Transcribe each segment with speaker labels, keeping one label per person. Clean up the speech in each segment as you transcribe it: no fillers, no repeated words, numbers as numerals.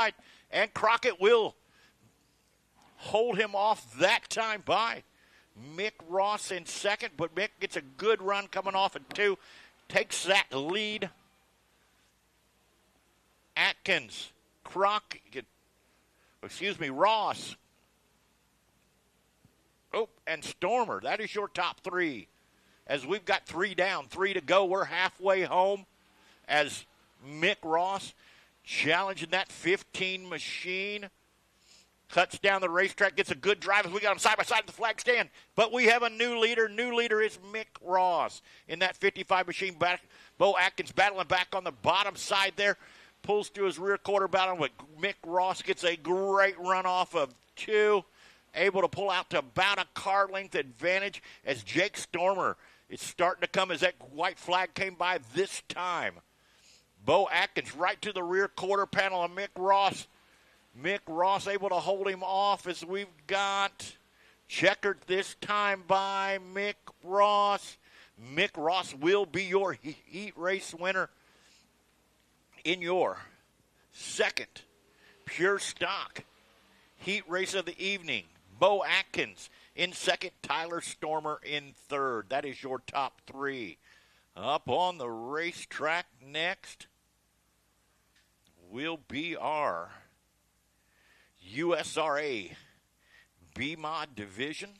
Speaker 1: inside, and Crockett will hold him off that time by Mick Ross in second, but Mick gets a good run coming off at 2, takes that lead. Atkins, Ross. Oh, and Stormer. That is your top 3. As we've got 3 down, 3 to go. We're halfway home as Mick Ross challenging that 15 machine. Cuts down the racetrack, gets a good drive as we got him side by side at the flag stand. But we have a new leader. New leader is Mick Ross in that 55 machine. Bo Atkins battling back on the bottom side there. Pulls to his rear quarter battle, but Mick Ross gets a great run off of 2. Able to pull out to about a car length advantage as Jake Stormer is starting to come as that white flag came by this time. Bo Atkins right to the rear quarter panel of Mick Ross. Mick Ross able to hold him off as we've got checkered this time by Mick Ross. Mick Ross will be your heat race winner in your second pure stock heat race of the evening. Bo Atkins in second, Tyler Stormer in third. That is your top 3. Up on the racetrack next will be our USRA B-Mod division.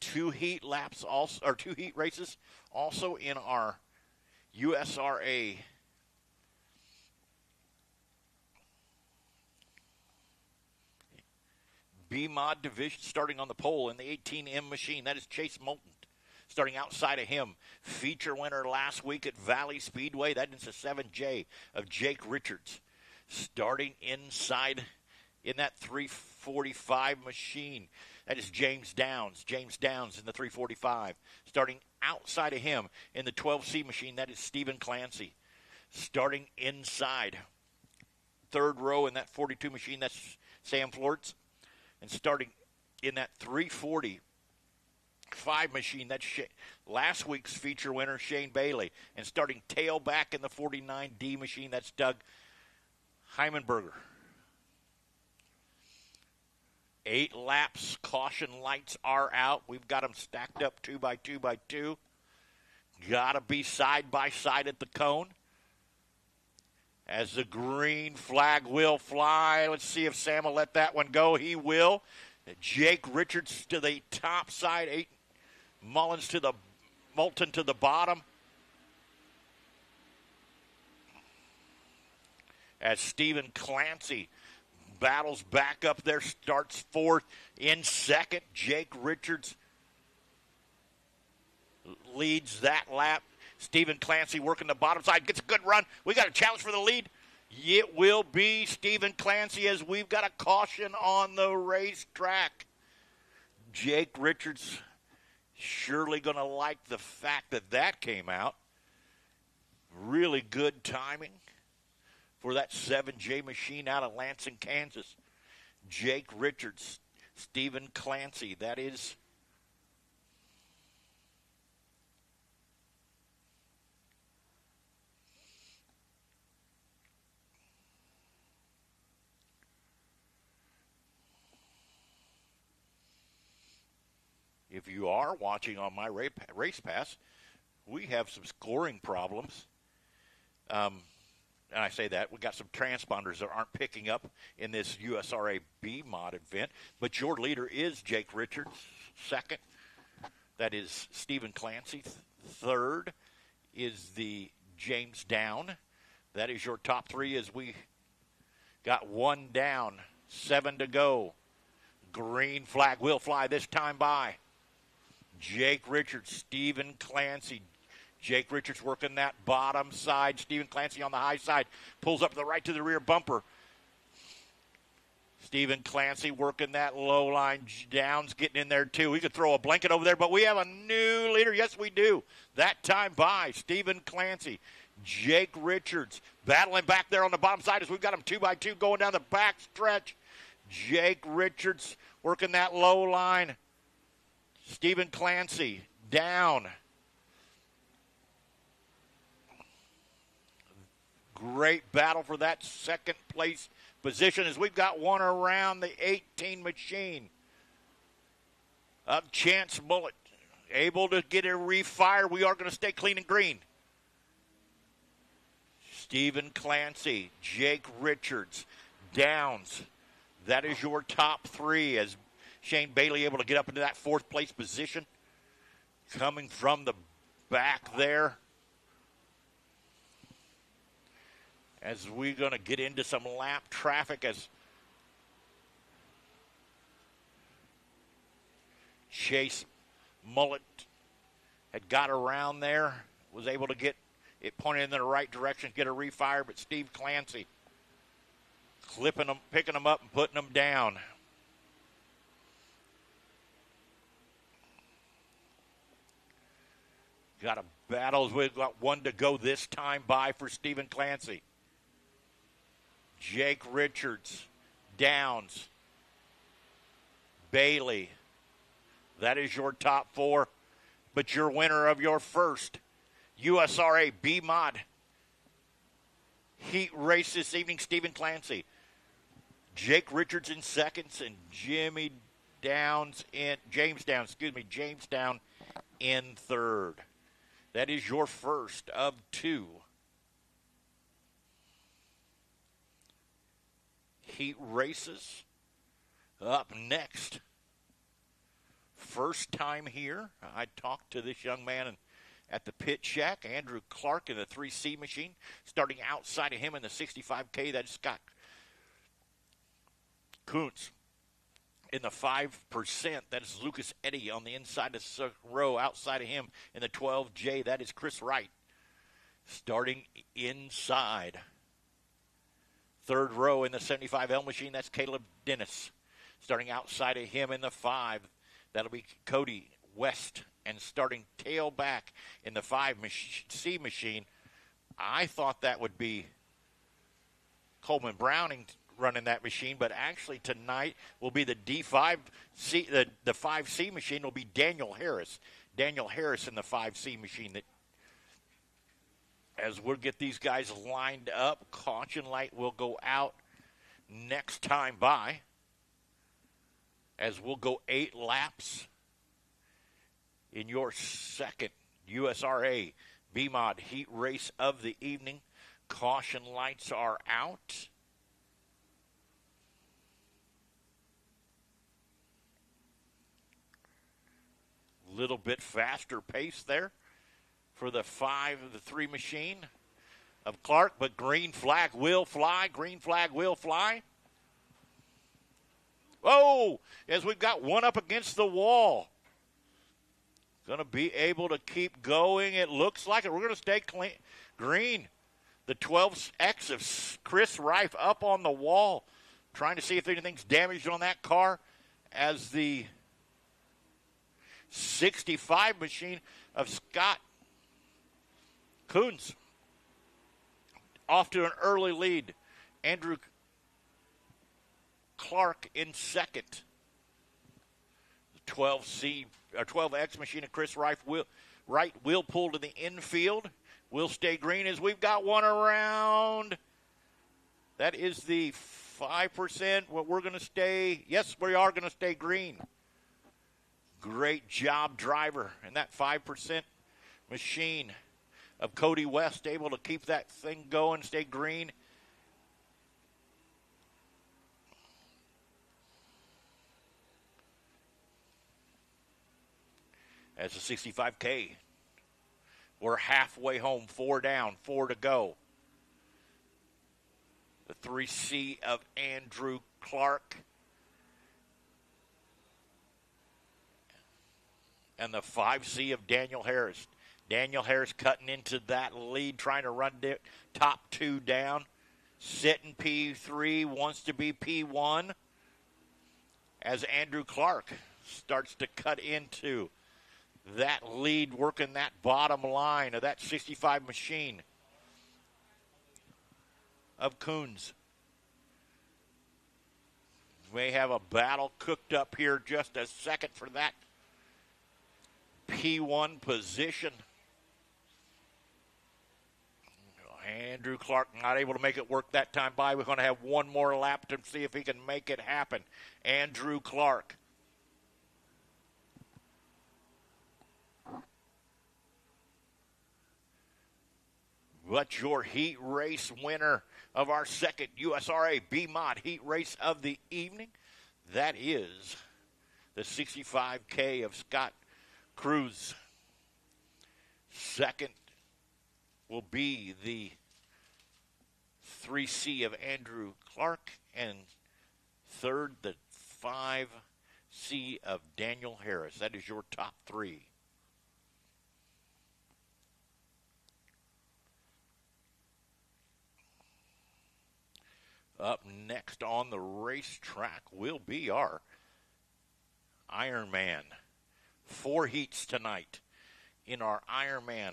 Speaker 1: 2 heat laps also, or 2 heat races also in our USRA B-Mod division. Starting on the pole in the 18M machine, that is Chase Moulton. Starting outside of him, feature winner last week at Valley Speedway. That is a 7J of Jake Richards. Starting inside in that 345 machine, that is James Downs. James Downs in the 345. Starting outside of him in the 12C machine, that is Stephen Clancy. Starting inside, third row in that 42 machine, that's Sam Florts. And starting in that 345 machine, that's last week's feature winner, Shane Bailey. And starting tailback in the 49D machine, that's Doug Heimenberger. 8 laps, caution lights are out. We've got them stacked up 2 by 2 by 2. Got to be side by side at the cone. As the green flag will fly. Let's see if Sam will let that one go. He will. Jake Richards to the top side. 8 Mullins to the Moulton to the bottom. As Stephen Clancy battles back up there, starts fourth. In second, Jake Richards leads that lap. Stephen Clancy working the bottom side, gets a good run. We got a challenge for the lead. It will be Stephen Clancy as we've got a caution on the racetrack. Jake Richards surely going to like the fact that that came out. Really good timing for that 7J machine out of Lansing, Kansas. Jake Richards, Stephen Clancy, that is if you are watching on my race pass, we have some scoring problems. And I say that, we got some transponders that aren't picking up in this USRA B-Mod event. But your leader is Jake Richards. Second, that is Stephen Clancy. Third is the James Down. That is your top 3 as we got 1 down, 7 to go. Green flag will fly this time by Jake Richards, Stephen Clancy. Jake Richards working that bottom side. Stephen Clancy on the high side. Pulls up to the right to the rear bumper. Stephen Clancy working that low line. Downs getting in there too. We could throw a blanket over there, but we have a new leader. Yes, we do. That time by Stephen Clancy. Jake Richards battling back there on the bottom side as we've got him 2 by 2 going down the back stretch. Jake Richards working that low line. Stephen Clancy down. Great battle for that second place position as we've got one around the 18 machine. Up Chance Bullet, able to get a refire. We are going to stay clean and green. Stephen Clancy, Jake Richards, Downs. That is your top three as Shane Bailey able to get up into that fourth place position. Coming from the back there. As we're going to get into some lap traffic as Chase Mullet had got around there, was able to get it pointed in the right direction, get a refire, but Steve Clancy clipping them, picking them up and putting them down. Got a battle. We've got one to go this time by for Stephen Clancy. Jake Richards, Downs, Bailey. That is your top four. But your winner of your first USRA B-Mod heat race this evening, Stephen Clancy. Jake Richards in seconds and James Downs in third. That is your first of two heat races. Up next, first time here, I talked to this young man at the pit shack, Andrew Clark in the 3C machine. Starting outside of him in the 65K, that is Scott Kuntz. In the 5%, that is Lucas Eddy on the inside of the row. Outside of him in the 12J, that is Chris Wright. Starting inside. Third row in the 75L machine, that's Caleb Dennis. Starting outside of him in the 5, that'll be Cody West. And starting tail back in the 5C machine, I thought that would be Coleman Browning running that machine, but actually tonight will be the D5C, the 5C machine will be Daniel Harris. Daniel Harris in the 5C machine. That, as we'll get these guys lined up, caution light will go out next time by, as we'll go 8 laps in your second USRA B-Mod heat race of the evening. Caution lights are out. Little bit faster pace there for the 3 machine of Clark, but green flag will fly. Green flag will fly. Oh, as we've got one up against the wall. Going to be able to keep going. It looks like it. We're going to stay clean. Green. The 12X of Chris Reif up on the wall, trying to see if anything's damaged on that car, as the 65 machine of Scott Coons off to an early lead. Andrew Clark in second. The 12X machine of Chris Wright will pull to the infield. We'll stay green as we've got one around. That is the 5%. What we're going to stay, yes, we are going to stay green. Great job, driver, and that 5% machine of Cody West able to keep that thing going, stay green. As a 65K, we're halfway home, 4 down, 4 to go. The 3C of Andrew Clark. And the 5C of Daniel Harris. Daniel Harris cutting into that lead, trying to run the top 2 down. Sitting P3, wants to be P1. As Andrew Clark starts to cut into that lead, working that bottom line of that 65 machine of Coons. May have a battle cooked up here just a second for that P1 position. Andrew Clark not able to make it work that time by. We're going to have one more lap to see if he can make it happen. Andrew Clark. But your heat race winner of our second USRA B-Mod heat race of the evening, that is the 65K of Scott Cruz. Second will be the 3C of Andrew Clark, and third, the 5C of Daniel Harris. That is your top three. Up next on the racetrack will be our Ironman. 4 heats tonight in our Ironman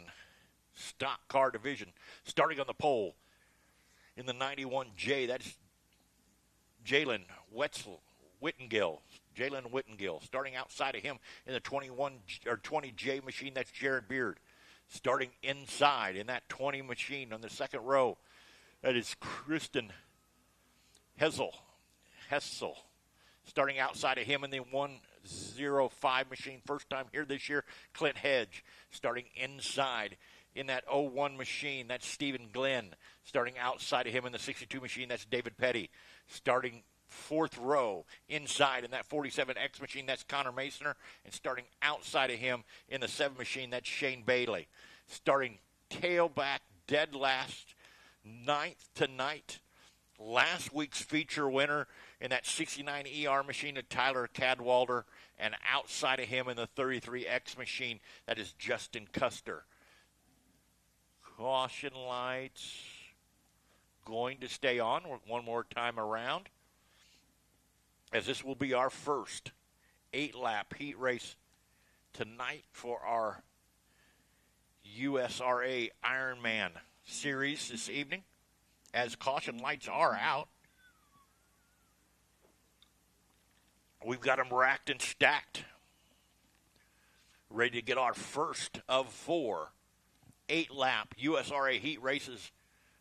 Speaker 1: stock car division. Starting on the pole in the 91J, that's Jalen Whittengill. Starting outside of him in the 20J machine, that's Jared Beard. Starting inside in that 20 machine on the second row, that is Kristen Hessel. Starting outside of him in the 105 machine, first time here this year, Clint Hedge. Starting inside in that 01 machine, that's Stephen Glenn. Starting outside of him in the 62 machine, that's David Petty. Starting fourth row inside in that 47X machine, that's Connor Masoner. And starting outside of him in the 7 machine, that's Shane Bailey. Starting tailback, dead last, 9th tonight. Last week's feature winner in that 69 ER machine of Tyler Cadwalder, and outside of him in the 33X machine, that is Justin Custer. Caution lights going to stay on one more time around, as this will be our first 8-lap heat race tonight for our USRA Ironman series this evening. As caution lights are out, we've got them racked and stacked, ready to get our first of 4 8-lap USRA heat races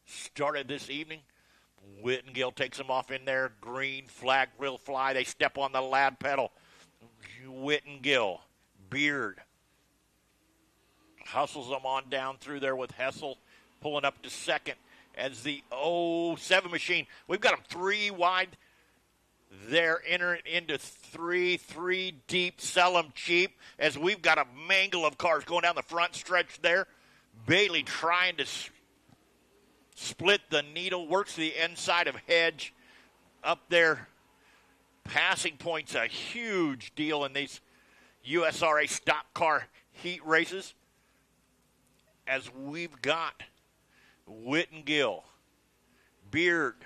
Speaker 1: started this evening. Whittengill takes them off in there. Green flag will fly. They step on the lad pedal. Whittengill, Beard hustles them on down through there with Hessel pulling up to second. As the 07 machine, we've got them 3 wide. They're entering into 3 deep, sell them cheap, as we've got a mangle of cars going down the front stretch there. Bailey trying to split the needle, works the inside of Hedge up there. Passing point's a huge deal in these USRA stock car heat races, as we've got Whittengill, Beard,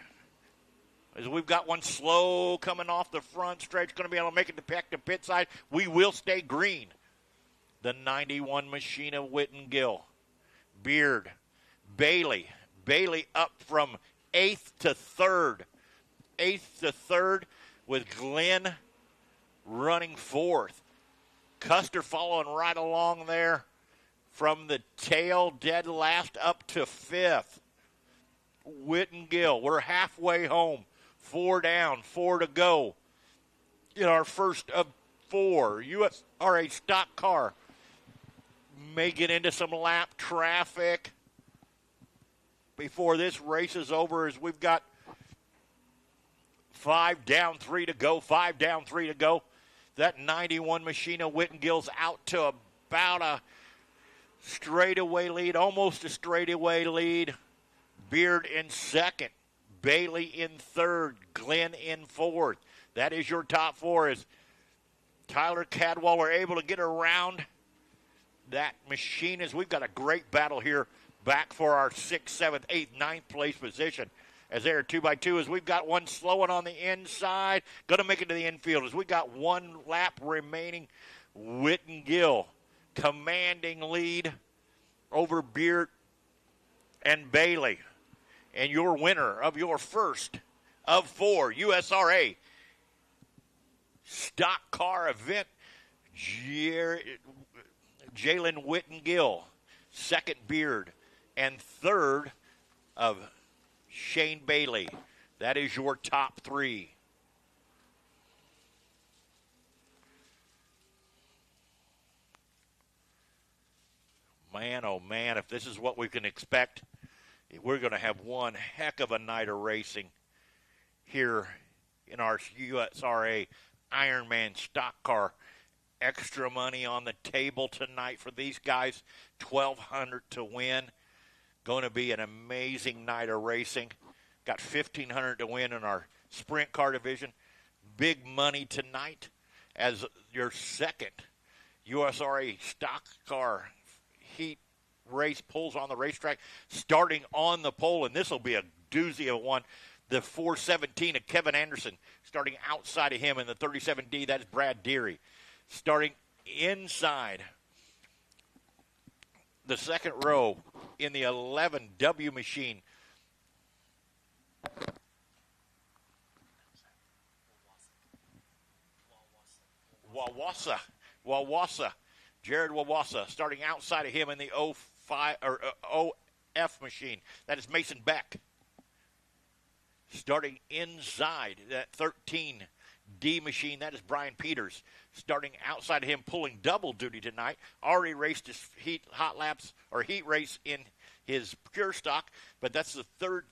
Speaker 1: as we've got one slow coming off the front stretch, going to be able to make it back to pit side. We will stay green. The 91 machine of Whittengill, Beard, Bailey up from 8th to 3rd, with Glenn running 4th. Custer following right along there from the tail, dead last, up to 5th. Whittengill, we're halfway home. 4 down, 4 to go in our first of 4. USRA stock car may get into some lap traffic before this race is over, as we've got 5 down, 3 to go. That 91 machine of Whittengill's out to about a straightaway lead, almost a straightaway lead. Beard in second, Bailey in third, Glenn in fourth. That is your top 4, as Tyler Cadwalder able to get around that machine, as we've got a great battle here back for our 6th, 7th, 8th, 9th place position. As they're 2x2, as we've got one slowing on the inside, going to make it to the infield, as we've got 1 lap remaining. Whittengill commanding lead over Beard and Bailey. And your winner of your first of 4 USRA stock car event, Jalen Whittengill. Second, Beard. And third, of Shane Bailey. That is your top three. Man, oh man, if this is what we can expect, we're going to have one heck of a night of racing here in our USRA Ironman stock car. Extra money on the table tonight for these guys, $1,200 to win. Going to be an amazing night of racing. Got $1,500 to win in our sprint car division. Big money tonight as your second USRA stock car heat race pulls on the racetrack, starting on the pole, and this will be a doozy of one. The 417 of Kevin Anderson, starting outside of him in the 37D, that's Brad Deary. Starting inside the second row in the 11W machine. Wawasa. Jared Wawasa, starting outside of him in the 05 or OF machine. That is Mason Beck. Starting inside that 13D machine, that is Brian Peters. Starting outside of him, pulling double duty tonight. Already raced his heat race in his pure stock, but that's the third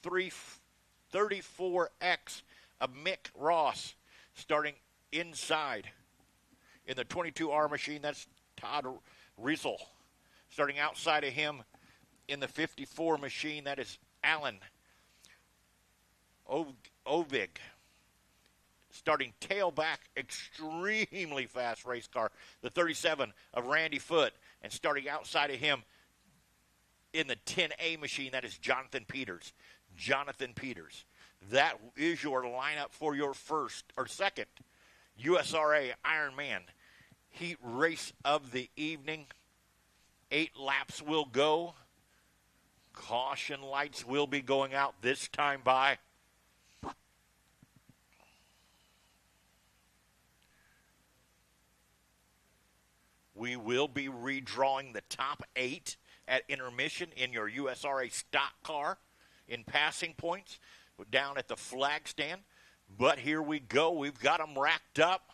Speaker 1: 34X of Mick Ross. Starting inside in the 22R machine, that's Todd Riesel. Starting outside of him in the 54 machine, that is Alan Ovig. Starting tailback, extremely fast race car, the 37 of Randy Foote. And starting outside of him in the 10A machine, that is Jonathan Peters. That is your lineup for your first or second USRA Ironman heat race of the evening. 8 laps will go. Caution lights will be going out this time by. We will be redrawing the top 8 at intermission in your USRA stock car in passing points down at the flag stand. But here we go. We've got them racked up.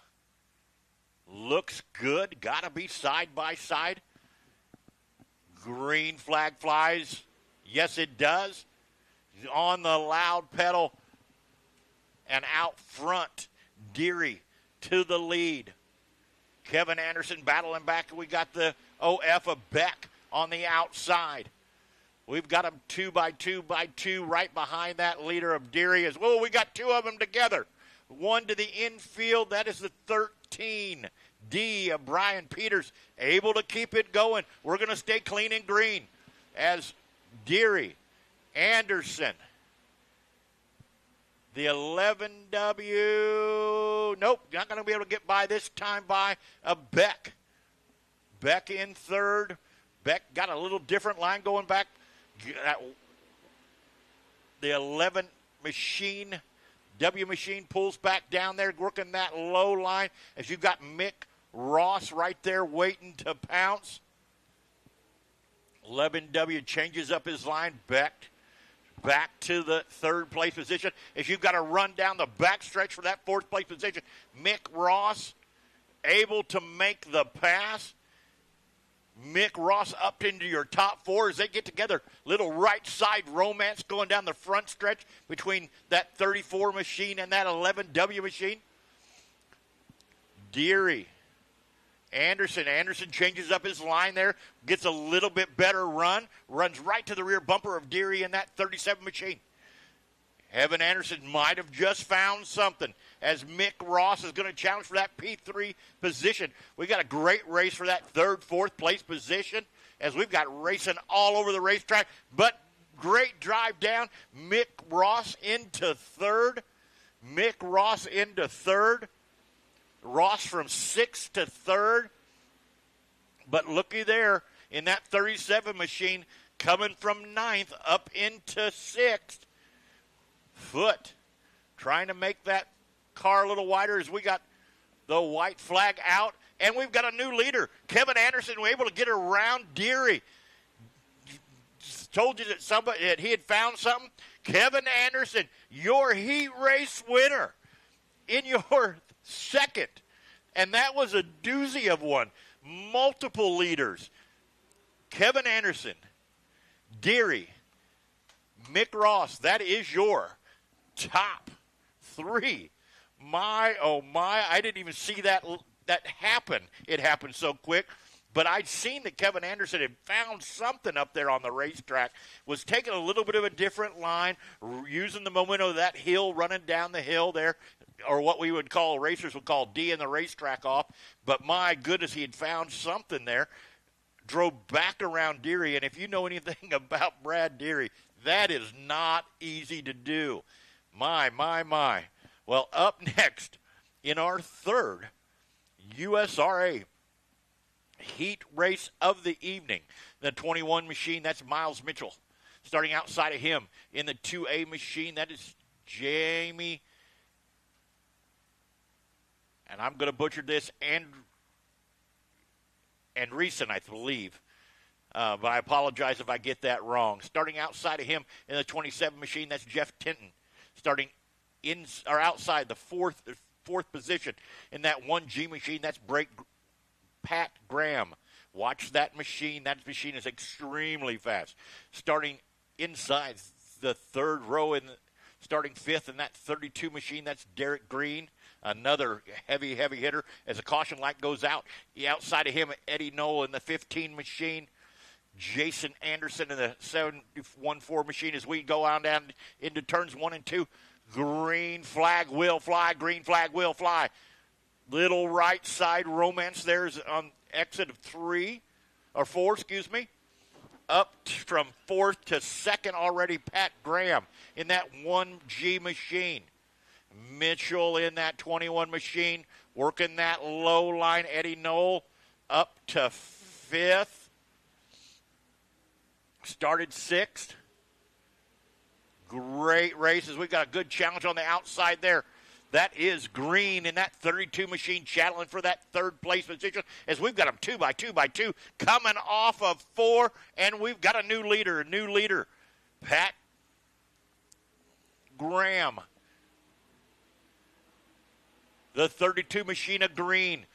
Speaker 1: Looks good. Got to be side by side. Green flag flies. Yes, it does. On the loud pedal. And out front, Deary to the lead. Kevin Anderson battling back. We got the OF of Beck on the outside. We've got them 2 by 2 by 2 right behind that leader of Deary. As well, we got 2 of them together. One to the infield. That is the 13D of Brian Peters. Able to keep it going. We're going to stay clean and green as Deary, Anderson, the 11W. Nope, not going to be able to get by this time by a Beck. Beck in third. Beck got a little different line going back. The 11 machine, W machine pulls back down there, working that low line as you've got Mick Ross right there waiting to pounce. 11W changes up his line, back to the third place position as you've got to run down the back stretch for that fourth place position. Mick Ross able to make the pass. Mick Ross up into your top 4 as they get together. Little right side romance going down the front stretch between that 34 machine and that 11W machine. Deary. Anderson changes up his line there, gets a little bit better run, runs right to the rear bumper of Deary in that 37 machine. Evan Anderson might have just found something as Mick Ross is going to challenge for that P3 position. We got a great race for that third, fourth place position as we've got racing all over the racetrack, but great drive down. Mick Ross into third. Ross from 6th to 3rd. But looky there in that 37 machine coming from 9th up into 6th. Foote trying to make that car a little wider as we got the white flag out. And we've got a new leader. Kevin Anderson was able to get around Deary. told you that he had found something. Kevin Anderson, your heat race winner in your second. And that was a doozy of one. Multiple leaders. Kevin Anderson, Deary, Mick Ross, that is your top three. My, oh my, I didn't even see that happen. It happened so quick. But I'd seen that Kevin Anderson had found something up there on the racetrack, was taking a little bit of a different line, using the momentum of that hill, running down the hill there, or what we would call, racers would call D in the racetrack off. But my goodness, he had found something there. Drove back around Deary, and if you know anything about Brad Deary, that is not easy to do. My. Well, up next in our third USRA heat race of the evening, the 21 machine, that's Miles Mitchell. Starting outside of him in the 2A machine, that is Jamie, and I'm going to butcher this, Andreessen, I believe. But I apologize if I get that wrong. Starting outside of him in the 27 machine, that's Jeff Tinton. Starting outside the fourth position in that 1G machine, that's Pat Graham. Watch that machine. That machine is extremely fast. Starting inside the third row, starting fifth in that 32 machine, that's Derek Green. Another heavy hitter. As a caution light goes out, outside of him, Eddie Knoll in the 15 machine. Jason Anderson in the 714 machine. As we go on down into turns 1 and 2, green flag will fly, green flag will fly. Little right side romance there's on exit of 4, Up from 4th to 2nd already, Pat Graham in that 1G machine. Mitchell in that 21 machine, working that low line. Eddie Knoll up to 5th. Started 6th. Great races. We've got a good challenge on the outside there. That is Green in that 32 machine, channeling for that third place position, as we've got them 2 by 2 by 2 coming off of 4, and we've got a new leader. Pat Graham. The 32 machine of Green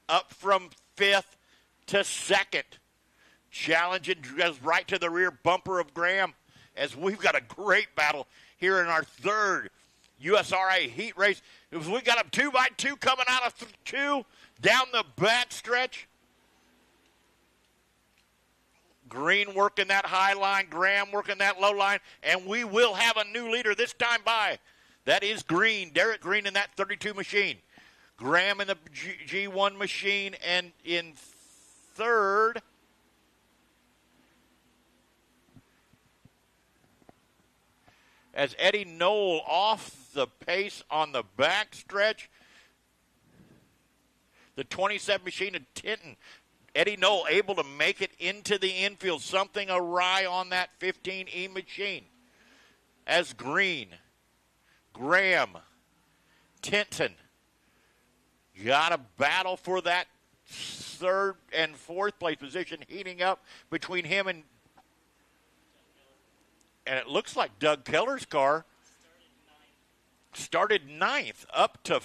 Speaker 1: up from 5th to 2nd. Challenging goes right to the rear bumper of Graham, as we've got a great battle here in our third USRA heat race. We got them 2 by 2 coming out of 2 down the back stretch. Green working that high line, Graham working that low line, and we will have a new leader this time by. That is Green, Derek Green in that 32 machine. Graham in the G1 machine, and in third, as Eddie Knoll off the pace on the back stretch. The 27 machine of Tinton. Eddie Knoll able to make it into the infield. Something awry on that 15E machine. As Green, Graham, Tinton got a battle for that 3rd and 4th place position, heating up between him and it looks like Doug Keller's car started 9th, up to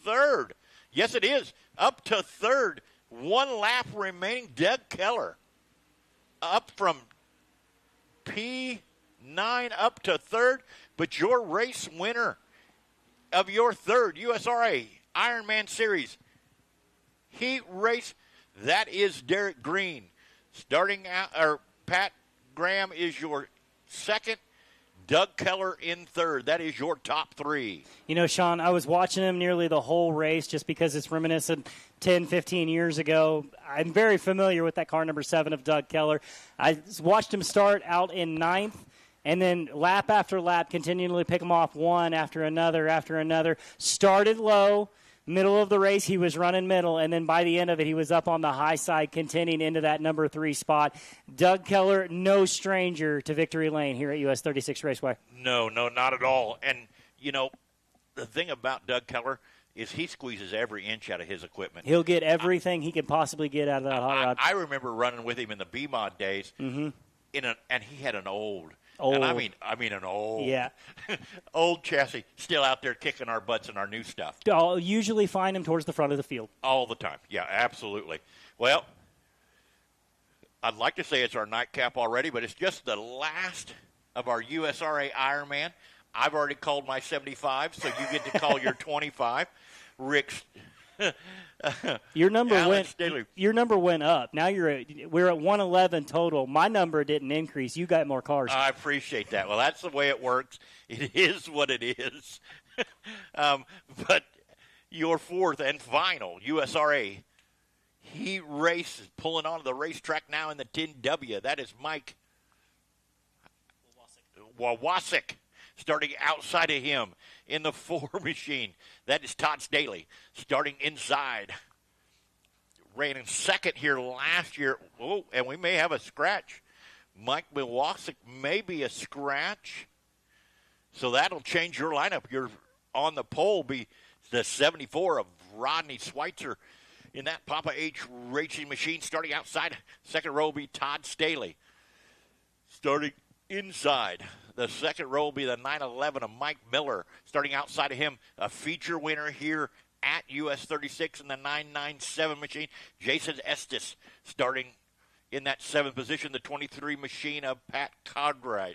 Speaker 1: 3rd. Yes, it is, up to 3rd. 1 lap remaining. Doug Keller up from P9 up to 3rd. But your race winner of your 3rd USRA Ironman Series heat race, that is Derek Green. Starting out, or Pat Graham is your 2nd. Doug Keller in 3rd. That is your top 3.
Speaker 2: You know, Sean, I was watching him nearly the whole race just because it's reminiscent 10, 15 years ago. I'm very familiar with that car number 7 of Doug Keller. I watched him start out in 9th, and then lap after lap, continually pick him off one after another. Started low. Middle of the race, he was running middle, and then by the end of it, he was up on the high side, contending into that number 3 spot. Doug Keller, no stranger to victory lane here at US 36 Raceway.
Speaker 1: No, not at all. And, you know, the thing about Doug Keller is he squeezes every inch out of his equipment.
Speaker 2: He'll get everything he can possibly get out of that hot rod.
Speaker 1: I remember running with him in the B-Mod days.
Speaker 2: Mm-hmm.
Speaker 1: and he had an old.
Speaker 2: Old.
Speaker 1: And I mean an old,
Speaker 2: Yeah.
Speaker 1: old chassis still out there kicking our butts in our new stuff.
Speaker 2: I'll usually find him towards the front of the field.
Speaker 1: All the time. Yeah, absolutely. Well, I'd like to say it's our nightcap already, but it's just the last of our USRA Ironman. I've already called my 75, so you get to call your 25. Rick's
Speaker 2: Your number
Speaker 1: Alex
Speaker 2: went.
Speaker 1: Daly.
Speaker 2: Your number went up. Now we're at 111 total. My number didn't increase. You got more cars.
Speaker 1: I appreciate that. Well, that's the way it works. It is what it is. But your fourth and final USRA, he races, pulling onto the racetrack now in the 10W. That is Mike Wawasik. Starting outside of him in the 4 machine. That is Todd Staley. Starting inside. Ran in second here last year. Oh, and we may have a scratch. Mike Milwausick may be a scratch. So that'll change your lineup. You're on the pole be the 74 of Rodney Schweitzer in that Papa H racing machine. Starting outside, second row will be Todd Staley. Starting inside, the second row will be the 911 of Mike Miller. Starting outside of him, a feature winner here at US 36 in the 997 machine, Jason Estes. Starting in that 7th position, the 23 machine of Pat Codride.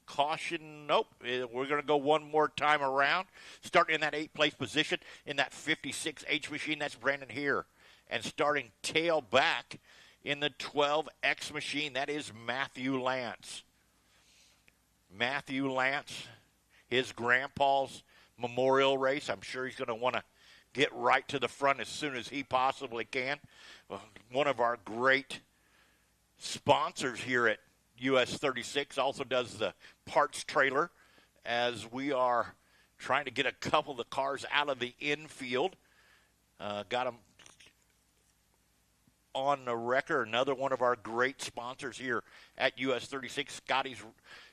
Speaker 1: Caution, nope. We're going to go one more time around. Starting in that 8th place position in that 56H machine, that's Brandon here. And starting tail back in the 12X machine, that is Matthew Lance. Matthew Lance, his grandpa's memorial race. I'm sure he's going to want to get right to the front as soon as he possibly can. One of our great sponsors here at US 36 also does the parts trailer as we are trying to get a couple of the cars out of the infield. Got them on the record. Another one of our great sponsors here at US 36, Scotty's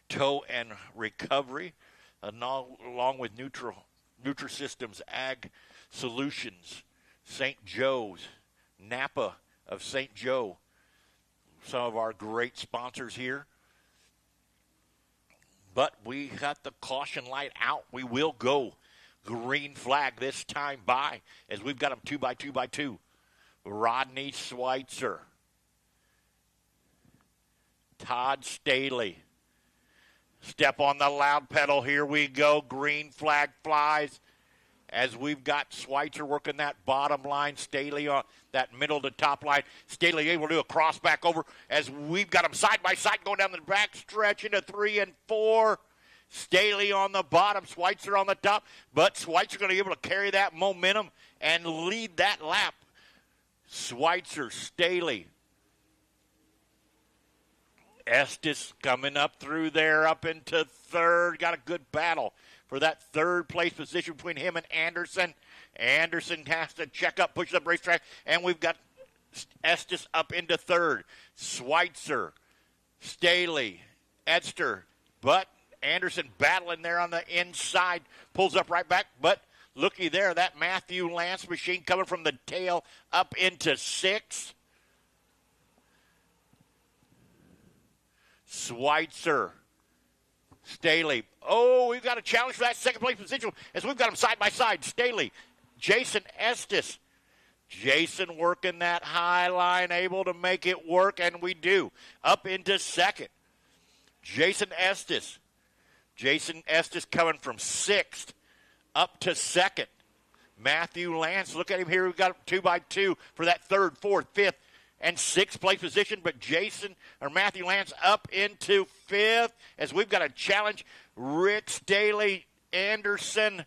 Speaker 1: Tow and Recovery, along with Nutrisystems Ag Solutions, St. Joe's, Napa of St. Joe, some of our great sponsors here. But we got the caution light out. We will go green flag this time by, as we've got them 2x2x2. Rodney Schweitzer, Todd Staley. Step on the loud pedal. Here we go. Green flag flies as we've got Schweitzer working that bottom line. Staley on that middle to top line. Staley able to do a cross back over as we've got them side by side going down the back stretch into 3 and 4. Staley on the bottom, Schweitzer on the top. But Schweitzer going to be able to carry that momentum and lead that lap. Schweitzer, Staley. Estes coming up through there, up into third. Got a good battle for that third place position between him and Anderson. Anderson has to check up, push up racetrack, and we've got Estes up into third. Schweitzer, Staley, Edster, but Anderson battling there on the inside, pulls up right back, but looky there, that Matthew Lance machine coming from the tail up into 6. Schweitzer, Staley. Oh, we've got a challenge for that second place position as we've got them side by side. Staley, Jason Estes. Jason working that high line, able to make it work, and we do. Up into second. Jason Estes. Jason Estes coming from 6th up to 2nd. Matthew Lance, look at him here. We've got 2x2 for that 3rd, 4th, 5th, and 6th place position. But Matthew Lance up into 5th as we've got a challenge. Rick Staley, Anderson,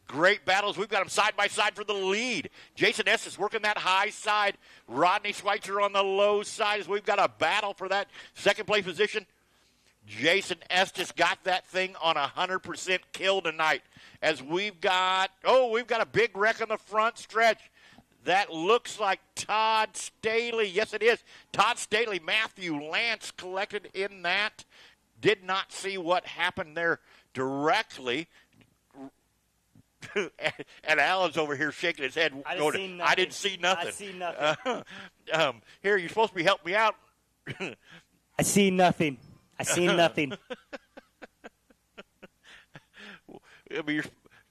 Speaker 1: great battles. We've got them side by side for the lead. Jason Estes working that high side. Rodney Schweitzer on the low side as we've got a battle for that 2nd place position. Jason Estes got that thing on 100% kill tonight as we've got a big wreck on the front stretch. That looks like Todd Staley. Yes, it is. Todd Staley, Matthew Lance collected in that. Did not see what happened there directly. And Alan's over here shaking his head. I didn't see nothing.
Speaker 2: I see nothing.
Speaker 1: Here, you're supposed to be helping me out.
Speaker 2: I see nothing. I see nothing.
Speaker 1: I mean,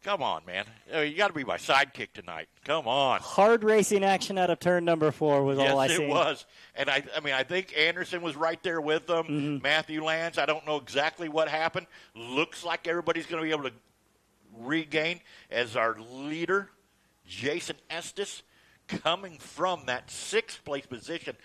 Speaker 1: come on, man. You got to be my sidekick tonight. Come on.
Speaker 2: Hard racing action out of turn number 4 was all I seen.
Speaker 1: Yes, it was. And I think Anderson was right there with them.
Speaker 2: Mm-hmm.
Speaker 1: Matthew Lance, I don't know exactly what happened. Looks like everybody's going to be able to regain as our leader, Jason Estes, coming from that 6th place position.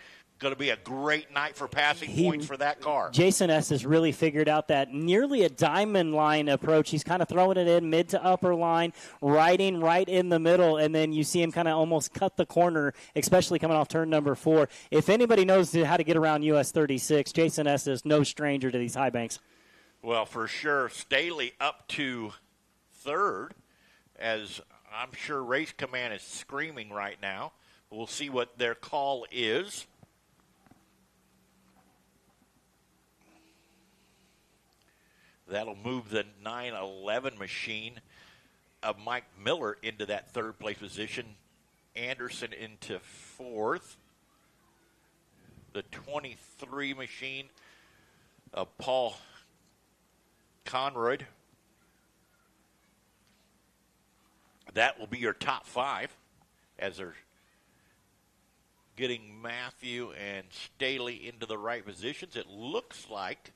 Speaker 1: Going to be a great night for passing points for that car.
Speaker 2: Jason Estes really figured out that nearly a diamond line approach. He's kind of throwing it in mid to upper line, riding right in the middle, and then you see him kind of almost cut the corner, especially coming off turn number 4. If anybody knows how to get around US 36, Jason Estes, no stranger to these high banks.
Speaker 1: Well, for sure, Staley up to 3rd, as I'm sure Race Command is screaming right now. We'll see what their call is. That'll move the 911 machine of Mike Miller into that 3rd place position. Anderson into 4th. The 23 machine of Paul Conroy. That will be your top 5 as they're getting Matthew and Staley into the right positions. It looks like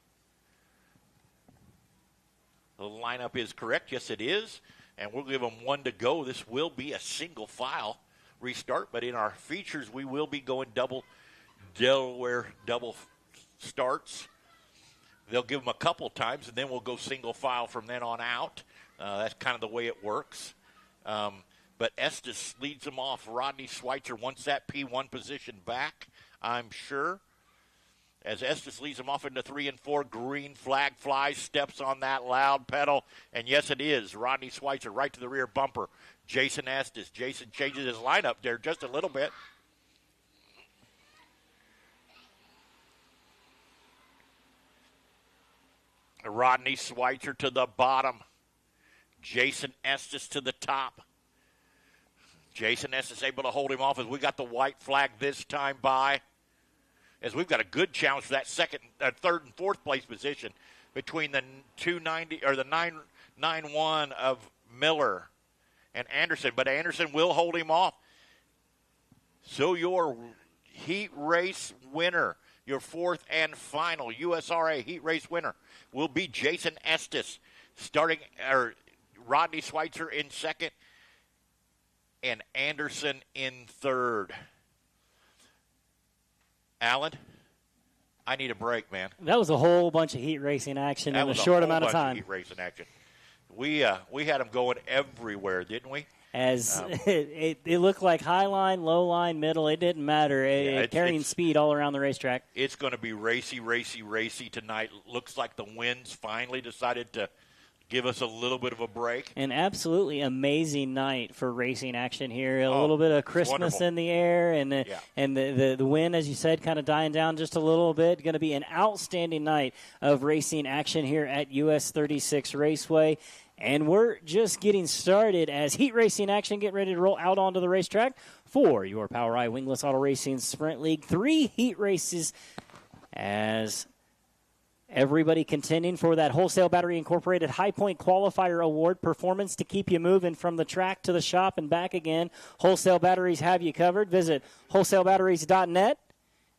Speaker 1: the lineup is correct. Yes, it is. And we'll give them 1 to go. This will be a single file restart, but in our features, we will be going Delaware double starts. They'll give them a couple times, and then we'll go single file from then on out. That's kind of the way it works. But Estes leads them off. Rodney Schweitzer wants that P1 position back, I'm sure. As Estes leads them off into 3 and 4, green flag flies, steps on that loud pedal. And yes, it is. Rodney Schweitzer right to the rear bumper. Jason Estes. Jason changes his lineup there just a little bit. Rodney Schweitzer to the bottom. Jason Estes to the top. Jason Estes able to hold him off as we got the white flag this time by. As we've got a good challenge for that 3rd and 4th place position between the 290 or the 991 of Miller and Anderson. But Anderson will hold him off. So your heat race winner, your 4th and final USRA heat race winner, will be Jason Estes, Rodney Schweitzer in 2nd and Anderson in 3rd. Alan, I need a break, man.
Speaker 2: That was a whole bunch of heat racing action in a short amount of time.
Speaker 1: Heat racing action. We had them going everywhere, didn't we?
Speaker 2: As it looked like high line, low line, middle. It didn't matter. Carrying speed all around the racetrack.
Speaker 1: It's going to be racy tonight. Looks like the winds finally decided to give us a little bit of a break.
Speaker 2: An absolutely amazing night for racing action here. A little bit of Christmas in the air, and the wind, as you said, kind of dying down just a little bit. Going to be an outstanding night of racing action here at US 36 Raceway. And we're just getting started as heat racing action get ready to roll out onto the racetrack for your POWRI Wingless Auto Racing Sprint League. 3 heat races as everybody contending for that Wholesale Battery Incorporated High Point Qualifier Award performance to keep you moving from the track to the shop and back again. Wholesale Batteries have you covered. Visit wholesalebatteries.net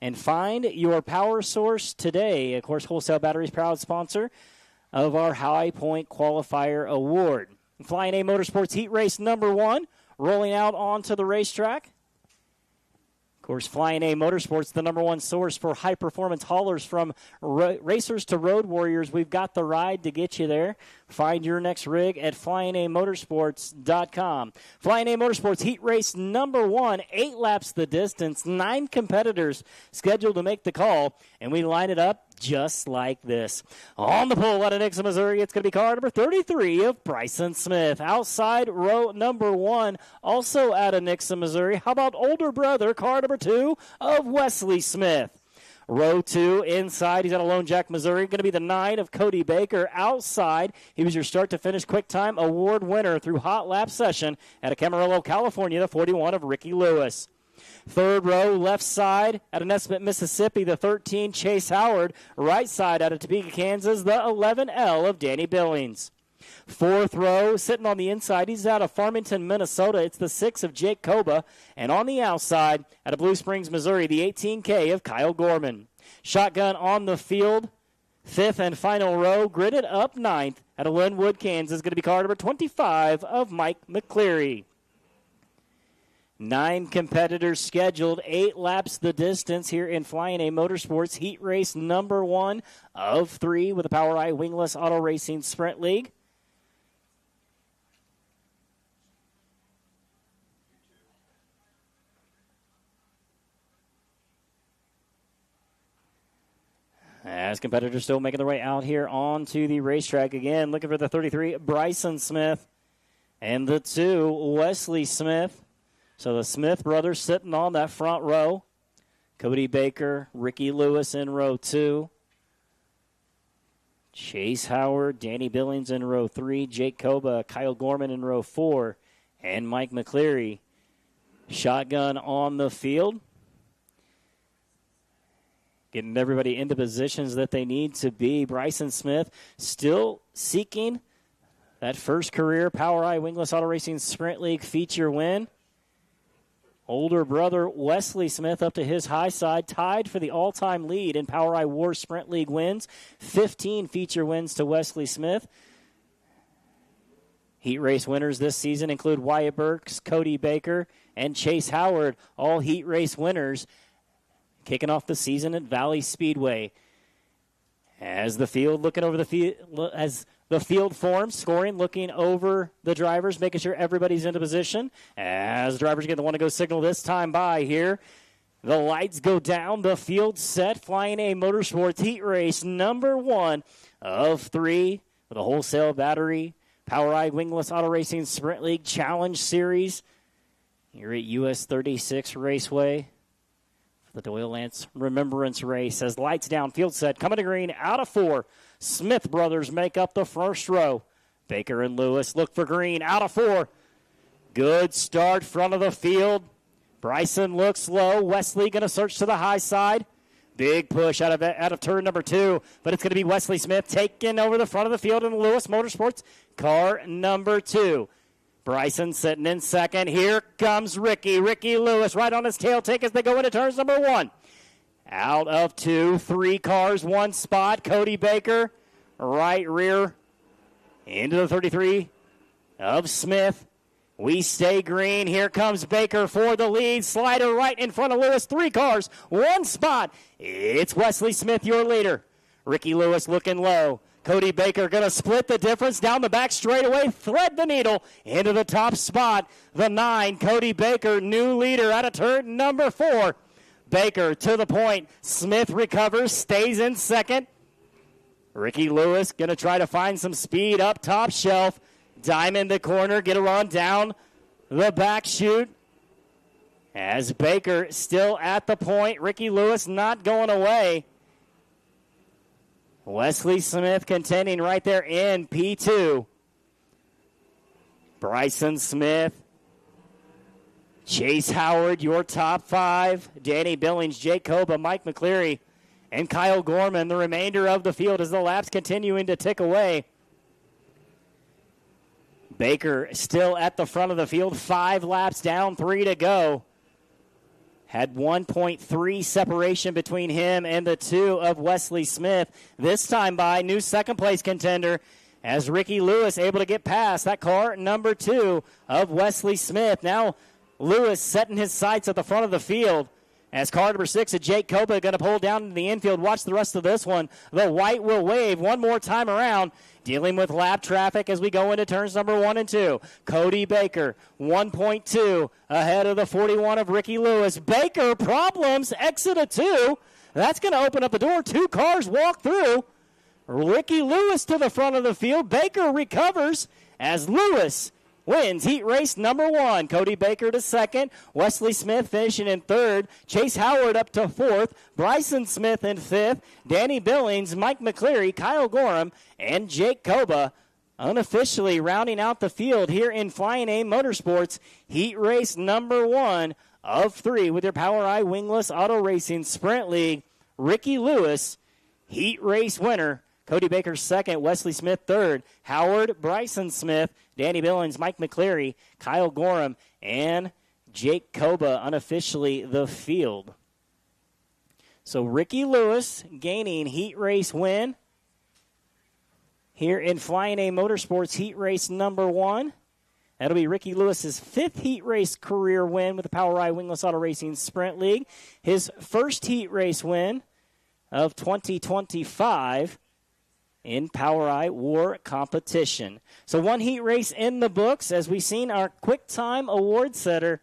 Speaker 2: and find your power source today. Of course, Wholesale Batteries, proud sponsor of our High Point Qualifier Award. Flying A Motorsports Heat Race number 1, rolling out onto the racetrack. Of course, Flying A Motorsports, the number 1 source for high-performance haulers from racers to road warriors. We've got the ride to get you there. Find your next rig at flyingamotorsports.com. Flying A Motorsports Heat Race number 1, 8 laps the distance, 9 competitors scheduled to make the call, and we line it up just like this. On the pole out of Nixa, Missouri, it's going to be car number 33 of Bryson Smith. Outside row number 1, also out of Nixa, Missouri. How about older brother, car number 2 of Wesley Smith? Row 2 inside, he's out of Lone Jack, Missouri. Going to be the 9 of Cody Baker. Outside, he was your start-to-finish quick time award winner through hot lap session out of Camarillo, California, the 41 of Ricky Lewis. Third row, left side out of Nesbitt, Mississippi, the 13, Chase Howard. Right side out of Topeka, Kansas, the 11L of Danny Billings. Fourth row, sitting on the inside, he's out of Farmington, Minnesota. It's the 6 of Jake Koba. And on the outside, out of Blue Springs, Missouri, the 18K of Kyle Gorman. Shotgun on the field, fifth and final row, gridded up ninth out of Linwood, Kansas, going to be car number 25 of Mike McCleary. 9 competitors scheduled, 8 laps the distance here in Flying A Motorsports Heat Race number 1 of 3 with the POWRI Wingless Auto Racing Sprint League. As competitors still making their way out here onto the racetrack again, looking for the 33, Bryson Smith, and the 2, Wesley Smith. So the Smith brothers sitting on that front row. Cody Baker, Ricky Lewis in row 2. Chase Howard, Danny Billings in row 3. Jake Koba, Kyle Gorman in row 4. And Mike McCleary. Shotgun on the field. Getting everybody into positions that they need to be. Bryson Smith still seeking that first career POWRI Wingless Auto Racing Sprint League feature win. Older brother Wesley Smith up to his high side, tied for the all-time lead in POWRI War Sprint League wins. 15 feature wins to Wesley Smith. Heat race winners this season include Wyatt Burks, Cody Baker, and Chase Howard, all heat race winners. Kicking off the season at Valley Speedway. As the field looking over the field, as the field forms, scoring, looking over the drivers, making sure everybody's into position. As drivers get the one to go signal this time by here. The lights go down, the field set, Flying A Motorsports Heat Race number 1 of 3 with a wholesale battery. POWRI Wingless Auto Racing Sprint League Challenge Series. Here at US 36 Raceway. The Doyle Lance Remembrance Race as lights down, field set, coming to green, out of 4. Smith brothers make up the first row. Baker and Lewis look for green, out of 4. Good start, front of the field. Bryson looks low. Wesley going to search to the high side. Big push out of turn number 2, but it's going to be Wesley Smith taking over the front of the field in the Lewis Motorsports car number 2. Bryson sitting in second. Here comes Ricky. Ricky Lewis right on his tail take as they go into turns number 1. Out of 2, 3 cars, 1 spot. Cody Baker, right rear, into the 33 of Smith. We stay green. Here comes Baker for the lead. Slider right in front of Lewis. 3 cars, 1 spot. It's Wesley Smith, your leader. Ricky Lewis looking low. Cody Baker going to split the difference down the back straightaway, thread the needle into the top spot. The 9, Cody Baker, new leader out of turn number 4. Baker to the point. Smith recovers, stays in second. Ricky Lewis going to try to find some speed up top shelf. Diamond the corner, get a run down the back chute. As Baker still at the point, Ricky Lewis not going away. Wesley Smith contending right there in P2. Bryson Smith. Chase Howard, your top 5. Danny Billings, Jake Koba, Mike McCleary, and Kyle Gorman. The remainder of the field as the laps continuing to tick away. Baker still at the front of the field. 5 laps down, 3 to go. Had 1.3 separation between him and the 2 of Wesley Smith. This time by new second-place contender as Ricky Lewis able to get past that car number 2 of Wesley Smith. Now Lewis setting his sights at the front of the field as car number 6 of Jake Koba going to pull down into the infield. Watch the rest of this one. The white will wave one more time around. Dealing with lap traffic as we go into turns number 1 and 2. Cody Baker, 1.2 ahead of the 41 of Ricky Lewis. Baker, problems, exit of 2. That's going to open up the door. 2 cars walk through. Ricky Lewis to the front of the field. Baker recovers as Lewis wins heat race number 1. Cody Baker to second. Wesley Smith finishing in third. Chase Howard up to 4th. Bryson Smith in 5th. Danny Billings, Mike McCleary, Kyle Gorham, and Jake Koba unofficially rounding out the field here in Flying A Motorsports heat race number 1 of 3 with your POWRI Wingless Auto Racing Sprint League. Ricky Lewis, heat race winner. Cody Baker second, Wesley Smith third, Howard Bryson Smith, Danny Billings, Mike McCleary, Kyle Gorham, and Jake Koba unofficially the field. So Ricky Lewis gaining heat race win here in Flying A Motorsports heat race number 1. That'll be Ricky Lewis's 5th heat race career win with the POWRI Wingless Auto Racing Sprint League. His first heat race win of 2025 in POWRI War competition. So 1 heat race in the books as we've seen our quick time award setter,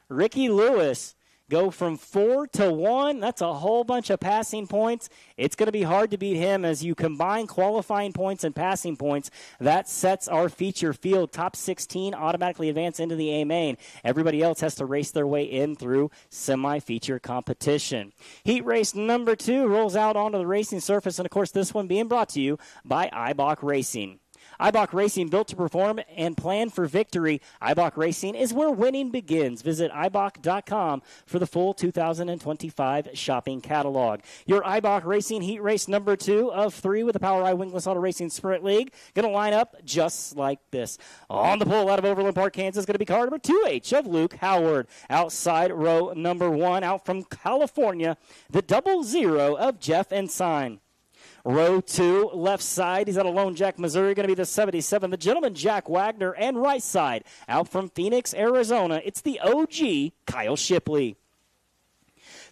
Speaker 2: Ricky Lewis, go from 4 to 1. That's a whole bunch of passing points. It's going to be hard to beat him as you combine qualifying points and passing points. That sets our feature field. Top 16 automatically advance into the A main. Everybody else has to race their way in through semi-feature competition. Heat race number 2 rolls out onto the racing surface, and of course this one being brought to you by Eibach Racing. Eibach Racing, built to perform and plan for victory. Eibach Racing is where winning begins. Visit eibach.com for the full 2025 shopping catalog. Your Eibach Racing heat race number 2 of 3 with the POWRI Wingless Auto Racing Sprint League. Going to line up just like this. On the pole out of Overland Park, Kansas, going to be car number 2H of Luke Howard. Outside row number 1, out from California, the 00 of Jeff Ensign. Row 2, left side, he's out of Lone Jack, Missouri, going to be the 77, the gentleman Jack Wagner. And right side, out from Phoenix, Arizona, it's the OG, Kyle Shipley.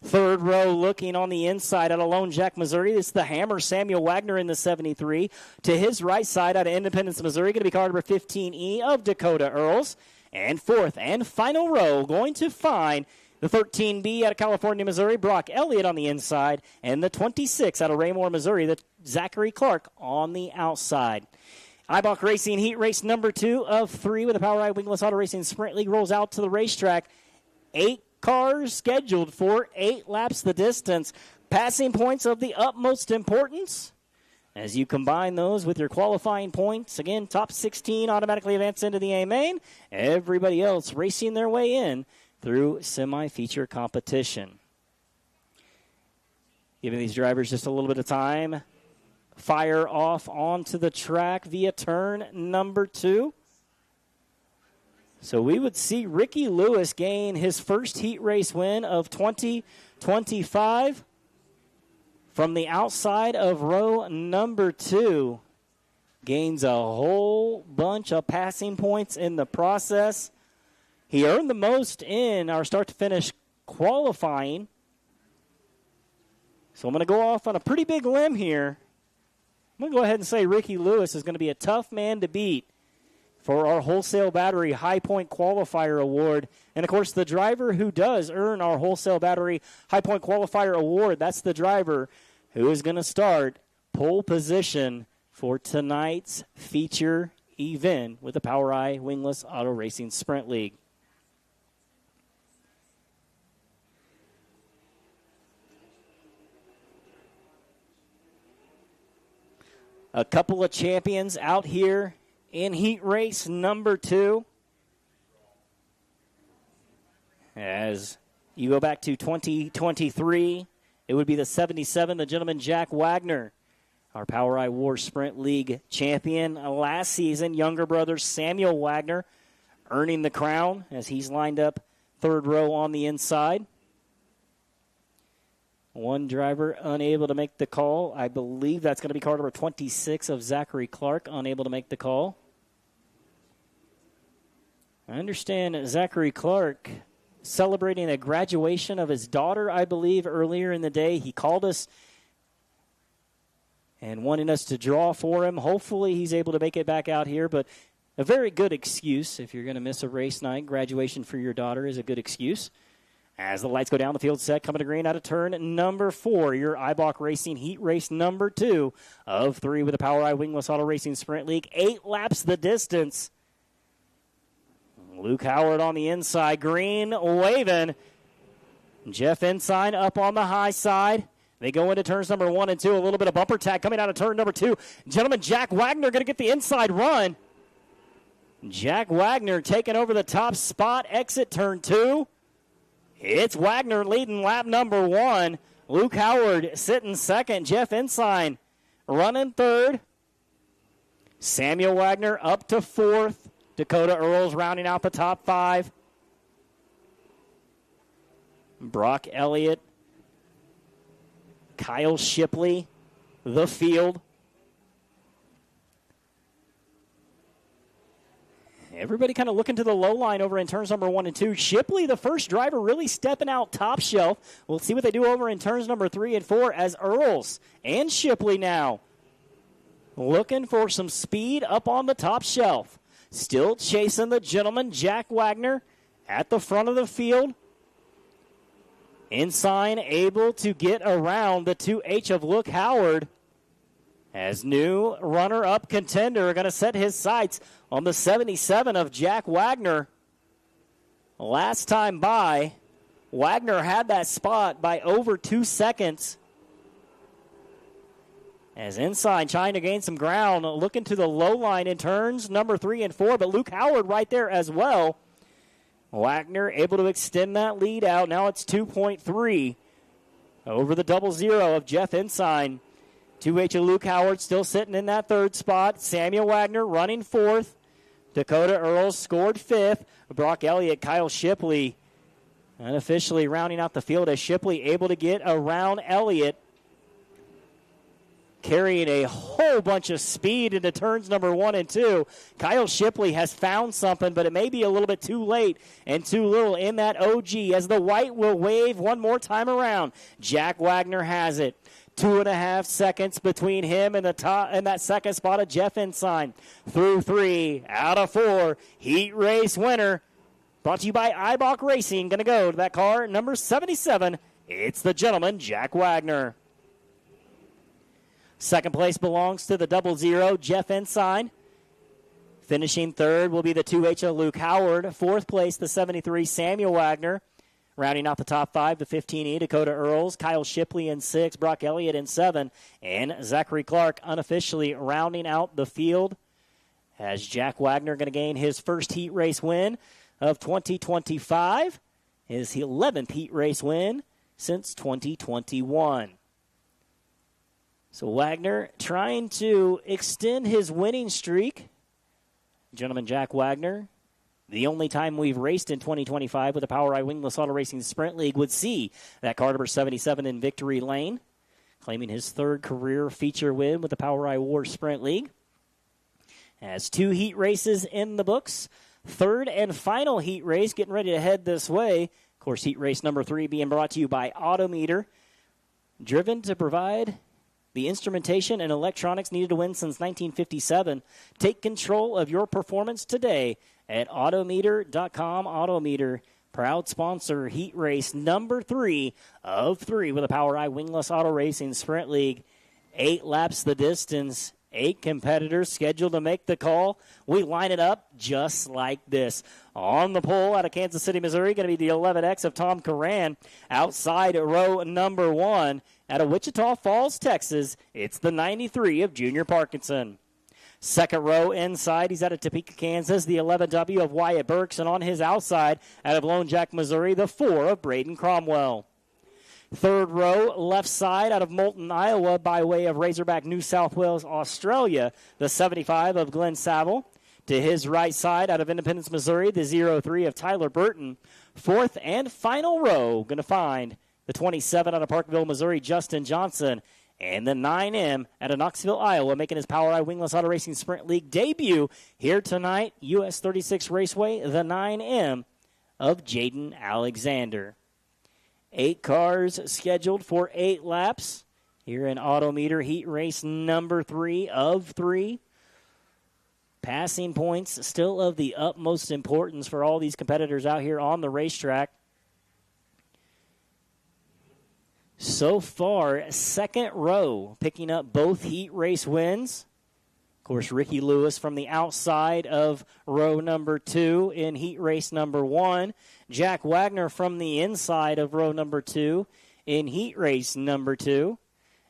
Speaker 2: Third row, looking on the inside out of Lone Jack, Missouri, it's the Hammer, Samuel Wagner in the 73. To his right side out of Independence, Missouri, going to be car number 15E of Dakota Earls. And fourth and final row, going to find the 13B out of California, Missouri, Brock Elliott on the inside. And the 26 out of Raymore, Missouri, the Zachary Clark on the outside. Eibach Racing heat race number 2 of 3 with the POWRI Wingless Auto Racing Sprint League rolls out to the racetrack. 8 cars scheduled for 8 laps the distance. Passing points of the utmost importance. As you combine those with your qualifying points, again, top 16 automatically advance into the A main. Everybody else racing their way in through semi-feature competition. Giving these drivers just a little bit of time. Fire off onto the track via turn number 2. So we would see Ricky Lewis gain his first heat race win of 2025 from the outside of row number 2. Gains a whole bunch of passing points in the process. He earned the most in our start-to-finish qualifying. So I'm going to go off on a pretty big limb here. I'm going to go ahead and say Ricky Lewis is going to be a tough man to beat for our Wholesale Battery High Point Qualifier Award. And, of course, the driver who does earn our Wholesale Battery High Point Qualifier Award, that's the driver who is going to start pole position for tonight's feature event with the POWRI Wingless Auto Racing Sprint League. A couple of champions out here in heat race number 2. As you go back to 2023, it would be the 77, the gentleman Jack Wagner, our POWRI War Sprint League champion last season. Younger brother Samuel Wagner earning the crown as he's lined up third row on the inside. One driver unable to make the call. I believe that's going to be car number 26 of Zachary Clark, unable to make the call. I understand Zachary Clark celebrating a graduation of his daughter, I believe, earlier in the day. He called us and wanting us to draw for him. Hopefully he's able to make it back out here, but a very good excuse if you're going to miss a race night. Graduation for your daughter is a good excuse. As the lights go down, the field set, coming to green out of turn number 4, your Eibach Racing heat race number 2 of 3 with the POWRI Wingless Auto Racing Sprint League. 8 laps the distance. Luke Howard on the inside, green waving. Jeff Ensign up on the high side. They go into turns number 1 and 2. A little bit of bumper tag coming out of turn number 2. Gentleman Jack Wagner going to get the inside run. Jack Wagner taking over the top spot, exit turn 2. It's Wagner leading lap number 1. Luke Howard sitting second. Jeff Ensign running third. Samuel Wagner up to 4th. Dakota Earls rounding out the top 5. Brock Elliott, Kyle Shipley, the field. Everybody kind of looking to the low line over in turns number 1 and 2. Shipley, the first driver, really stepping out top shelf. We'll see what they do over in turns number 3 and 4 as Earls and Shipley now looking for some speed up on the top shelf. Still chasing the gentleman, Jack Wagner, at the front of the field. Ensign able to get around the 2H of Luke Howard. As new runner-up contender going to set his sights on the 77 of Jack Wagner. Last time by, Wagner had that spot by over 2 seconds. As Ensign trying to gain some ground, looking to the low line in turns number 3 and 4, but Luke Howard right there as well. Wagner able to extend that lead out. Now it's 2.3 over the 00 of Jeff Ensign. 2H of Luke Howard still sitting in that 3rd spot. Samuel Wagner running 4th. Dakota Earls scored 5th. Brock Elliott, Kyle Shipley unofficially rounding out the field as Shipley able to get around Elliott. Carrying a whole bunch of speed into turns number 1 and 2. Kyle Shipley has found something, but it may be a little bit too late and too little in that OG as the white will wave one more time around. Jack Wagner has it. 2.5 seconds between him and the top and that second spot of Jeff Ensign. Through 3 out of 4. Heat race winner. Brought to you by Eibach Racing. Going to go to that car, number 77. It's the gentleman, Jack Wagner. Second place belongs to the 00, Jeff Ensign. Finishing 3rd will be the 2H of Luke Howard. 4th place, the 73, Samuel Wagner. Rounding out the top 5, the 15E, Dakota Earls. Kyle Shipley in 6, Brock Elliott in 7, and Zachary Clark unofficially rounding out the field as Jack Wagner going to gain his first heat race win of 2025, his 11th heat race win since 2021. So Wagner trying to extend his winning streak. Gentleman Jack Wagner, the only time we've raced in 2025 with the POWRI Wingless Auto Racing Sprint League would see that car number 77 in victory lane, claiming his 3rd career feature win with the POWRI War Sprint League. Has 2 heat races in the books. 3rd and final heat race getting ready to head this way. Of course, heat race number 3 being brought to you by Autometer, driven to provide the instrumentation and electronics needed to win since 1957. Take control of your performance today at Autometer.com. Autometer, proud sponsor, heat race number 3 of 3 with the POWRI Wingless Auto Racing Sprint League. 8 laps the distance, 8 competitors scheduled to make the call. We line it up just like this. On the pole out of Kansas City, Missouri, going to be the 11X of Tom Curran. Outside row number 1 out of Wichita Falls, Texas, it's the 93 of Junior Parkinson. Second row inside, he's out of Topeka, Kansas, the 11W of Wyatt Burks. And on his outside, out of Lone Jack, Missouri, the 4 of Braden Cromwell. Third row, left side, out of Moulton, Iowa, by way of Razorback, New South Wales, Australia, the 75 of Glenn Saville. To his right side, out of Independence, Missouri, the 03 of Tyler Burton. Fourth and final row, going to find the 27 out of Parkville, Missouri, Justin Johnson. And the 9M out of Knoxville, Iowa, making his POWRI Wingless Auto Racing Sprint League debut here tonight, US 36 Raceway, the 9M of Jaden Alexander. 8 cars scheduled for 8 laps here in Autometer heat race number 3 of 3. Passing points still of the utmost importance for all these competitors out here on the racetrack. So far, second row picking up both heat race wins. Of course, Ricky Lewis from the outside of row number 2 in heat race number 1. Jack Wagner from the inside of row number 2 in heat race number 2.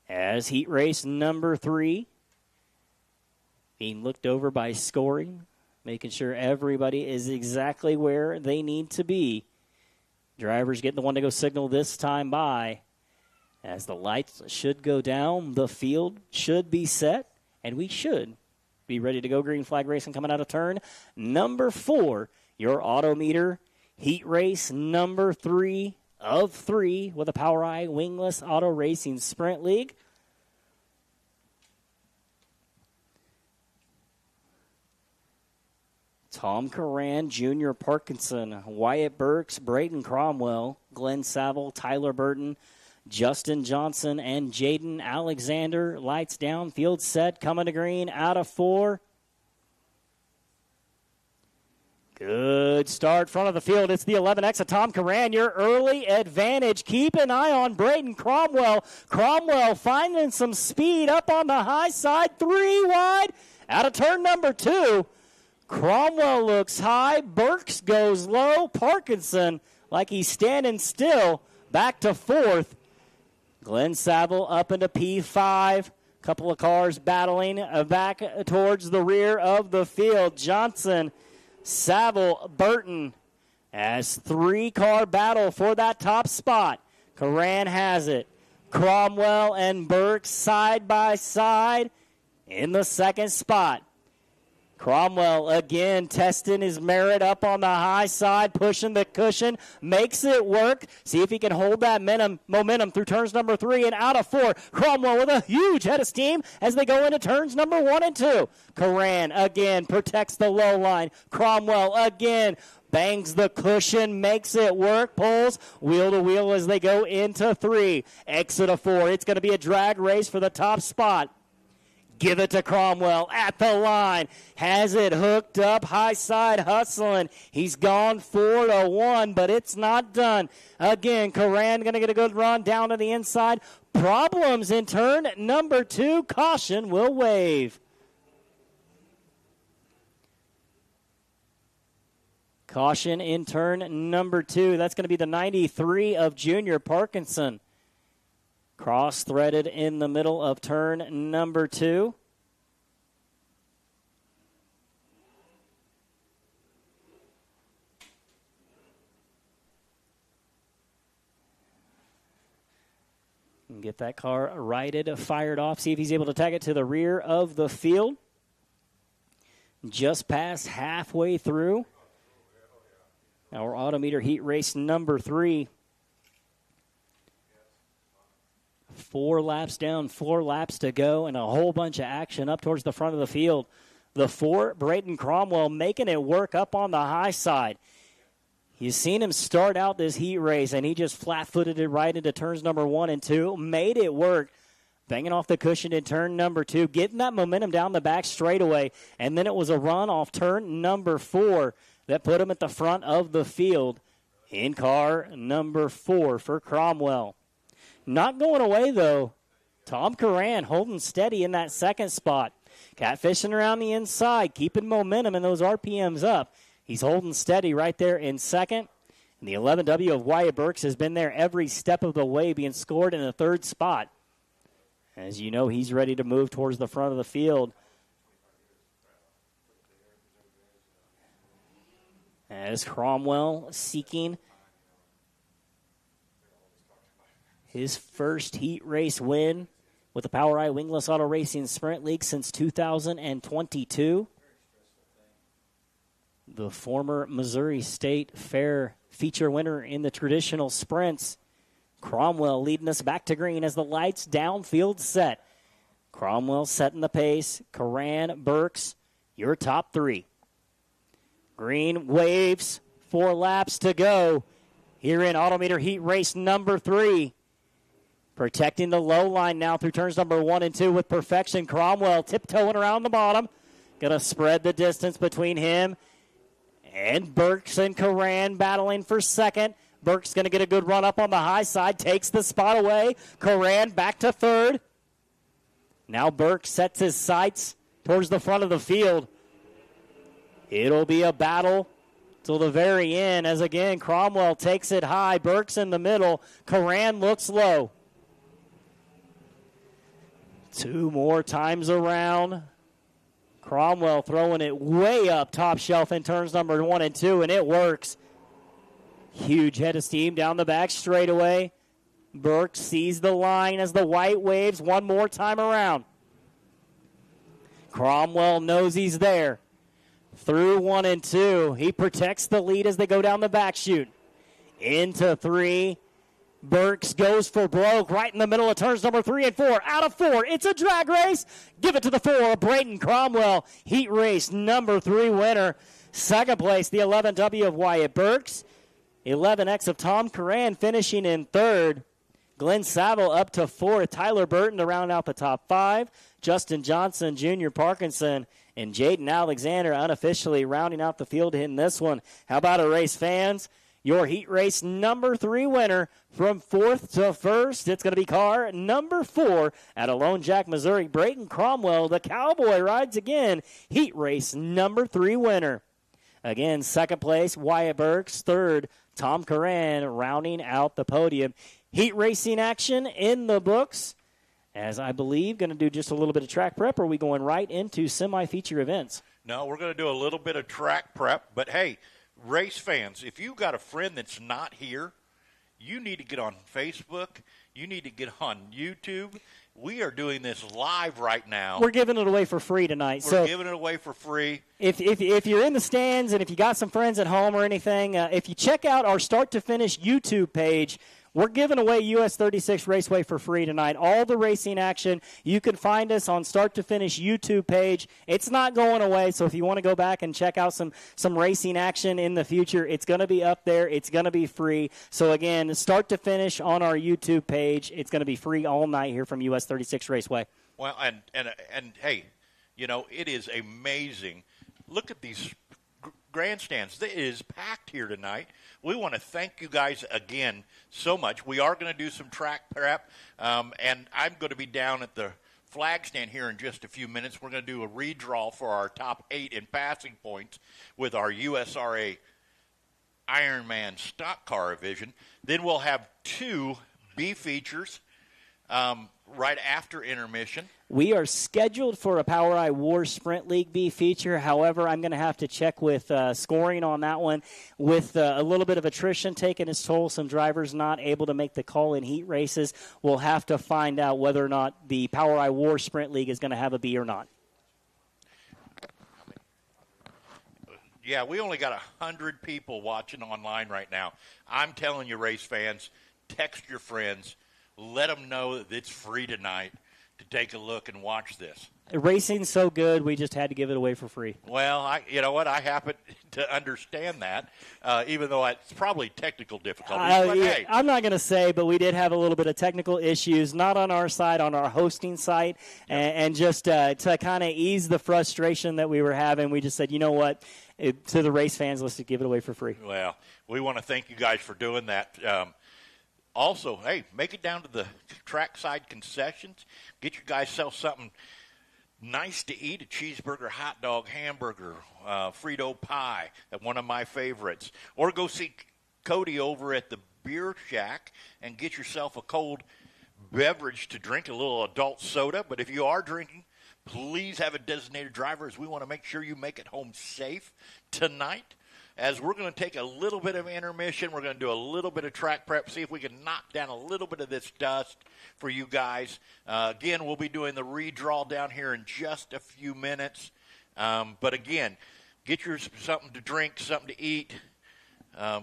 Speaker 2: As heat race number 3 being looked over by scoring, making sure everybody is exactly where they need to be. Drivers getting the one to go signal this time by. As the lights should go down, the field should be set, and we should be ready to go. Green flag racing coming out of turn number 4. Your Autometer Heat Race number 3 of 3 with a POWRI Wingless Auto Racing Sprint League. Tom Curran, Junior Parkinson, Wyatt Burks, Braden Cromwell, Glenn Saville, Tyler Burton, Justin Johnson, and Jaden Alexander. Lights down, field set, coming to green, out of 4. Good start, front of the field. It's the 11X of Tom Curran. Your early advantage. Keep an eye on Braden Cromwell. Cromwell finding some speed up on the high side. 3 wide, out of turn number 2. Cromwell looks high. Burks goes low. Parkinson, like he's standing still, back to 4th. Glenn Saville up into P5. Couple of cars battling back towards the rear of the field. Johnson, Saville, Burton as 3-car battle for that top spot. Curran has it. Cromwell and Burks side by side in the second spot. Cromwell again testing his merit up on the high side, pushing the cushion, makes it work. See if he can hold that momentum through turns number 3 and out of 4. Cromwell with a huge head of steam as they go into turns number 1 and 2. Curran again protects the low line. Cromwell again bangs the cushion, makes it work, pulls wheel to wheel as they go into 3. Exit of 4. It's going to be a drag race for the top spot. Give it to Cromwell at the line. Has it hooked up. High side hustling. He's gone 4-1, but it's not done. Again, Curran going to get a good run down to the inside. Problems in turn number 2. Caution will wave. Caution in turn number 2. That's going to be the 93 of Junior Parkinson. Cross-threaded in the middle of turn number 2. And get that car righted, fired off. See if he's able to tag it to the rear of the field. Just past halfway through our Autometer Heat Race number 3. 4 laps down, 4 laps to go, and a whole bunch of action up towards the front of the field. The 4, Braden Cromwell, making it work up on the high side. You've seen him start out this heat race, and he just flat-footed it right into turns number 1 and 2. Made it work, banging off the cushion in turn number 2, getting that momentum down the back straightaway, and then it was a run off turn number 4 that put him at the front of the field in car number 4 for Cromwell. Not going away, though. Tom Curran holding steady in that second spot. Catfishing around the inside, keeping momentum and those RPMs up. He's holding steady right there in second. And the 11W of Wyatt Burks has been there every step of the way, being scored in the third spot. As you know, he's ready to move towards the front of the field. As Cromwell seeking his first heat race win with the POWRI Wingless Auto Racing Sprint League since 2022. The former Missouri State Fair feature winner in the traditional sprints. Cromwell leading us back to green as the lights downfield set. Cromwell setting the pace. Curran, Burks, your top 3. Green waves, 4 laps to go here in Autometer Heat Race number 3. Protecting the low line now through turns number 1 and 2 with perfection. Cromwell tiptoeing around the bottom. Going to spread the distance between him and Burks and Curran battling for second. Burks going to get a good run up on the high side. Takes the spot away. Curran back to third. Now Burks sets his sights towards the front of the field. It'll be a battle till the very end as, again, Cromwell takes it high. Burks in the middle. Curran looks low. 2 more times around. Cromwell throwing it way up top shelf in turns number 1 and 2, and it works. Huge head of steam down the back straightaway. Burke sees the line as the white waves one more time around. Cromwell knows he's there. Through 1 and 2. He protects the lead as they go down the back chute. Into 3. Burks goes for broke right in the middle of turns number 3 and 4. Out of 4. It's a drag race. Give it to the 4. Braden Cromwell, heat race number 3 winner. Second place, the 11W of Wyatt Burks. 11X of Tom Curran finishing in third. Glenn Saville up to 4th. Tyler Burton to round out the top 5. Justin Johnson, Junior Parkinson, and Jaden Alexander unofficially rounding out the field in this one. How about it, race fans? Your heat race number 3 winner from 4th to 1st. It's going to be car number 4 at Lone Jack, Missouri. Brayton Cromwell, the Cowboy, rides again. Heat race number 3 winner. Again, second place, Wyatt Burks. Third, Tom Curran, rounding out the podium. Heat racing action in the books. As I believe, going to do just a little bit of track prep, or are we going right into semi-feature events?
Speaker 1: No, we're going to do a little bit of track prep. But, hey, race fans, if you got a friend that's not here, you need to get on Facebook. You need to get on YouTube. We are doing this live right now.
Speaker 2: We're giving it away for free tonight.
Speaker 1: We're giving it away for free.
Speaker 2: If you're in the stands and if you got some friends at home or anything, if you check out our Start to Finish YouTube page, we're giving away US 36 Raceway for free tonight. All the racing action. You can find us on Start to Finish YouTube page. It's not going away, so if you want to go back and check out some racing action in the future, it's going to be up there. It's going to be free. So, again, Start to Finish on our YouTube page. It's going to be free all night here from US 36 Raceway.
Speaker 1: Well, and hey, you know, it is amazing. Look at these grandstands. It is packed here tonight. We want to thank you guys again so much. We are going to do some track prep, and I'm going to be down at the flag stand here in just a few minutes. We're going to do a redraw for our top 8 in passing points with our USRA Ironman stock car division. Then we'll have 2 B features right after intermission.
Speaker 2: We are scheduled for a POWRI War Sprint League B feature. However, I'm going to have to check with scoring on that one. With a little bit of attrition taking its toll, some drivers not able to make the call in heat races, we'll have to find out whether or not the POWRI War Sprint League is going to have a B or not.
Speaker 1: Yeah, we only got 100 people watching online right now. I'm telling you, race fans, text your friends. Let them know that it's free tonight to take a look and watch this.
Speaker 2: Racing's so good, we just had to give it away for free.
Speaker 1: Well, you know what? I happen to understand that, even though it's probably technical difficulties. But hey.
Speaker 2: I'm not going to say, but we did have a little bit of technical issues, not on our side, on our hosting site, and just to kind of ease the frustration that we were having, we just said, you know what, to the race fans, let's just give it away for free.
Speaker 1: Well, we want to thank you guys for doing that. Also, hey, make it down to the trackside concessions. Get your guys self something nice to eat, a cheeseburger, hot dog, hamburger, Frito pie, one of my favorites. Or go see Cody over at the Beer Shack and get yourself a cold beverage to drink, a little adult soda. But if you are drinking, please have a designated driver, as we want to make sure you make it home safe tonight. As we're going to take a little bit of intermission, we're going to do a little bit of track prep, see if we can knock down a little bit of this dust for you guys. Again, we'll be doing the redraw down here in just a few minutes. But again, get your something to drink, something to eat,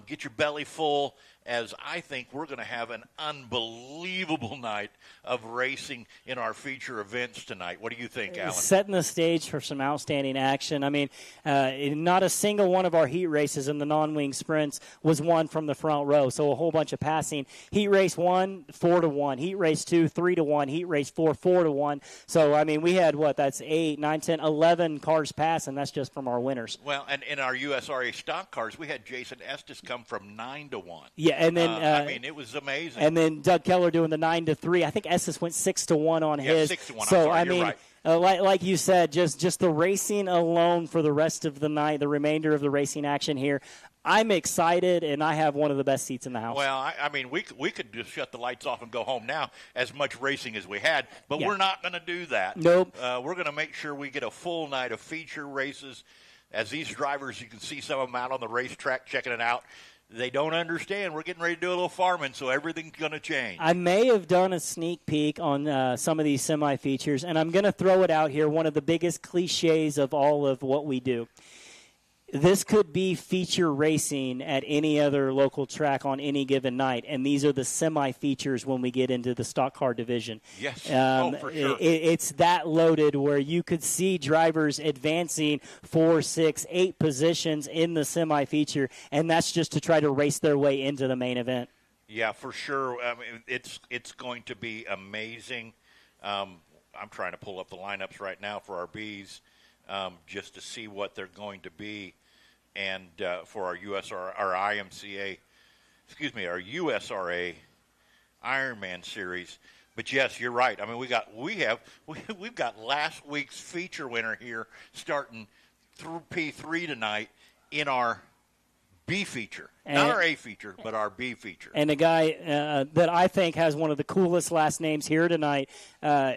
Speaker 1: get your belly full, as I think we're going to have an unbelievable night of racing in our feature events tonight. What do you think, Alan?
Speaker 2: Setting the stage for some outstanding action. I mean, not a single one of our heat races in the non-wing sprints was won from the front row, so a whole bunch of passing. Heat race 1, 4-1. Heat race 2, 3-1. Heat race 4, 4-1. So, I mean, we had, that's 8, 9, 10, 11 cars pass, and that's just from our winners.
Speaker 1: Well, and in our USRA stock cars, we had Jason Estes come from 9-1.
Speaker 2: Yeah, and then
Speaker 1: I mean, it was amazing.
Speaker 2: And then Doug Keller doing the 9-3. I think Estes went 6-1 on his.
Speaker 1: 6-1.
Speaker 2: So
Speaker 1: I
Speaker 2: mean,
Speaker 1: right.
Speaker 2: Like you said, just the racing alone for the rest of the night, the remainder of the racing action here. I'm excited, and I have one of the best seats in the house.
Speaker 1: Well, I mean, we could just shut the lights off and go home now, as much racing as we had, but we're not going to do that.
Speaker 2: Nope.
Speaker 1: We're going to make sure we get a full night of feature races. As these drivers, you can see some of them out on the racetrack checking it out. they don't understand. We're getting ready to do a little farming, so everything's going to change.
Speaker 2: I may have done a sneak peek on some of these semi-features, and I'm going to throw it out here, one of the biggest cliches of all of what we do. This could be feature racing at any other local track on any given night, and these are the semi-features when we get into the stock car division.
Speaker 1: Yes, for sure.
Speaker 2: It's that loaded where you could see drivers advancing 4, 6, 8 positions in the semi-feature, and that's just to try to race their way into the main event.
Speaker 1: Yeah, for sure. I mean, it's going to be amazing. I'm trying to pull up the lineups right now for our Bs just to see what they're going to be. And for our USRA Ironman series. But yes, you're right. I mean, we've got last week's feature winner here starting through P3 tonight in our B feature. Not our A feature, but our B feature.
Speaker 2: And a guy that I think has one of the coolest last names here tonight,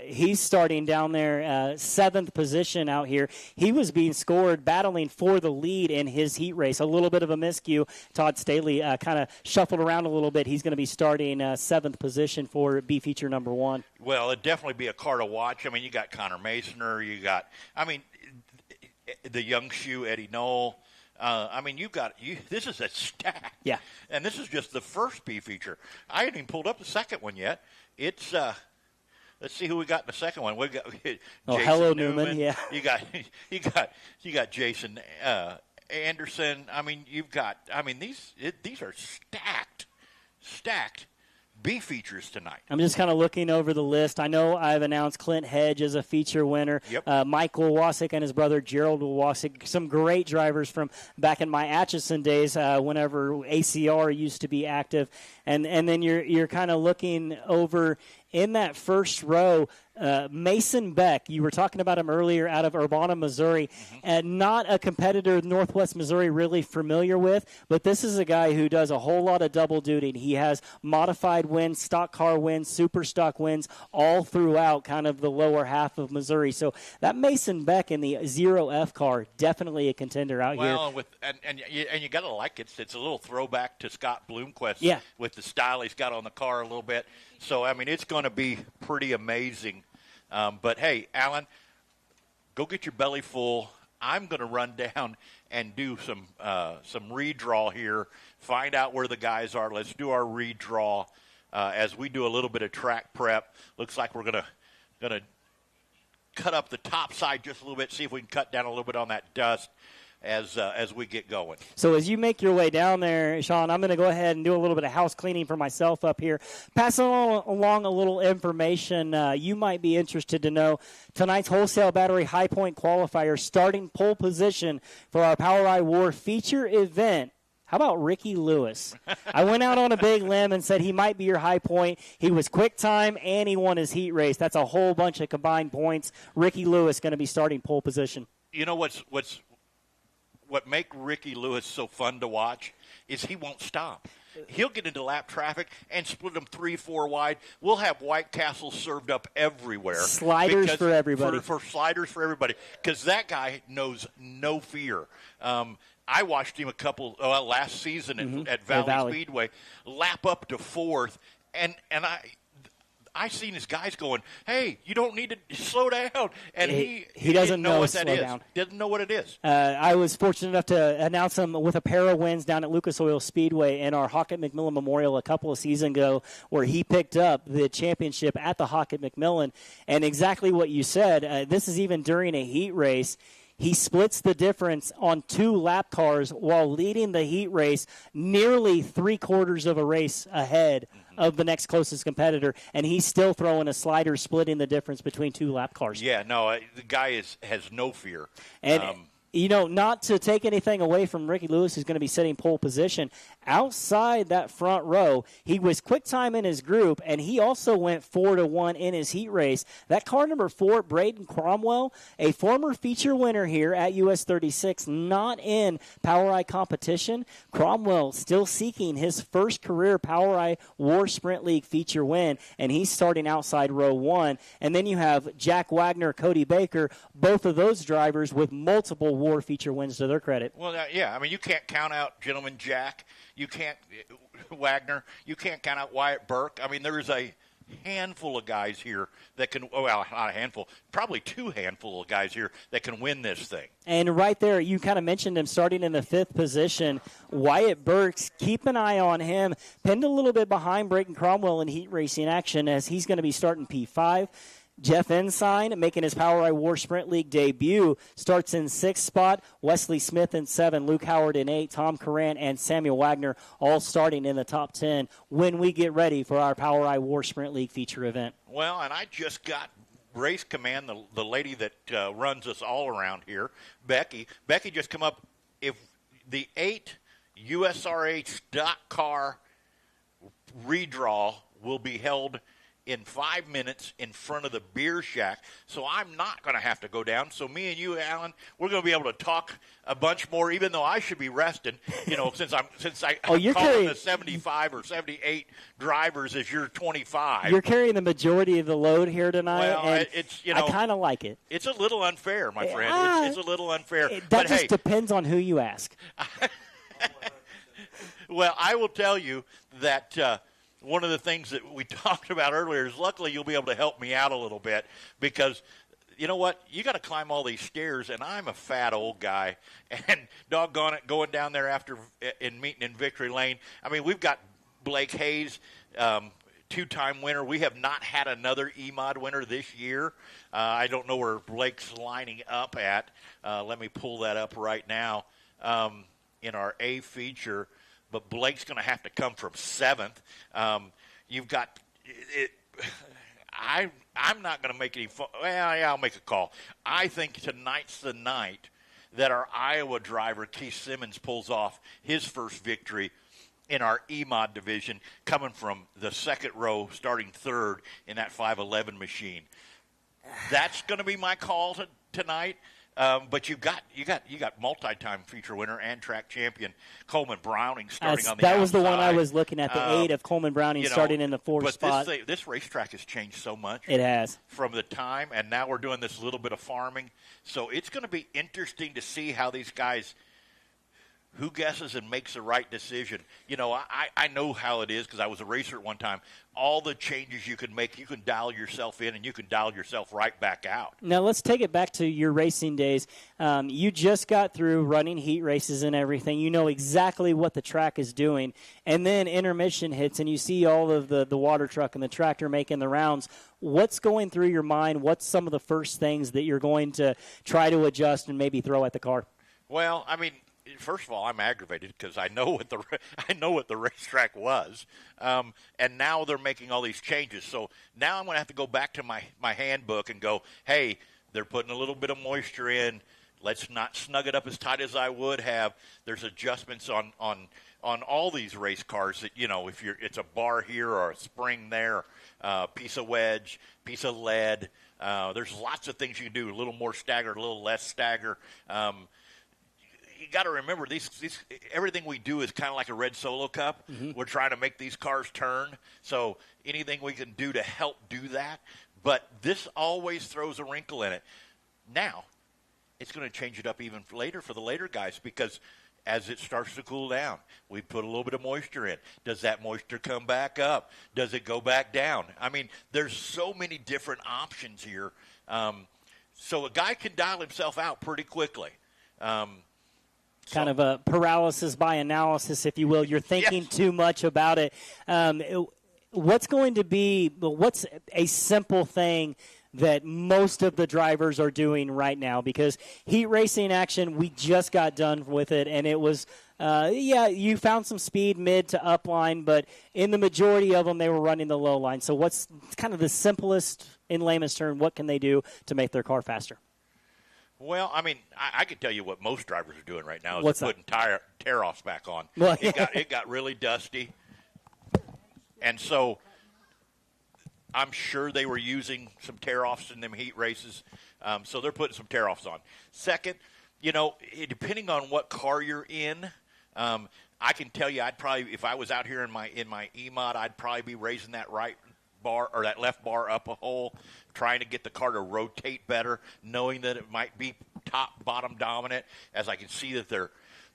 Speaker 2: he's starting down there, 7th position out here. He was being scored, battling for the lead in his heat race. A little bit of a miscue. Todd Staley kind of shuffled around a little bit. He's going to be starting 7th position for B feature number 1.
Speaker 1: Well, it'd definitely be a car to watch. I mean, you got Connor Masoner. The young shoe, Eddie Knoll. This is a stack.
Speaker 2: Yeah.
Speaker 1: And this is just the first B feature. I haven't even pulled up the second one yet. It's, let's see who we got in the second one. We got Jason
Speaker 2: hello, Newman. Yeah.
Speaker 1: You got Jason Anderson. I mean, these are stacked B features tonight.
Speaker 2: I'm just kind of looking over the list. I know I've announced Clint Hedge as a feature winner.
Speaker 1: Yep.
Speaker 2: Mike Wawasik and his brother Gerald Wawasik, some great drivers from back in my Atchison days whenever ACR used to be active. And then you're kind of looking over in that first row. Mason Beck, you were talking about him earlier out of Urbana, Missouri, and not a competitor Northwest Missouri really familiar with, but this is a guy who does a whole lot of double duty. He has modified wins, stock car wins, super stock wins all throughout kind of the lower half of Missouri. So that Mason Beck in the 0F car, definitely a contender out here.
Speaker 1: Well, and you got to like it. It's a little throwback to Scott Bloomquist with the style he's got on the car a little bit. So, I mean, it's going to be pretty amazing. But, hey, Alan, go get your belly full. I'm going to run down and do some redraw here, find out where the guys are. Let's do our redraw as we do a little bit of track prep. Looks like we're going to cut up the top side just a little bit, see if we can cut down a little bit on that dust as we get going.
Speaker 2: So as you make your way down there, Sean, I'm going to go ahead and do a little bit of house cleaning for myself up here. Passing along a little information you might be interested to know. Tonight's Wholesale Battery High Point Qualifier starting pole position for our POWRI War feature event. How about Ricky Lewis? I went out on a big limb and said he might be your high point. He was quick time and he won his heat race. That's a whole bunch of combined points. Ricky Lewis going to be starting pole position.
Speaker 1: You know what make Ricky Lewis so fun to watch is he won't stop. He'll get into lap traffic and split them 3-4 wide. We'll have White Castle served up everywhere.
Speaker 2: Sliders for everybody.
Speaker 1: For sliders for everybody. Because that guy knows no fear. I watched him last season at Valley Speedway lap up to 4th, and I seen his guys going, hey, you don't need to slow down. And he
Speaker 2: doesn't know
Speaker 1: what that is.
Speaker 2: Down.
Speaker 1: Doesn't know what it is.
Speaker 2: I was fortunate enough to announce him with a pair of wins down at Lucas Oil Speedway in our Hockett-McMillan Memorial a couple of seasons ago, where he picked up the championship at the Hockett-McMillan. And exactly what you said, this is even during a heat race. He splits the difference on 2 lap cars while leading the heat race nearly 3/4 of a race ahead of the next closest competitor, and he's still throwing a slider, splitting the difference between 2 lap cars.
Speaker 1: Yeah, no, the guy has no fear.
Speaker 2: And not to take anything away from Ricky Lewis, who's going to be sitting pole position, outside that front row, he was quick time in his group, and he also went 4-1 in his heat race. That car number 4, Braden Cromwell, a former feature winner here at US 36, not in POWRI competition. Cromwell still seeking his first career POWRI War Sprint League feature win, and he's starting outside row 1. And then you have Jack Wagner, Cody Baker, both of those drivers with multiple War feature wins to their credit.
Speaker 1: Well, yeah, I mean, you can't count out Gentleman Jack. You can't, Wagner, you can't count out Wyatt Burke. I mean, there is a handful of guys here that can, well, not a handful, probably two handful of guys here that can win this thing.
Speaker 2: And right there, you kind of mentioned him starting in the 5th position. Wyatt Burks, keep an eye on him. Pinned a little bit behind Brayton Cromwell in heat racing action as he's going to be starting P5. Jeff Ensign, making his POWRI War Sprint League debut, starts in 6th spot. Wesley Smith in 7, Luke Howard in 8, Tom Coran and Samuel Wagner all starting in the top 10 when we get ready for our POWRI War Sprint League feature event.
Speaker 1: Well, and I just got Race Command, the lady that runs us all around here, Becky. Becky just come up. If the 8 USRA stock car redraw will be held in 5 minutes in front of the beer shack, so I'm not going to have to go down. So me and you, Alan, we're going to be able to talk a bunch more, even though I should be resting, since I'm calling the 75 or 78 drivers as you're 25.
Speaker 2: You're carrying the majority of the load here tonight,
Speaker 1: well,
Speaker 2: and
Speaker 1: it's,
Speaker 2: I kind of like it.
Speaker 1: It's a little unfair, my friend. It's a little unfair.
Speaker 2: That just depends on who you ask.
Speaker 1: Well, I will tell you that one of the things that we talked about earlier is luckily you'll be able to help me out a little bit because you know what? You got to climb all these stairs, and I'm a fat old guy, and doggone it, going down there after in meeting in Victory Lane. I mean, we've got Blake Hayes, 2-time winner. We have not had another EMOD winner this year. I don't know where Blake's lining up at. Let me pull that up right now in our A feature. But Blake's going to have to come from 7th. You've got it. I'm not going to make any fun. Well, yeah, I'll make a call. I think tonight's the night that our Iowa driver, Keith Simmons, pulls off his first victory in our EMOD division, coming from the 2nd row, starting 3rd in that 511 machine. That's going to be my call tonight. But you got multi-time feature winner and track champion Coleman Browning starting on the outside.
Speaker 2: That was the one I was looking at, the 8 of Coleman Browning starting in the 4th spot.
Speaker 1: But this racetrack has changed so much.
Speaker 2: It has. From
Speaker 1: the time, and now we're doing this little bit of farming. So it's going to be interesting to see how these guys, who guesses and makes the right decision. I know how it is because I was a racer at one time. All the changes you can make, you can dial yourself in and you can dial yourself right back out.
Speaker 2: Now let's take it back to your racing days. You just got through running heat races and everything. You know exactly what the track is doing. And then intermission hits and you see all of the water truck and the tractor making the rounds. What's going through your mind? What's some of the first things that you're going to try to adjust and maybe throw at the car?
Speaker 1: Well, I mean, first of all, I'm aggravated because I know what the racetrack was, and now they're making all these changes. So now I'm going to have to go back to my handbook and go, hey, they're putting a little bit of moisture in. Let's not snug it up as tight as I would have. There's adjustments on all these race cars that if it's a bar here or a spring there, piece of wedge, piece of lead. There's lots of things you can do. A little more stagger, a little less stagger. You got to remember, these everything we do is kind of like a red Solo Cup. Mm-hmm. We're trying to make these cars turn, so anything we can do to help do that. But this always throws a wrinkle in it. Now, it's going to change it up even later for the later guys because as it starts to cool down, we put a little bit of moisture in. Does that moisture come back up? Does it go back down? I mean, there's so many different options here. So a guy can dial himself out pretty quickly.
Speaker 2: Kind of a paralysis by analysis, if you will. You're thinking too much about it. What's a simple thing that most of the drivers are doing right now? Because heat racing action, we just got done with it, and it was, you found some speed mid to up line, but in the majority of them, they were running the low line. So what's kind of the simplest, in layman's term, what can they do to make their car faster?
Speaker 1: Well, I mean, I can tell you what most drivers are doing right now is putting tear-offs back on.
Speaker 2: Well,
Speaker 1: it got really dusty. And so I'm sure they were using some tear-offs in them heat races. So they're putting some tear-offs on. Second, depending on what car you're in, I can tell you I'd probably, if I was out here in my EMOD, I'd probably be raising that right bar or that left bar up a hole, trying to get the car to rotate better, knowing that it might be top bottom dominant, as I can see that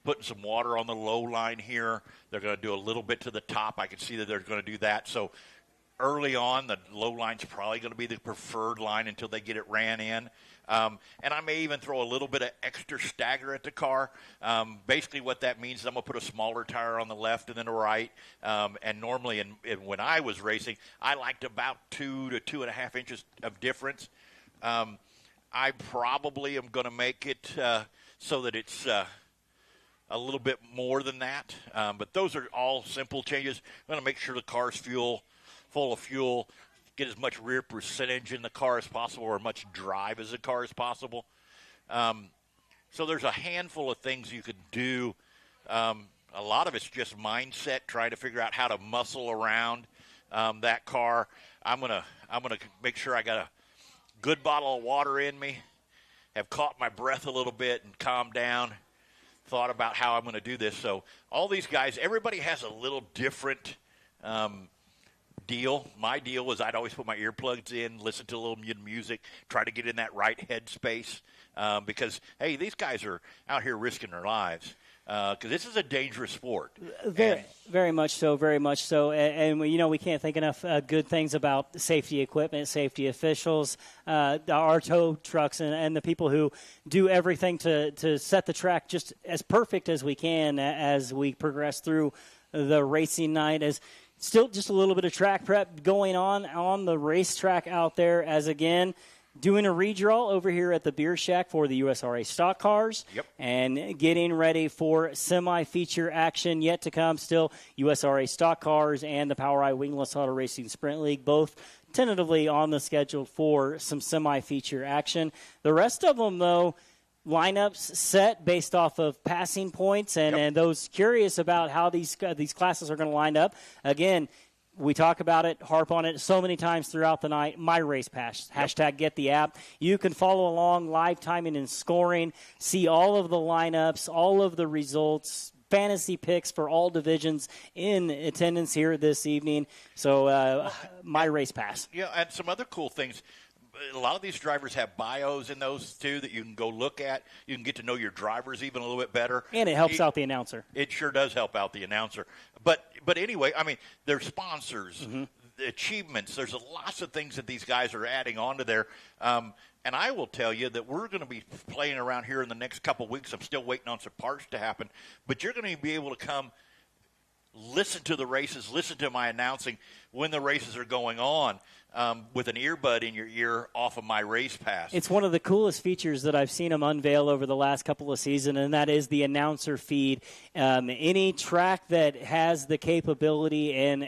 Speaker 1: putting some water on the low line here. They're going to do a little bit to the top. I can see that they're going to do that. So early on, the low line's probably going to be the preferred line until they get it ran in. And I may even throw a little bit of extra stagger at the car. Basically what that means is I'm going to put a smaller tire on the left and then the right. And normally when I was racing, I liked about 2 to 2.5 inches of difference. I probably am going to make it so that it's a little bit more than that. But those are all simple changes. I'm going to make sure the car's full of fuel, get as much rear percentage in the car as possible or as much drive as the car as possible. So there's a handful of things you could do. A lot of it's just mindset, trying to figure out how to muscle around that car. I'm gonna make sure I got a good bottle of water in me, have caught my breath a little bit and calmed down, thought about how I'm going to do this. So all these guys, everybody has a little different deal. My deal was I'd always put my earplugs in, listen to a little music, try to get in that right headspace because, hey, these guys are out here risking their lives because this is a dangerous sport.
Speaker 2: Very much so, very much so. And we can't think enough good things about safety equipment, safety officials, our tow trucks, and the people who do everything to set the track just as perfect as we can as we progress through the racing night. As still just a little bit of track prep going on the racetrack out there, as again doing a redraw over here at the Beer Shack for the USRA stock cars.
Speaker 1: Yep.
Speaker 2: And getting ready for semi-feature action yet to come. Still USRA stock cars and the POWRI Wingless Auto Racing Sprint League, both tentatively on the schedule for some semi-feature action. The rest of them, though, lineups set based off of passing points, and those curious about how these classes are going to line up. Again, we talk about it, harp on it so many times throughout the night. My Race Pass, hashtag get the app. You can follow along, live timing and scoring, see all of the lineups, all of the results, fantasy picks for all divisions in attendance here this evening. So My Race Pass.
Speaker 1: Yeah, and some other cool things. A lot of these drivers have bios in those, too, that you can go look at. You can get to know your drivers even a little bit better.
Speaker 2: And it helps out the announcer.
Speaker 1: It sure does help out the announcer. But anyway, I mean, there's sponsors, achievements. There's lots of things that these guys are adding onto there. And I will tell you that we're going to be playing around here in the next couple of weeks. I'm still waiting on some parts to happen. But you're going to be able to come listen to the races, listen to my announcing when the races are going on. With an earbud in your ear off of My Race Pass.
Speaker 2: It's one of the coolest features that I've seen them unveil over the last couple of seasons, and that is the announcer feed. Any track that has the capability and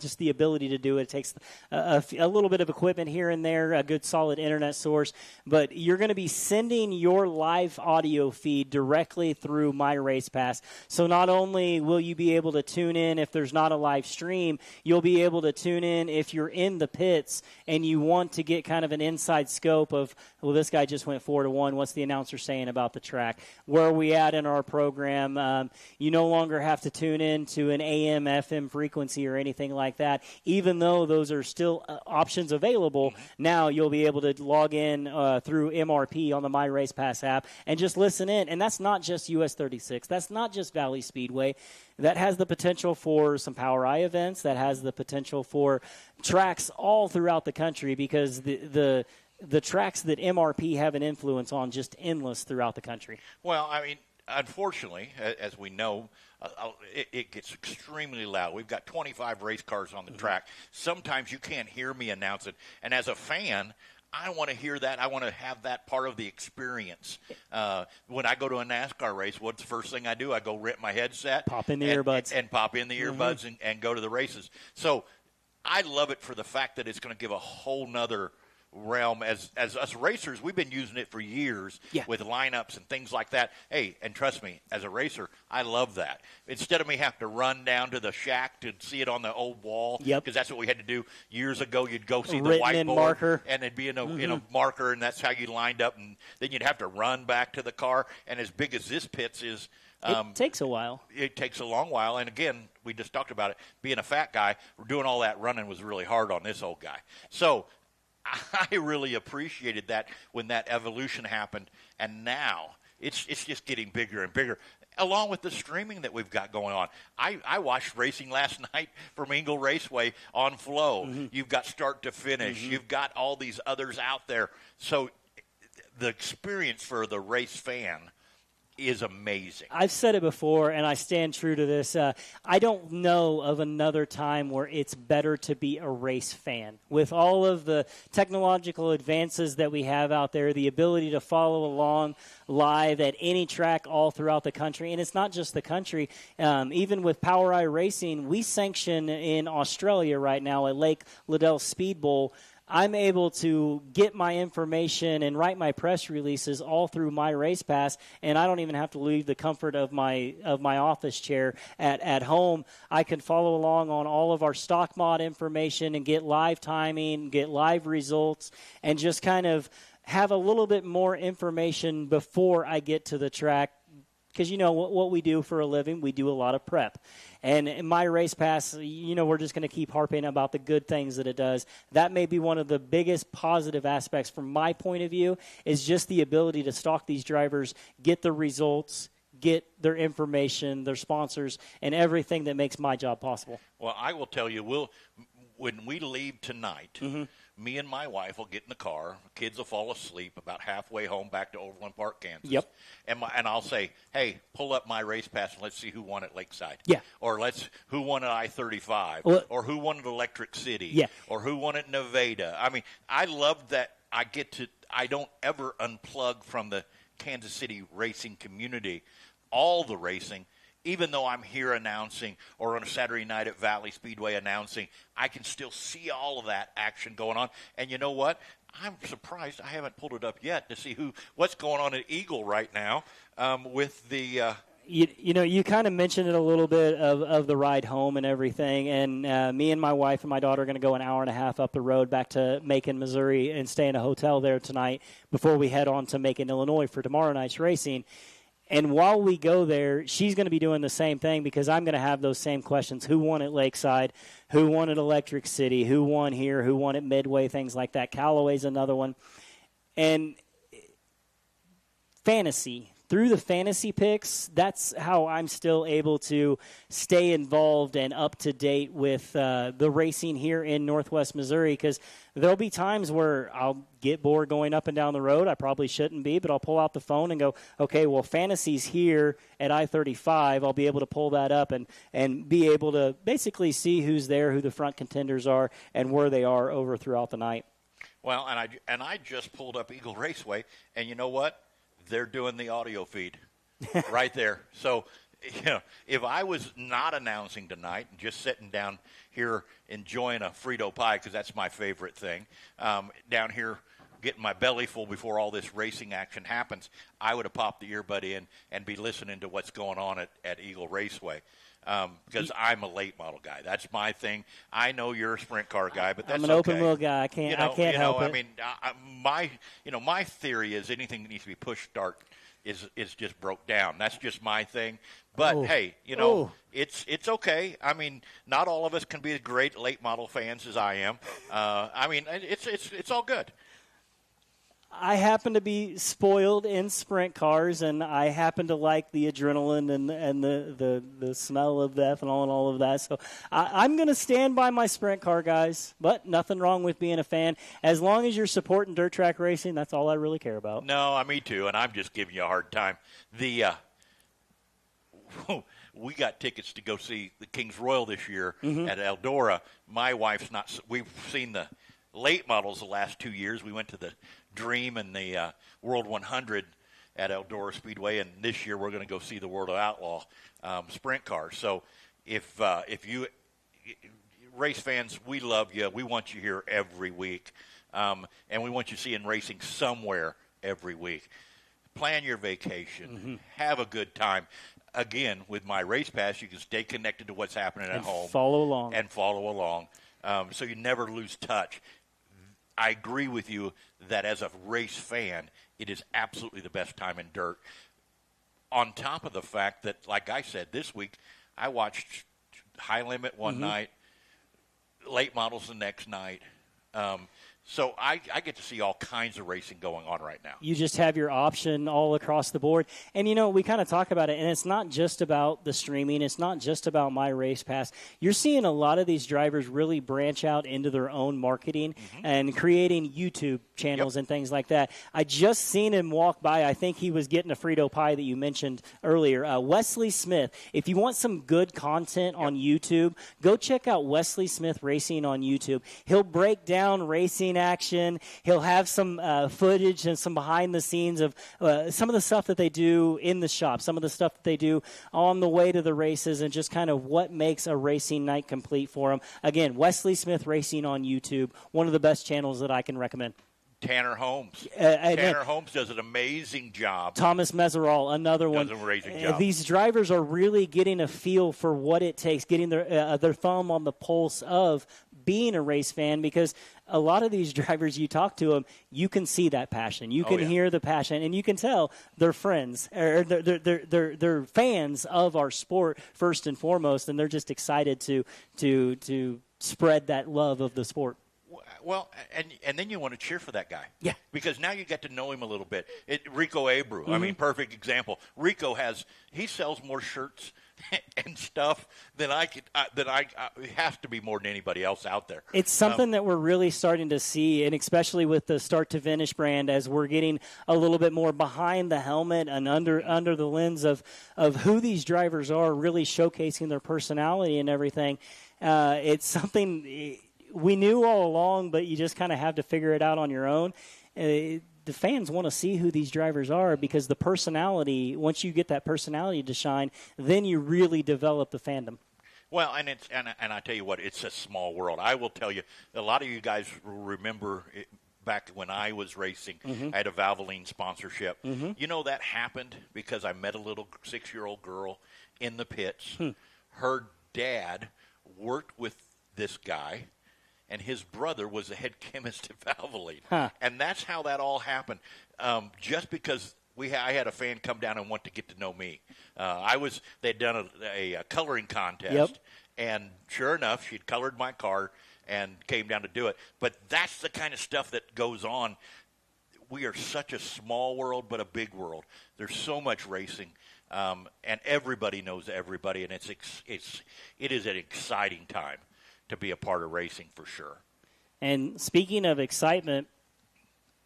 Speaker 2: just the ability to do it, takes a little bit of equipment here and there, a good solid internet source, but you're going to be sending your live audio feed directly through My Race Pass. So not only will you be able to tune in if there's not a live stream, you'll be able to tune in if you're in the pit and you want to get kind of an inside scope of, well, this guy just went 4-1. What's the announcer saying about the track? Where are we at in our program? You no longer have to tune in to an AM, FM frequency or anything like that. Even though those are still options available, now you'll be able to log in through MRP on the My Race Pass app and just listen in. And that's not just US 36. That's not just Valley Speedway. That has the potential for some POWRI events. That has the potential for tracks all throughout the country because the tracks that MRP have an influence on just endless throughout the country.
Speaker 1: Well, I mean, unfortunately, as we know, it gets extremely loud. We've got 25 race cars on the track. Sometimes you can't hear me announce it. And as a fan, I want to hear that. I want to have that part of the experience. When I go to a NASCAR race, what's the first thing I do? I go rip my headset.
Speaker 2: Pop in the earbuds.
Speaker 1: And pop in the earbuds and go to the races. So I love it for the fact that it's going to give a whole nother realm. As us racers, we've been using it for years with lineups and things like that. Hey, and trust me, as a racer, I love that. Instead of me having to run down to the shack to see it on the old wall, because that's what we had to do years ago. You'd go see the whiteboard
Speaker 2: marker,
Speaker 1: and it'd be in a marker, and that's how you lined up, and then you'd have to run back to the car. And as big as this pits is,
Speaker 2: it takes a while.
Speaker 1: It takes a long while. And, again, we just talked about it. Being a fat guy, doing all that running was really hard on this old guy. So I really appreciated that when that evolution happened. And now it's just getting bigger and bigger, along with the streaming that we've got going on. I watched racing last night from Eagle Raceway on Flow. You've got Start to Finish. You've got all these others out there. So the experience for the race fan is amazing.
Speaker 2: I've said it before, and I stand true to this. I don't know of another time where it's better to be a race fan. With all of the technological advances that we have out there, the ability to follow along live at any track all throughout the country, and it's not just the country. Even with POWRI Racing, we sanction in Australia right now at Lake Liddell Speed Bowl. I'm able to get my information and write my press releases all through my race pass, and I don't even have to leave the comfort of my office chair at home. I can follow along on all of our stock mod information and get live timing, get live results, and just kind of have a little bit more information before I get to the track. Because, what we do for a living, we do a lot of prep. And in my race pass, we're just going to keep harping about the good things that it does. That may be one of the biggest positive aspects from my point of view, is just the ability to stalk these drivers, get the results, get their information, their sponsors, and everything that makes my job possible.
Speaker 1: Well, I will tell you, when we leave tonight, me and my wife will get in the car. Kids will fall asleep about halfway home back to Overland Park, Kansas.
Speaker 2: Yep.
Speaker 1: And I'll say, hey, pull up my race pass and let's see who won at Lakeside.
Speaker 2: Yeah.
Speaker 1: Or who won at I-35.
Speaker 2: Well,
Speaker 1: or who won at Electric City.
Speaker 2: Yeah.
Speaker 1: Or who won at Nevada. I mean, I love that I don't ever unplug from the Kansas City racing community, all the racing. Even though I'm here announcing, or on a Saturday night at Valley Speedway announcing, I can still see all of that action going on. And you know what? I'm surprised I haven't pulled it up yet to see what's going on at Eagle right now with the.
Speaker 2: You kind of mentioned it a little bit of the ride home and everything. And me and my wife and my daughter are going to go an hour and a half up the road back to Macon, Missouri, and stay in a hotel there tonight before we head on to Macon, Illinois for tomorrow night's racing. And while we go there, she's going to be doing the same thing, because I'm going to have those same questions. Who won at Lakeside? Who won at Electric City? Who won here? Who won at Midway? Things like that. Callaway's another one. And fantasy. Through the fantasy picks, that's how I'm still able to stay involved and up to date with the racing here in Northwest Missouri, because there'll be times where I'll get bored going up and down the road. I probably shouldn't be, but I'll pull out the phone and go, okay, well, fantasy's here at I-35. I'll be able to pull that up and be able to basically see who's there, who the front contenders are, and where they are over throughout the night.
Speaker 1: Well, and I just pulled up Eagle Raceway, and you know what? They're doing the audio feed right there. So, if I was not announcing tonight and just sitting down here enjoying a Frito pie, because that's my favorite thing, down here getting my belly full before all this racing action happens, I would have popped the earbud in and be listening to what's going on at Eagle Raceway. Because I'm a late model guy. That's my thing. I know you're a sprint car guy, but that's
Speaker 2: I'm an open wheel guy. I can't help it.
Speaker 1: I mean, my theory is anything that needs to be push start is just broke down. That's just my thing. But hey, it's okay. I mean, not all of us can be as great late model fans as I am. I mean, it's all good.
Speaker 2: I happen to be spoiled in sprint cars, and I happen to like the adrenaline and the smell of the ethanol and all of that. So I'm going to stand by my sprint car guys, but nothing wrong with being a fan. As long as you're supporting dirt track racing, that's all I really care about.
Speaker 1: No, me too, and I'm just giving you a hard time. We got tickets to go see the King's Royal this year at Eldora. My wife's not – we've seen the late models the last 2 years. We went to the Dream and the World 100 at Eldora Speedway, and this year we're going to go see the World of Outlaw sprint cars. So if you race fans, we love you. We want you here every week, and we want you seeing racing somewhere every week. Plan your vacation. Have a good time. Again, with my race pass, you can stay connected to what's happening at home.
Speaker 2: Follow along.
Speaker 1: So you never lose touch. I agree with you that as a race fan, it is absolutely the best time in dirt. On top of the fact that, like I said, this week I watched High Limit one night, late models the next night. So I get to see all kinds of racing going on right now.
Speaker 2: You just have your option all across the board. And, we kind of talk about it, and it's not just about the streaming. It's not just about My Race Pass. You're seeing a lot of these drivers really branch out into their own marketing and creating YouTube channels and things like that. I just seen him walk by. I think he was getting a Frito pie that you mentioned earlier. Wesley Smith. If you want some good content on YouTube, go check out Wesley Smith Racing on YouTube. He'll break down racing action. He'll have some footage and some behind the scenes of some of the stuff that they do in the shop, some of the stuff that they do on the way to the races, and just kind of what makes a racing night complete for them. Again, Wesley Smith Racing on YouTube, one of the best channels that I can recommend.
Speaker 1: Tanner Holmes. Tanner Holmes does an amazing job.
Speaker 2: Thomas Mesereau, another one.
Speaker 1: Does an amazing job.
Speaker 2: These drivers are really getting a feel for what it takes, getting their thumb on the pulse of being a race fan, because a lot of these drivers, you talk to them, you can see that passion. You can hear the passion, and you can tell they're friends, or they're fans of our sport first and foremost, and they're just excited to spread that love of the sport.
Speaker 1: Well, and then you want to cheer for that guy.
Speaker 2: Yeah.
Speaker 1: Because now you get to know him a little bit. Rico Abreu, I mean, perfect example. Rico he sells more shirts and stuff than I has to be more than anybody else out there.
Speaker 2: It's something that we're really starting to see, and especially with the Start to Finish brand, as we're getting a little bit more behind the helmet and under the lens of who these drivers are, really showcasing their personality and everything. It's something we knew all along, but you just kind of have to figure it out on your own. The fans want to see who these drivers are, because the personality, once you get that personality to shine, then you really develop the fandom. Well,
Speaker 1: and I tell you what, it's a small world. I will tell you, a lot of you guys remember back when I was racing, I had a Valvoline sponsorship. You know, that happened because I met a little 6-year-old girl in the pits. Her dad worked with this guy, and his brother was the head chemist at Valvoline. And that's how that all happened. Just because I had a fan come down and want to get to know me. They'd done a coloring contest, and sure enough, she'd colored my car and came down to do it. But that's the kind of stuff that goes on. We are such a small world, but a big world. There's so much racing, and everybody knows everybody, and it is an exciting time to be a part of racing for sure.
Speaker 2: And speaking of excitement,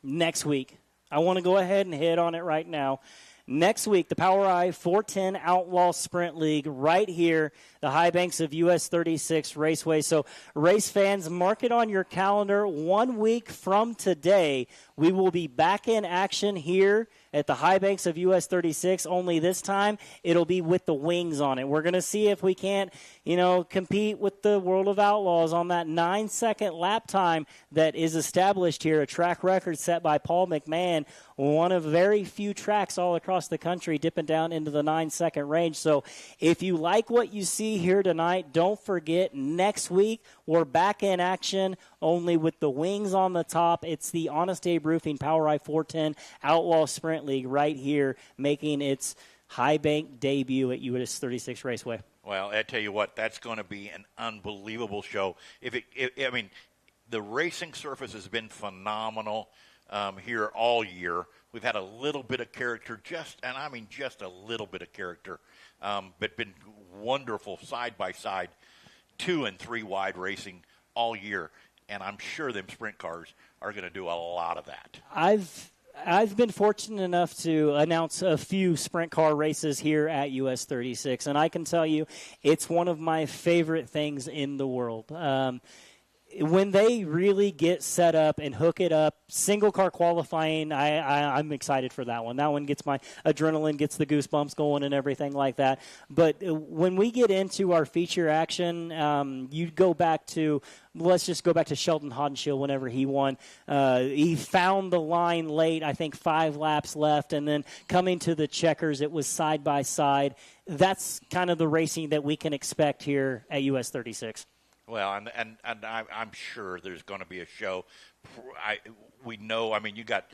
Speaker 2: next week, I want to go ahead and hit on it right now. Next week, the POWRI 410 Outlaw Sprint League right here, the high banks of US 36 Raceway. So race fans, mark it on your calendar. 1 week from today, we will be back in action here at the high banks of US 36, only this time it'll be with the wings on it. We're going to see if we can't, compete with the World of Outlaws on that 9-second lap time that is established here, a track record set by Paul McMahon, one of very few tracks all across the country dipping down into the 9-second range. So if you like what you see here tonight, don't forget, next week we're back in action, only with the wings on the top. It's the Honest Abe Roofing POWRI 410 Outlaw Sprint League right here, making its high bank debut at US 36 Raceway.
Speaker 1: Well, I tell you what, that's going to be an unbelievable show. The racing surface has been phenomenal here all year. We've had a little bit of character, just a little bit of character, but been wonderful side by side, 2 and 3 wide racing all year. And I'm sure them sprint cars are going to do a lot of that.
Speaker 2: I've been fortunate enough to announce a few sprint car races here at US 36, and I can tell you it's one of my favorite things in the world. When they really get set up and hook it up, single car qualifying, I'm excited for that one. That one gets my adrenaline, gets the goosebumps going and everything like that. But when we get into our feature action, let's just go back to Sheldon Haudenschild whenever he won. He found the line late, I think 5 laps left, and then coming to the checkers, it was side by side. That's kind of the racing that we can expect here at US 36.
Speaker 1: Well, and I'm sure there's going to be a show. We know. You got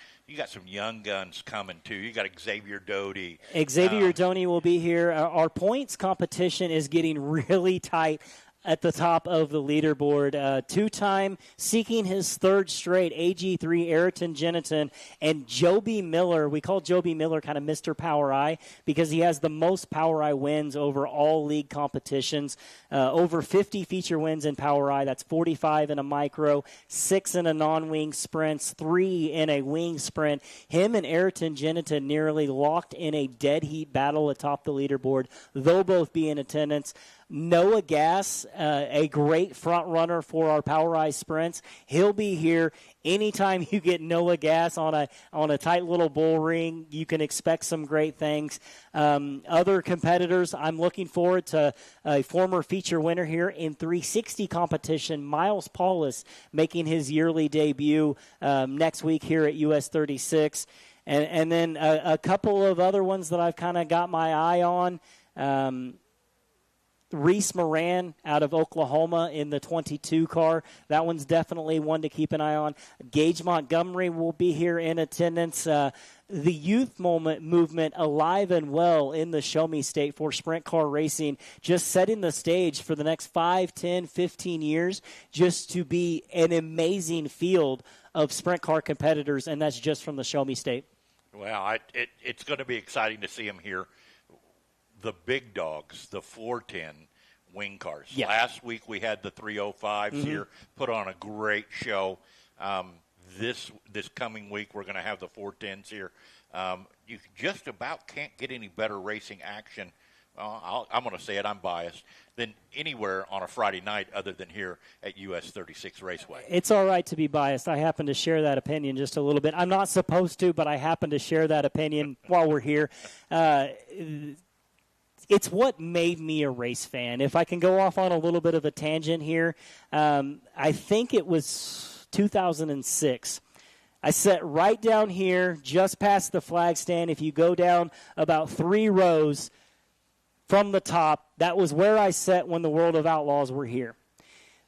Speaker 1: some young guns coming too. You got Xavier Doty.
Speaker 2: Xavier Doty will be here. Our points competition is getting really tight. at the top of the leaderboard. Two-time, seeking his third straight, AG3 Ayrton Geniton, and Joby Miller. We call Joby Miller kind of Mr. POWRI because he has the most POWRI wins over all league competitions. Over 50 feature wins in POWRI. That's 45 in a micro, 6 in a non-wing sprints, 3 in a wing sprint. Him and Ayrton Geniton nearly locked in a dead heat battle atop the leaderboard. They'll both be in attendance. Noah Gass, a great front runner for our POWRI sprints. He'll be here. Anytime you get Noah Gass on a tight little bull ring, you can expect some great things. Other competitors, I'm looking forward to a former feature winner here in 360 competition, Miles Paulus, making his yearly debut next week here at US 36. And then a couple of other ones that I've kind of got my eye on. Reese Moran out of Oklahoma in the 22 car. That one's definitely one to keep an eye on. Gage Montgomery will be here in attendance. The youth movement alive and well in the Show Me State for sprint car racing, just setting the stage for the next 5, 10, 15 years just to be an amazing field of sprint car competitors, and that's just from the Show Me State.
Speaker 1: Well, it's going to be exciting to see them here. The big dogs, the 410 wing cars.
Speaker 2: Yeah.
Speaker 1: Last week we had the 305s here, put on a great show. This coming week we're going to have the 410s here. You just about can't get any better racing action. I'm going to say it, I'm biased, than anywhere on a Friday night other than here at US 36 Raceway.
Speaker 2: It's all right to be biased. I happen to share that opinion just a little bit. I'm not supposed to, but I happen to share that opinion while we're here. It's what made me a race fan. If I can go off on a little bit of a tangent here, I think it was 2006. I sat right down here just past the flag stand. If you go down about 3 rows from the top, that was where I sat when the World of Outlaws were here.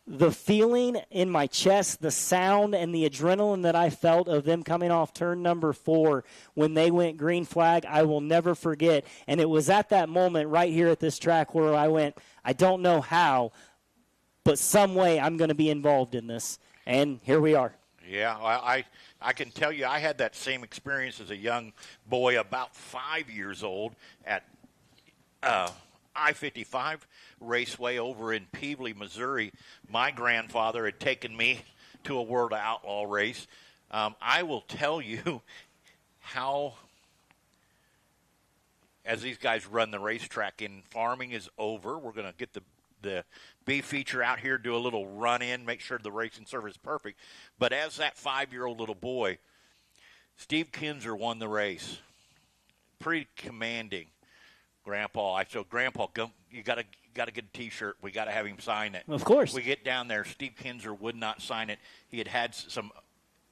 Speaker 2: The feeling in my chest, the sound, and the adrenaline that I felt of them coming off turn number 4 when they went green flag, I will never forget. And it was at that moment right here at this track where I went, I don't know how, but some way I'm going to be involved in this. And here we are.
Speaker 1: Yeah, I can tell you I had that same experience as a young boy, about 5 years old, at I-55 Raceway over in POWRI, Missouri. My grandfather had taken me to a World Outlaw race. I will tell you how, as these guys run the racetrack in, farming is over. We're going to get the B feature out here, do a little run-in, make sure the racing service is perfect. But as that 5-year-old little boy, Steve Kinzer won the race. Pretty commanding. Grandpa, I said, Grandpa, you got to get a T-shirt. We got to have him sign it.
Speaker 2: Of course.
Speaker 1: We get down there. Steve Kinzer would not sign it. He had some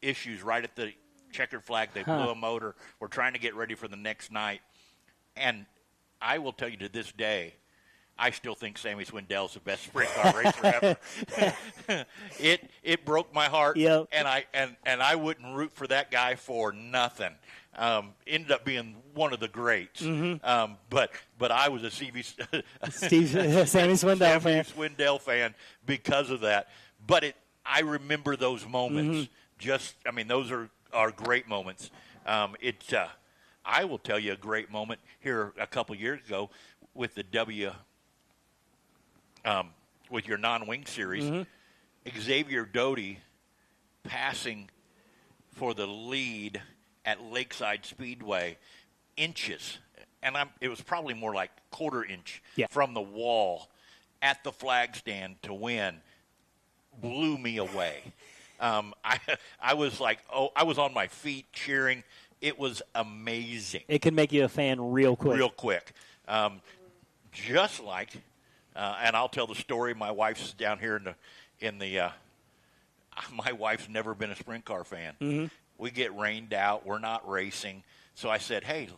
Speaker 1: issues right at the checkered flag. They blew a motor. We're trying to get ready for the next night. And I will tell you to this day, I still think Sammy Swindell's the best sprint car racer ever. It broke my heart,
Speaker 2: yep.
Speaker 1: and I wouldn't root for that guy for nothing. Ended up being one of the greats. But I was a Sammy Swindell fan because of that. But I remember those moments. Those are great moments. I will tell you a great moment here a couple years ago with the with your non-wing series. Xavier Doty passing for the lead at Lakeside Speedway, inches, and it was probably more like quarter inch from the wall at the flag stand to win, blew me away. I was like, I was on my feet cheering. It was amazing.
Speaker 2: It can make you a fan real quick.
Speaker 1: Just like, and I'll tell the story. My wife's down here my wife's never been a sprint car fan. We get rained out. We're not racing. So I said, hey,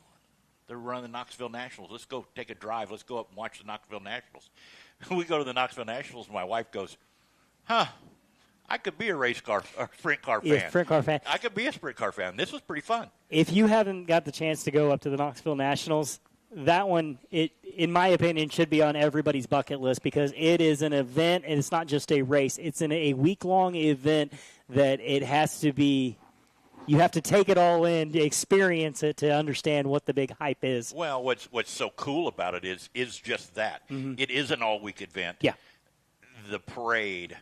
Speaker 1: they're running the Knoxville Nationals. Let's go take a drive. Let's go up and watch the Knoxville Nationals. We go to the Knoxville Nationals, and my wife goes, I could be a sprint car fan.
Speaker 2: Yeah, sprint car fan.
Speaker 1: I could be a sprint car fan. This was pretty fun.
Speaker 2: If you haven't got the chance to go up to the Knoxville Nationals, that one, in my opinion, should be on everybody's bucket list because it is an event, and it's not just a race. It's a week-long event that it has to be. You have to take it all in to experience it to understand what the big hype is.
Speaker 1: Well, what's so cool about it is just that. Mm-hmm. It is an all-week event.
Speaker 2: Yeah.
Speaker 1: The parade,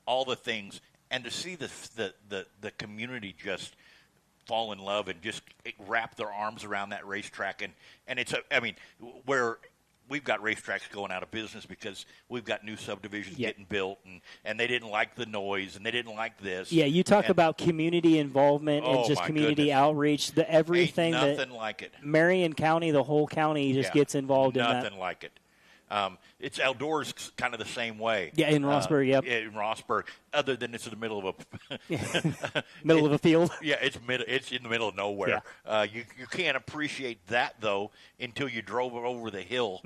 Speaker 1: all the things, and to see the community just fall in love and just wrap their arms around that racetrack. And it's, where we've got racetracks going out of business because we've got new subdivisions getting built, and they didn't like the noise, and they didn't like this.
Speaker 2: Yeah, you talk about community involvement and just community outreach. Everything
Speaker 1: Ain't nothing like it.
Speaker 2: Marion County, the whole county just gets involved in that.
Speaker 1: Nothing like it. It's outdoors, kind of the same way.
Speaker 2: Yeah, in Rossburg, yep.
Speaker 1: In Rossburg, other than it's in the middle of
Speaker 2: a field.
Speaker 1: Yeah, it's in the middle of nowhere.
Speaker 2: Yeah.
Speaker 1: You can't appreciate that though until you drove over the hill,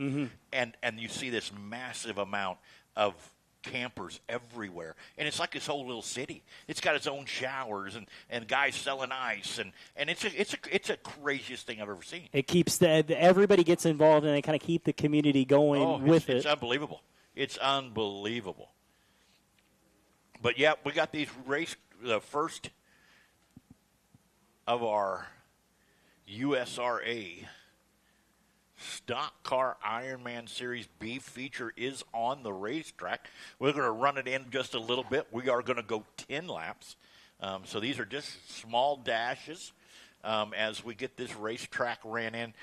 Speaker 1: and you see this massive amount of campers everywhere, and it's like this whole little city. It's got its own showers and guys selling ice, and it's a craziest thing I've ever seen.
Speaker 2: It keeps everybody gets involved, and they kind of keep the community going with it.
Speaker 1: It's unbelievable. It's unbelievable. But yeah, we got the first of our USRA Stock Car Ironman Series B feature is on the racetrack. We're going to run it in just a little bit. We are going to go 10 laps. So these are just small dashes as we get this racetrack ran in.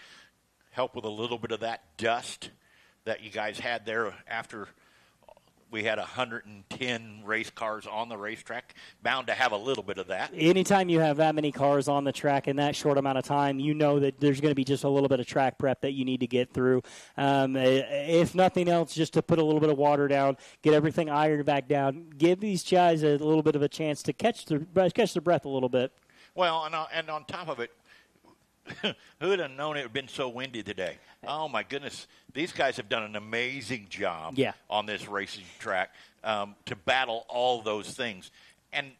Speaker 1: Help with a little bit of that dust that you guys had there after we had 110 race cars on the racetrack. Bound to have a little bit of that.
Speaker 2: Anytime you have that many cars on the track in that short amount of time, you know that there's going to be just a little bit of track prep that you need to get through. If nothing else, just to put a little bit of water down, get everything ironed back down, give these guys a little bit of a chance to catch their breath a little bit.
Speaker 1: Well, and on top of it, who would have known it would have been so windy today? Oh, my goodness. These guys have done an amazing job on this racing track to battle all those things. And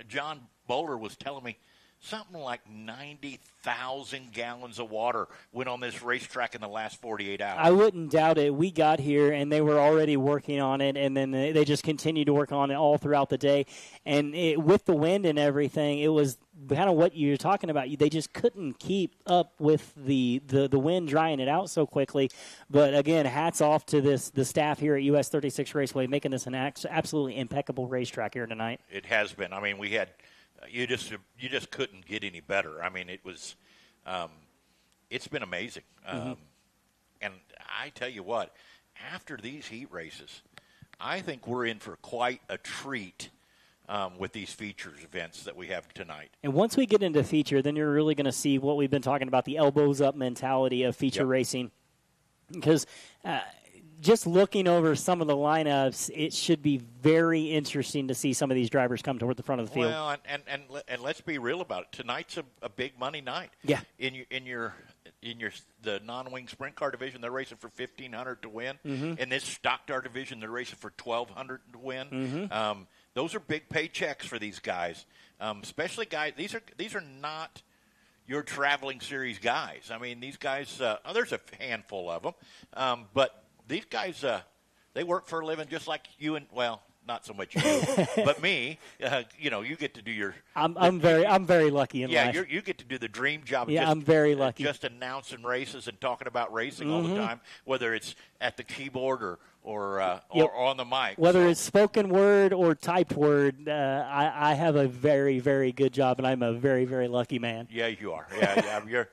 Speaker 1: John Bowler was telling me something like 90,000 gallons of water went on this racetrack in the last 48 hours.
Speaker 2: I wouldn't doubt it. We got here, and they were already working on it, and then they just continued to work on it all throughout the day. And with the wind and everything, it was kind of what you're talking about. They just couldn't keep up with the wind drying it out so quickly. But, again, hats off to the staff here at US 36 Raceway making this an absolutely impeccable racetrack here tonight.
Speaker 1: It has been. I mean, we had you just couldn't get any better. I mean, it was it's been amazing. And I tell you what, after these heat races, I think we're in for quite a treat with these features events that we have tonight.
Speaker 2: And once we get into feature, then you're really going to see what we've been talking about, the elbows up mentality of feature racing. Because just looking over some of the lineups, it should be very interesting to see some of these drivers come toward the front of the field.
Speaker 1: Well, and let's be real about it. Tonight's a big money night.
Speaker 2: Yeah.
Speaker 1: In the non-wing sprint car division, they're racing for $1,500 to win. In this stock car division, they're racing for $1,200 to win. Those are big paychecks for these guys, especially guys. These are not your traveling series guys. I mean, these guys. There's a handful of them, but these guys, they work for a living just like you and, well, not so much you, but me. You get to do your.
Speaker 2: I'm very lucky in life.
Speaker 1: Yeah, you get to do the dream job.
Speaker 2: Yeah, I'm very lucky.
Speaker 1: Just announcing races and talking about racing all the time, whether it's at the keyboard or on the mic.
Speaker 2: Whether it's spoken word or typed word, I have a very, very good job, and I'm a very, very lucky man.
Speaker 1: Yeah, you are. Yeah.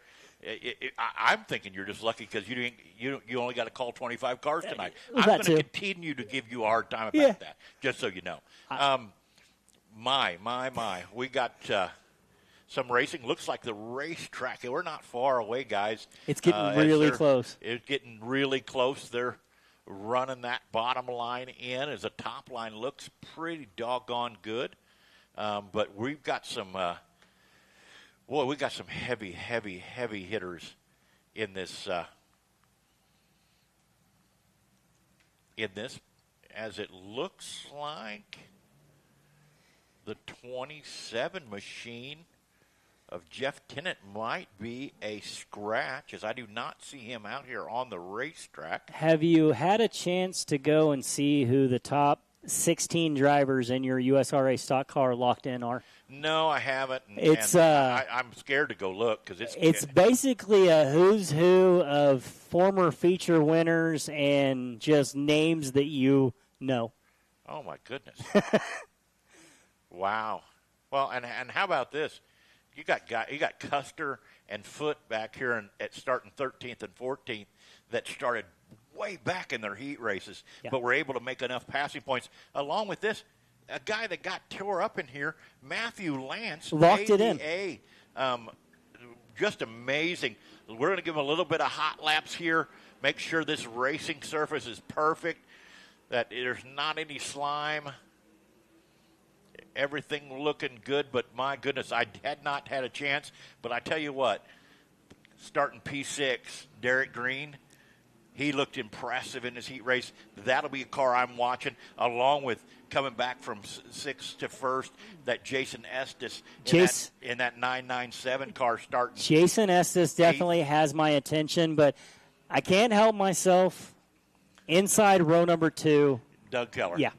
Speaker 1: I'm thinking you're just lucky because you only got to call 25 cars tonight. I'm going to continue to give you a hard time about that, just so you know. We got some racing. Looks like the racetrack. We're not far away, guys.
Speaker 2: It's getting really close.
Speaker 1: It's getting really close. They're running that bottom line in as the top line looks pretty doggone good. But we've got some we got some heavy hitters in this. As it looks like the 27 machine of Jeff Tennant might be a scratch, as I do not see him out here on the racetrack.
Speaker 2: Have you had a chance to go and see who the top 16 drivers in your USRA stock car locked in are?
Speaker 1: No, I haven't.
Speaker 2: It's
Speaker 1: I'm scared to go look because
Speaker 2: it's basically a who's who of former feature winners and just names that you know.
Speaker 1: Oh my goodness! Wow. Well, and how about this? You got Custer and Foote back here at starting 13th and 14th that started way back in their heat races, but were able to make enough passing points. Along with this, a guy that got tore up in here, Matthew Lance,
Speaker 2: locked it in.
Speaker 1: Just amazing. We're going to give him a little bit of hot laps here, make sure this racing surface is perfect, that there's not any slime. Everything looking good, but my goodness, I had not had a chance. But I tell you what, starting P6, Derek Green, he looked impressive in his heat race. That'll be a car I'm watching, along with coming back from 6th to 1st, that Jason Estes in that 997 car starting.
Speaker 2: Jason Estes definitely has my attention, but I can't help myself. Inside row number 2.
Speaker 1: Doug Keller.
Speaker 2: Yeah.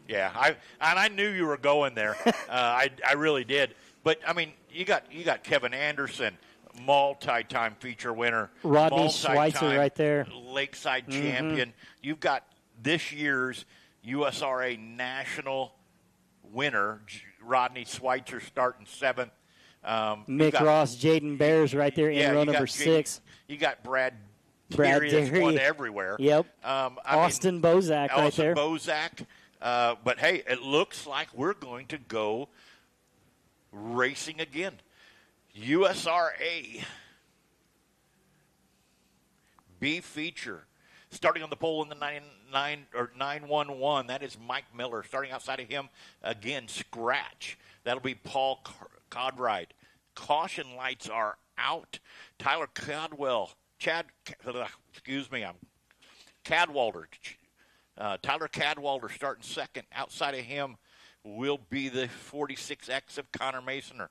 Speaker 1: I knew you were going there. I really did. But I mean, you got Kevin Anderson, multi-time feature winner,
Speaker 2: Rodney Schweitzer right there,
Speaker 1: Lakeside champion. You've got this year's USRA national winner, Rodney Schweitzer, starting 7th.
Speaker 2: Mick Ross, Jaden Bears right there in row number 6.
Speaker 1: You got Brad Derry won everywhere.
Speaker 2: Yep. Austin Bozak right there.
Speaker 1: Bozak. But, hey, it looks like we're going to go racing again. USRA B feature. Starting on the pole in the 911, that is Mike Miller. Starting outside of him, again, scratch. That'll be Paul Codride. Caution lights are out. Tyler Cadwalder. Tyler Cadwalder starting 2nd. Outside of him will be the 46X of Connor Masoner.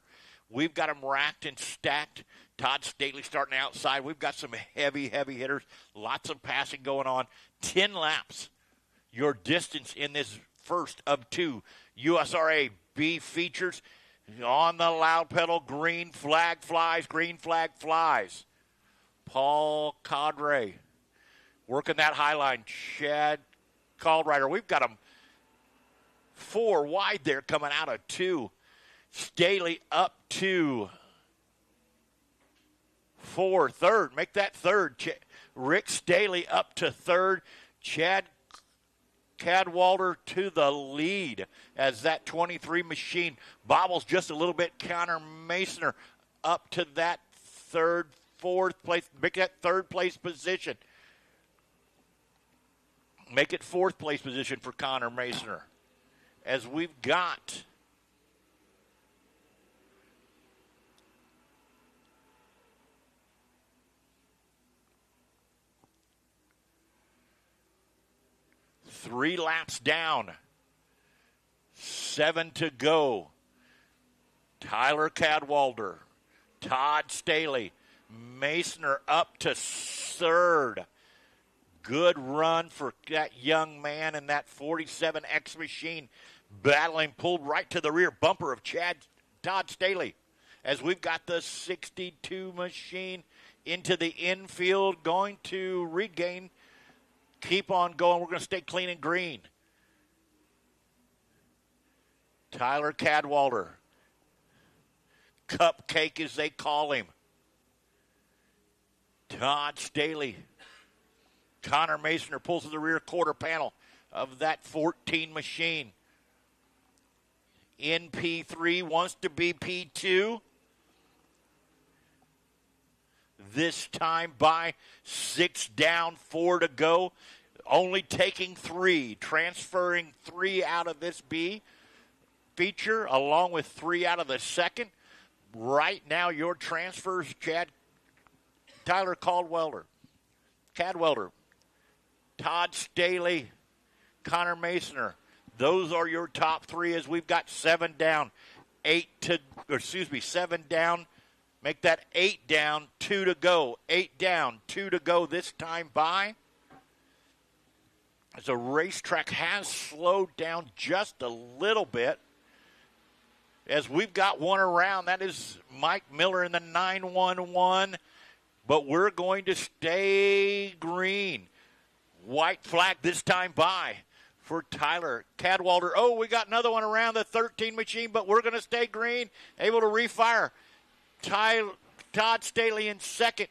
Speaker 1: We've got them racked and stacked. Todd Stately starting outside. We've got some heavy hitters. Lots of passing going on. 10 laps. Your distance in this first of 2 USRA B features. On the loud pedal, green flag flies. Paul Cadre working that high line. Chad Caldrider. We've got them 4 wide there coming out of 2. Staley up to 4, 3rd. Make that 3rd. Rick Staley up to 3rd. Chad Cadwalder to the lead as that 23 machine bobbles just a little bit. Connor Masoner up to that 3rd, 4th place. Make that 3rd place position. Make it 4th place position for Connor Masoner. As we've got three laps down, 7 to go. Tyler Cadwalder, Todd Staley, Masoner up to 3rd. Good run for that young man in that 47X machine, battling, pulled right to the rear bumper of Todd Staley. As we've got the 62 machine into the infield, going to regain. Keep on going. We're going to stay clean and green. Tyler Cadwalder. Cupcake, as they call him. Todd Staley. Connor Masoner pulls to the rear quarter panel of that 14 machine. In P3, wants to be P2. This time by 6 down, 4 to go. Only taking 3, transferring 3 out of this B feature, along with 3 out of the second. Right now, your transfers, Tyler Cadwalder, Todd Staley, Connor Masoner. Those are your top 3 as we've got 7 down, 7 down, Make that 8 down, 2 to go. 8 down, 2 to go this time by. As the racetrack has slowed down just a little bit. As we've got one around, that is Mike Miller in the 911. But we're going to stay green. White flag this time by for Tyler Cadwalder. Oh, we got another one around the 13 machine, but we're going to stay green. Able to refire. Todd Staley in second.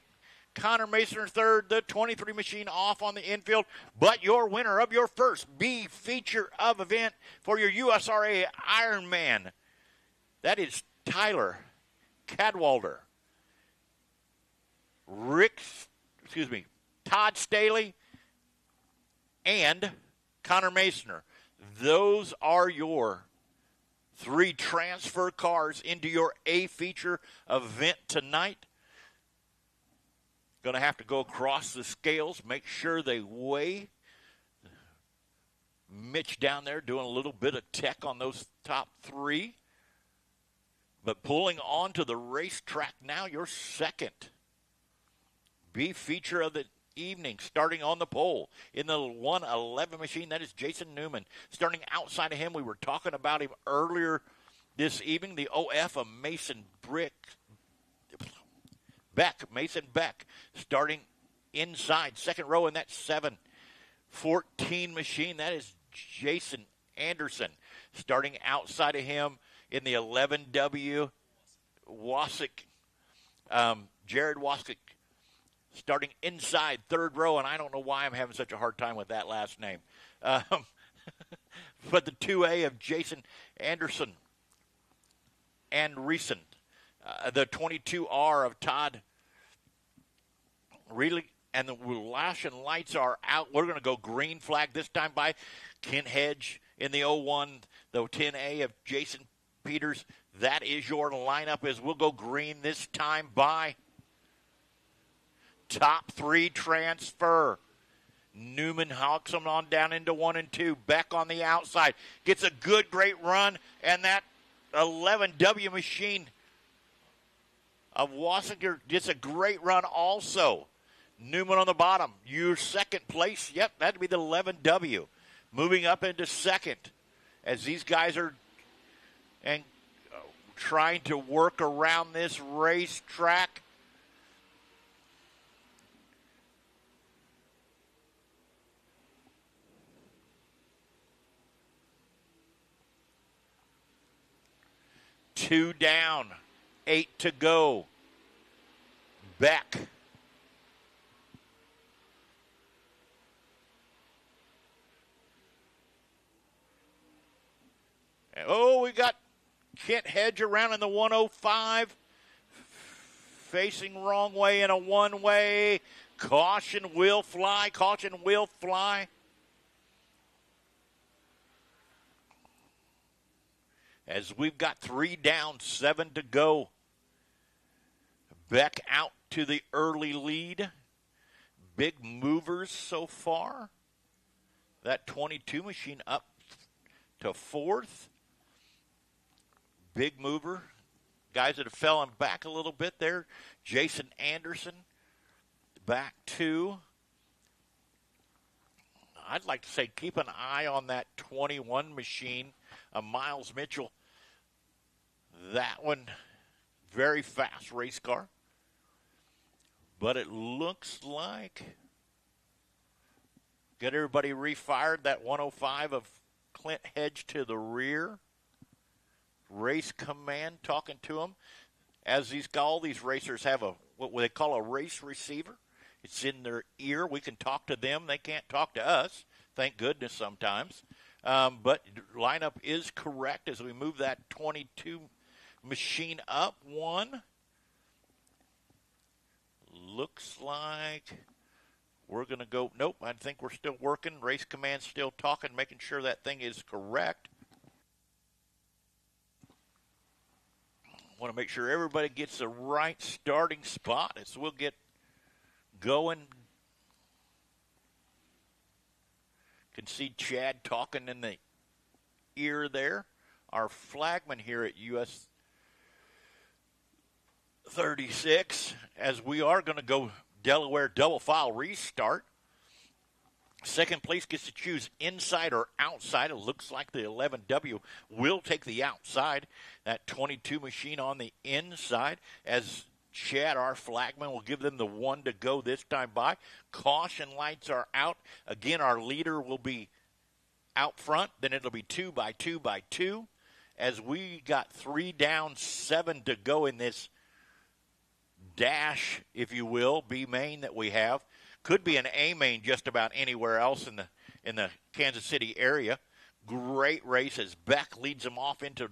Speaker 1: Connor Mason in third. The 23 machine off on the infield. But your winner of your first B feature of event for your USRA Ironman, that is Tyler Cadwalder. Todd Staley and Connor Masoner. Those are your 3 transfer cars into your A feature event tonight. Going to have to go across the scales, make sure they weigh. Mitch down there doing a little bit of tech on those top 3. But pulling onto the racetrack now, your second B feature of the evening, starting on the pole in the 111 machine. That is Jason Newman. Starting outside of him, we were talking about him earlier this evening, the OF of Mason Beck. Starting inside, second row in that 714 machine. That is Jason Anderson. Starting outside of him in the 11W, Jared Wasick. Starting inside, third row, and I don't know why I'm having such a hard time with that last name. But the 2A of Jason Anderson and Reeson. The 22R of Todd Really, and the flashing lights are out. We're going to go green flag this time by Kent Hedge in the 01, the 10A of Jason Peters. That is your lineup as we'll go green this time by top 3 transfer. Newman hawks them on down into 1 and 2. Beck on the outside. Gets a good, great run. And that 11W machine of Wassinger gets a great run also. Newman on the bottom. Your second place. Yep, that'd be the 11W. Moving up into second as these guys are trying to work around this racetrack. Two down, 8 to go. Beck. Oh, we got Kent Hedge around in the 105. Facing wrong way in a one-way. Caution will fly. Caution will fly. As we've got 3 down, 7 to go. Beck out to the early lead. Big movers so far. That 22 machine up to 4th. Big mover. Guys that have fallen back a little bit there. Jason Anderson back 2. I'd like to say keep an eye on that 21 machine. Miles Mitchell. That one, very fast race car. But it looks like, get everybody refired. That 105 of Clint Hedge to the rear. Race command talking to him. As all these racers have what they call a race receiver. It's in their ear. We can talk to them. They can't talk to us. Thank goodness sometimes. But lineup is correct as we move that 22 machine up 1. Looks like we're going to go. Nope, I think we're still working. Race command still talking, making sure that thing is correct. Want to make sure everybody gets the right starting spot as we'll get going. Can see Chad talking in the ear there. Our flagman here at 36, as we are going to go Delaware double file restart. Second place gets to choose inside or outside. It looks like the 11W will take the outside. That 22 machine on the inside, as Chad, our flagman, will give them the one to go this time by. Caution lights are out. Again, our leader will be out front. Then it'll be 2 by 2 by 2. As we got 3 down, 7 to go in this dash, if you will, B main that we have. Could be an A main just about anywhere else in the Kansas City area. Great race as Beck leads them off into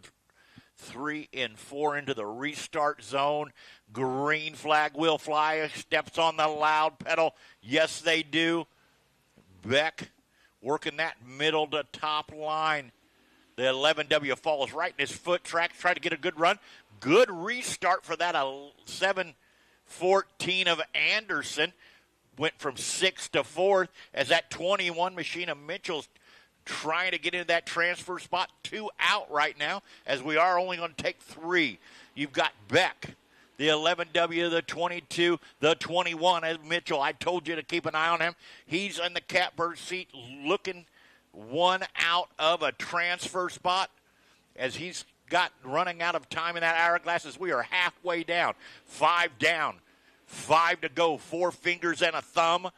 Speaker 1: 3 and 4 into the restart zone. Green flag will fly. Steps on the loud pedal. Yes, they do. Beck working that middle to top line. The 11W falls right in his foot tracks. Try to get a good run. Good restart for that 7-14 of Anderson. Went from 6th to 4th as that 21 machine of Mitchell's trying to get into that transfer spot. 2 out right now, as we are only going to take 3. You've got Beck, the 11W, the 22, the 21 as Mitchell. I told you to keep an eye on him. He's in the catbird seat looking 1 out of a transfer spot as he's got running out of time in that hourglass as we are halfway down. 5 down. 5 to go, 4 fingers and a thumb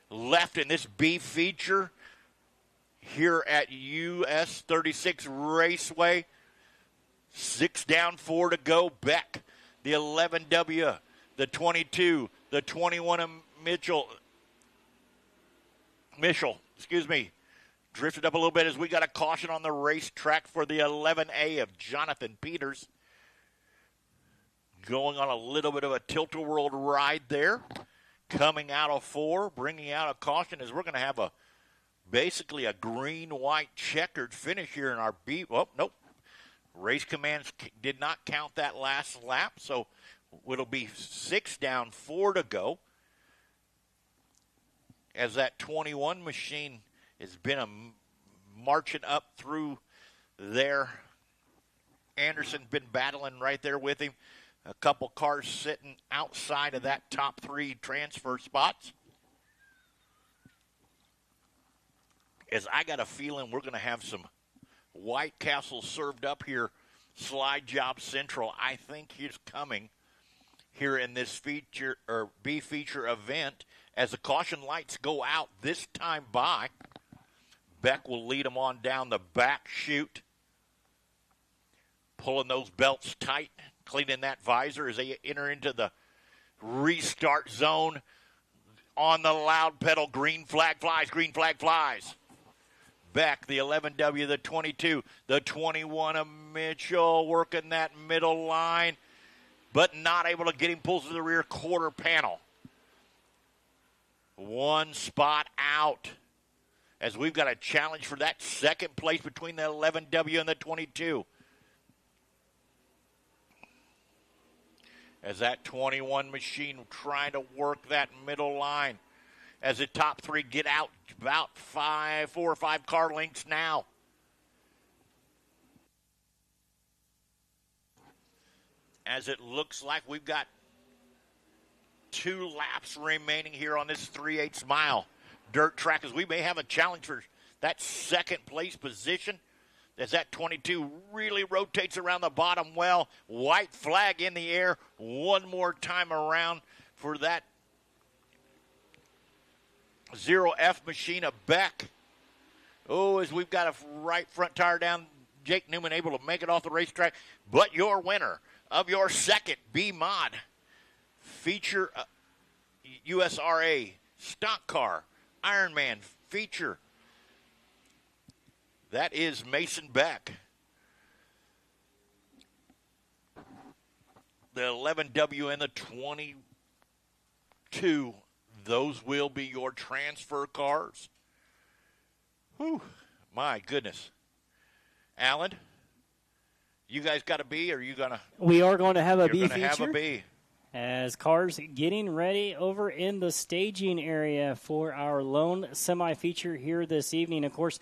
Speaker 1: left in this B feature here at US 36 Raceway. 6 down, 4 to go. Beck, the 11W, the 22, the 21 of Mitchell, drifted up a little bit as we got a caution on the racetrack for the 11A of Jonathan Peters. Going on a little bit of a tilt-a-whirl ride there. Coming out of 4, bringing out a caution as we're going to have basically a green-white checkered finish here in our B. Oh, nope. Race commands did not count that last lap, so it'll be 6 down, 4 to go. As that 21 machine has been marching up through there. Anderson's been battling right there with him. A couple cars sitting outside of that top 3 transfer spots. As I got a feeling we're going to have some White Castle served up here, Slide Job Central. I think he's coming here in this feature or B feature event as the caution lights go out this time by. Beck will lead them on down the back chute, pulling those belts tight. Cleaning that visor as they enter into the restart zone. On the loud pedal, green flag flies, green flag flies. Beck, the 11W, the 22, the 21 of Mitchell, working that middle line, but not able to get him, pulls to the rear quarter panel. 1 spot out as we've got a challenge for that second place between the 11W and the 22. As that 21 machine trying to work that middle line. As the top 3 get out about 4 or 5 car lengths now. As it looks like we've got 2 laps remaining here on this 3/8 mile dirt track, as we may have a challenge for that second place position. As that 22 really rotates around the bottom well. White flag in the air. One more time around for that 0F machine of Beck. Oh, as we've got a right front tire down. Jake Newman able to make it off the racetrack. But your winner of your second B-Mod feature USRA stock car Ironman feature. That is Mason Beck. The 11W and the 22, those will be your transfer cars. Whew, my goodness. Alan, you guys got a B, or are you going to?
Speaker 2: We are going to have a B feature.
Speaker 1: You're going to have a B.
Speaker 2: As cars getting ready over in the staging area for our lone semi-feature here this evening. Of course,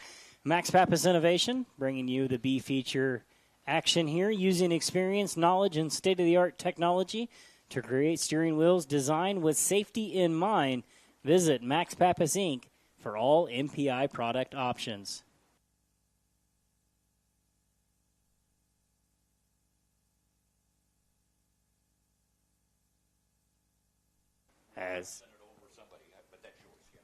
Speaker 2: Max Pappas Innovation bringing you the B feature action here, using experience, knowledge, and state-of-the-art technology to create steering wheels designed with safety in mind. Visit Max Pappas Inc. for all MPI product options. As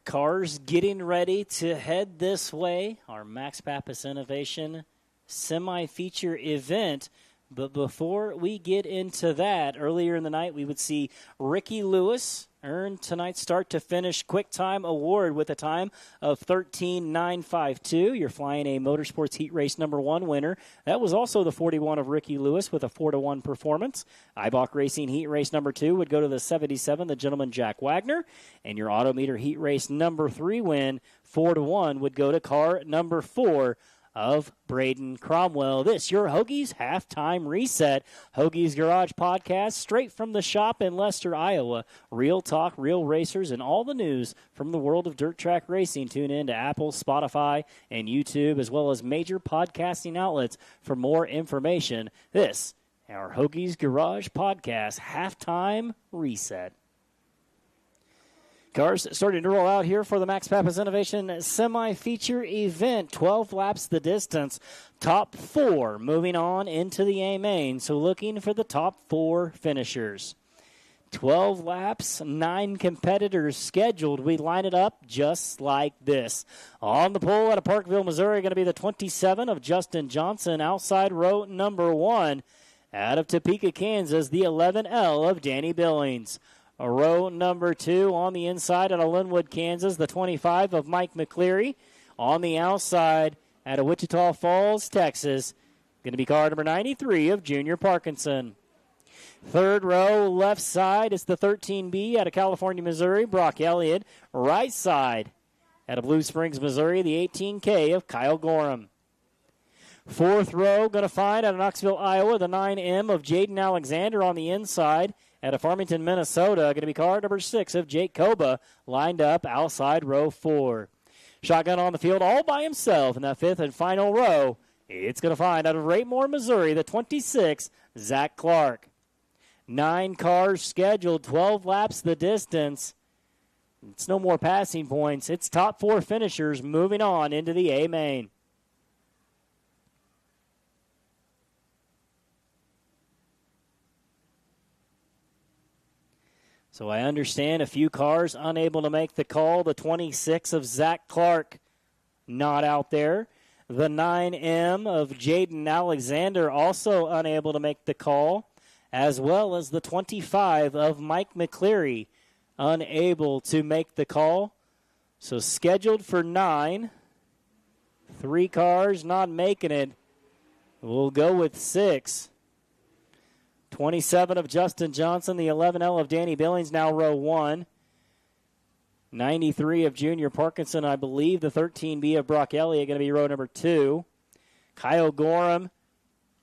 Speaker 2: cars getting ready to head this way, our Max Pappas Innovation semi-feature event. But before we get into that, earlier in the night we would see Ricky Lewis earn tonight's start to finish quick time award with a time of 13.952. You're flying a Motorsports Heat Race #1 winner. That was also the 41 of Ricky Lewis with a 4-1 performance. Ibach Racing Heat Race #2 would go to the 77, the gentleman Jack Wagner. And your Autometer Heat Race #3 win, 4-1, would go to car #4 of Braden Cromwell. This, your Hoagie's Halftime Reset. Hoagie's Garage Podcast, straight from the shop in Leicester, Iowa. Real talk, real racers, and all the news from the world of dirt track racing. Tune in to Apple, Spotify, and YouTube, as well as major podcasting outlets for more information. This, our Hoagie's Garage Podcast, Halftime Reset. Cars starting to roll out here for the Max Pappas Innovation semi-feature event. 12 laps the distance. Top 4 moving on into the A-main. So looking for the top 4 finishers. 12 laps, 9 competitors scheduled. We line it up just like this. On the pole out of Parkville, Missouri, going to be the 27 of Justin Johnson. Outside row #1. Out of Topeka, Kansas, the 11L of Danny Billings. Row #2 on the inside out of Linwood, Kansas, the 25 of Mike McCleary. On the outside out of Wichita Falls, Texas, going to be car number 93 of Junior Parkinson. Third row, left side, it's the 13B out of California, Missouri, Brock Elliott. Right side out of Blue Springs, Missouri, the 18K of Kyle Gorham. Fourth row, going to find out of Knoxville, Iowa, the 9M of Jaden Alexander on the inside. Out of Farmington, Minnesota, going to be car number 6 of Jake Koba, lined up outside row 4. Shotgun on the field all by himself in that 5th and final row. It's going to find out of Raymore, Missouri, the 26, Zach Clark. 9 cars scheduled, 12 laps the distance. It's no more passing points. It's top 4 finishers moving on into the A-main. So I understand a few cars unable to make the call. The 26 of Zach Clark not out there. The 9M of Jaden Alexander also unable to make the call, as well as the 25 of Mike McCleary unable to make the call. So scheduled for 9. 3 cars not making it. We'll go with 6. 27 of Justin Johnson, the 11L of Danny Billings, now row 1. 93 of Junior Parkinson, I believe the 13B of Brock Elliott going to be row number 2. Kyle Gorham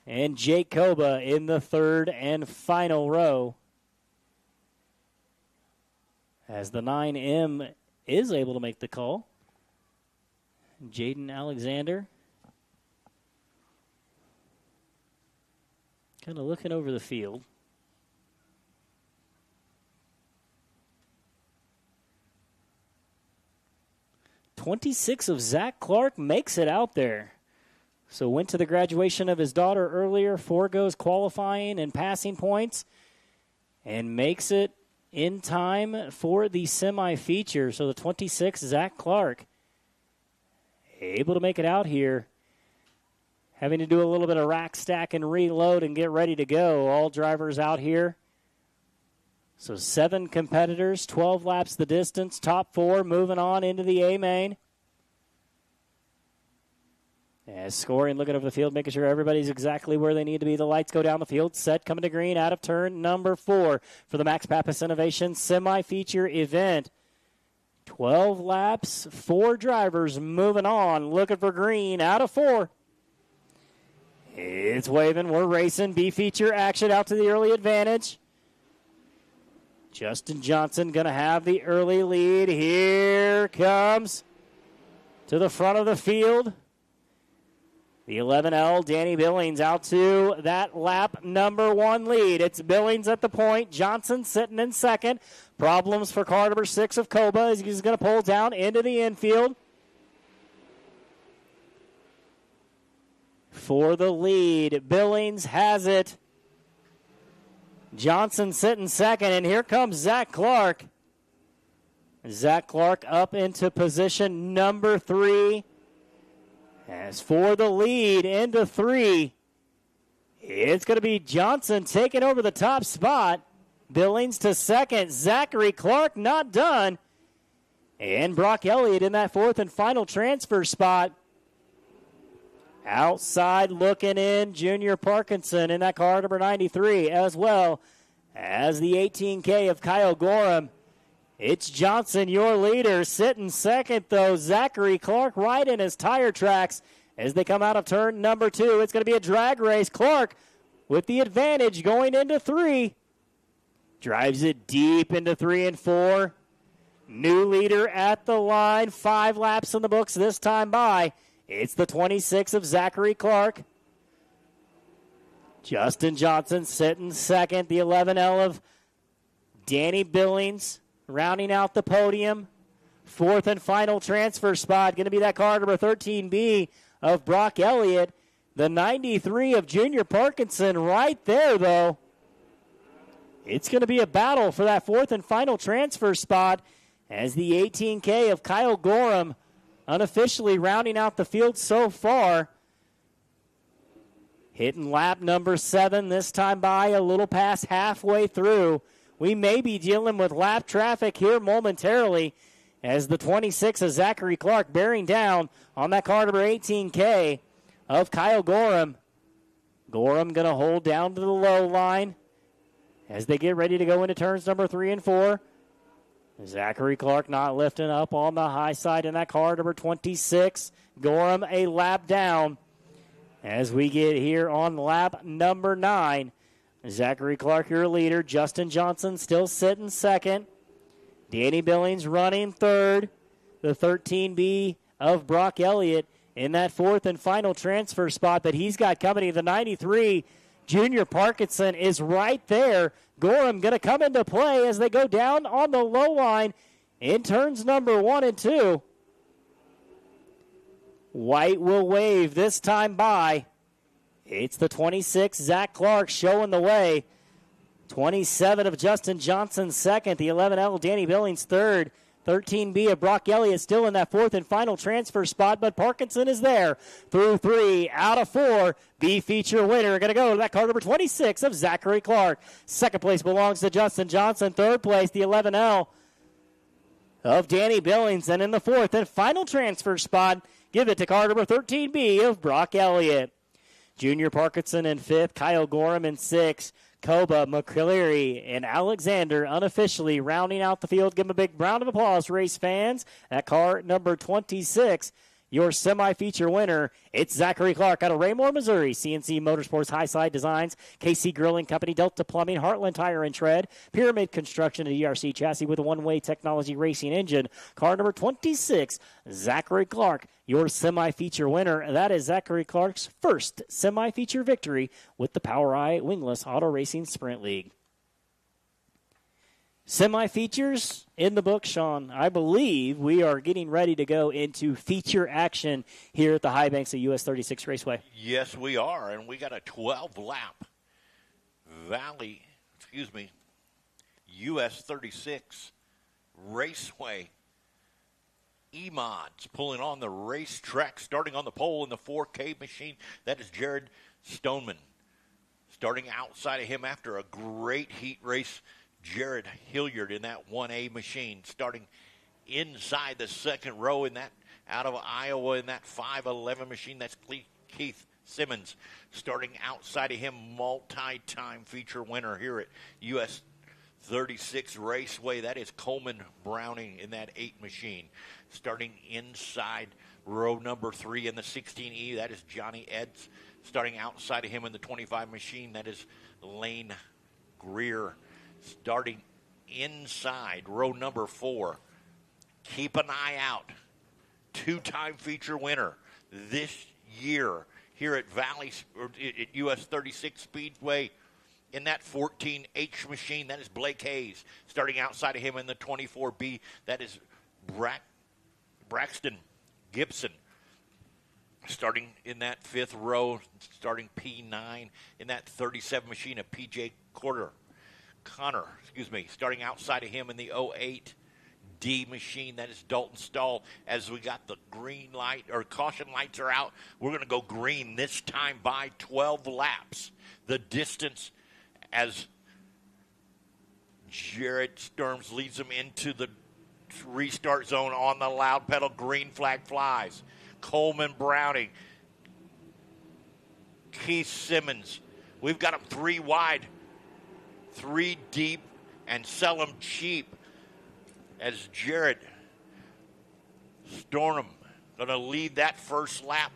Speaker 2: and Jake Koba in the 3rd and final row. As the 9M is able to make the call. Jaden Alexander kind of looking over the field. .26 of Zach Clark makes it out there. So went to the graduation of his daughter earlier, foregoes qualifying and passing points, and makes it in time for the semi-feature. So the 26, Zach Clark, able to make it out here. Having to do a little bit of rack stack and reload and get ready to go. All drivers out here. So 7 competitors, 12 laps the distance, top 4 moving on into the A-main. As scoring, looking over the field, making sure everybody's exactly where they need to be. The lights go down the field, set, coming to green, out of turn number 4 for the Max Pappas Innovation semi-feature event. 12 laps, 4 drivers moving on, looking for green, out of 4. It's waving. We're racing. B-feature action out to the early advantage. Justin Johnson going to have the early lead. Here comes to the front of the field. The 11L, Danny Billings out to that lap number 1 lead. It's Billings at the point. Johnson sitting in second. Problems for car number 6 of Koba as he's going to pull down into the infield. For the lead, Billings has it. Johnson sitting second, and here comes Zach Clark. Zach Clark up into position number 3. As for the lead into 3, it's going to be Johnson taking over the top spot. Billings to second. Zachary Clark not done. And Brock Elliott in that 4th and final transfer spot. Outside looking in, Junior Parkinson in that car number 93, as well as the 18K of Kyle Gorham. It's Johnson, your leader, sitting second, though. Zachary Clark right in his tire tracks as they come out of turn number 2. It's going to be a drag race. Clark with the advantage going into 3. Drives it deep into 3 and 4. New leader at the line. 5 laps in the books this time by. It's the 26 of Zachary Clark. Justin Johnson sitting second. The 11L of Danny Billings rounding out the podium. 4th and final transfer spot going to be that car number 13B of Brock Elliott. The 93 of Junior Parkinson right there, though. It's going to be a battle for that 4th and final transfer spot as the 18K of Kyle Gorham unofficially rounding out the field so far. Hitting lap number 7 this time by a little past halfway through. We may be dealing with lap traffic here momentarily as the 26 of Zachary Clark bearing down on that car number 18K of Kyle Gorham. Gorham going to hold down to the low line as they get ready to go into turns number 3 and 4. Zachary Clark not lifting up on the high side in that car number 26. Gorham a lap down as we get here on lap number 9. Zachary Clark, your leader. Justin Johnson still sitting second. Danny Billings running third. The 13B of Brock Elliott in that 4th and final transfer spot that he's got coming. The 93, Junior Parkinson, is right there. Gorham going to come into play as they go down on the low line in turns number 1 and 2. White will wave this time by. It's the 26, Zach Clark, showing the way. 27 of Justin Johnson second. The 11L, Danny Billings third. 13B of Brock Elliott still in that 4th and final transfer spot, but Parkinson is there. Through 3, out of 4. B feature winner going to go to that car number 26 of Zachary Clark. Second place belongs to Justin Johnson. Third place, the 11L of Danny Billings. And in the 4th and final transfer spot, give it to car number 13B of Brock Elliott. Junior Parkinson in 5th, Kyle Gorham in 6th, Koba, McCleary, and Alexander unofficially rounding out the field. Give them a big round of applause, race fans. At car number 26, your semi-feature winner, it's Zachary Clark out of Raymore, Missouri. CNC Motorsports, Highside Designs, KC Grilling Company, Delta Plumbing, Heartland Tire and Tread, Pyramid Construction, and ERC Chassis with a one-way technology racing engine. Car number 26, Zachary Clark, your semi-feature winner. That is Zachary Clark's first semi-feature victory with the POWRI Wingless Auto Racing Sprint League. Semi-features in the book, Sean. I believe we are getting ready to go into feature action here at the High Banks of US 36 Raceway.
Speaker 1: Yes, we are, and we got a 12-lap US 36 Raceway E-Mods pulling on the racetrack, starting on the pole in the 4K machine. That is Jared Stoneman. Starting outside of him after a great heat race, Jared Hilliard in that 1A machine, starting inside the second row in that out of Iowa in that 511 machine. That's Keith Simmons. Starting outside of him, multi-time feature winner here at US 36 Raceway. That is Coleman Browning in that 8 machine. Starting inside row number 3 in the 16E, that is Johnny Eds. Starting outside of him in the 25 machine, that is Lane Greer. Starting inside row number 4, keep an eye out. 2-time feature winner this year here at at US 36 Speedway in that 14H machine. That is Blake Hayes. Starting outside of him in the 24B, that is Braxton Gibson. Starting in that fifth row, starting P9 in that 37 machine of PJ Connor, starting outside of him in the 08D machine. That is Dalton Stahl. As we got the green light, or caution lights are out, we're going to go green this time by 12 laps. The distance as Jared Sturms leads them into the restart zone on the loud pedal. Green flag flies. Coleman Browning, Keith Simmons. We've got them 3 wide, 3 deep, and sell them cheap. As Jared Stoneham going to lead that first lap.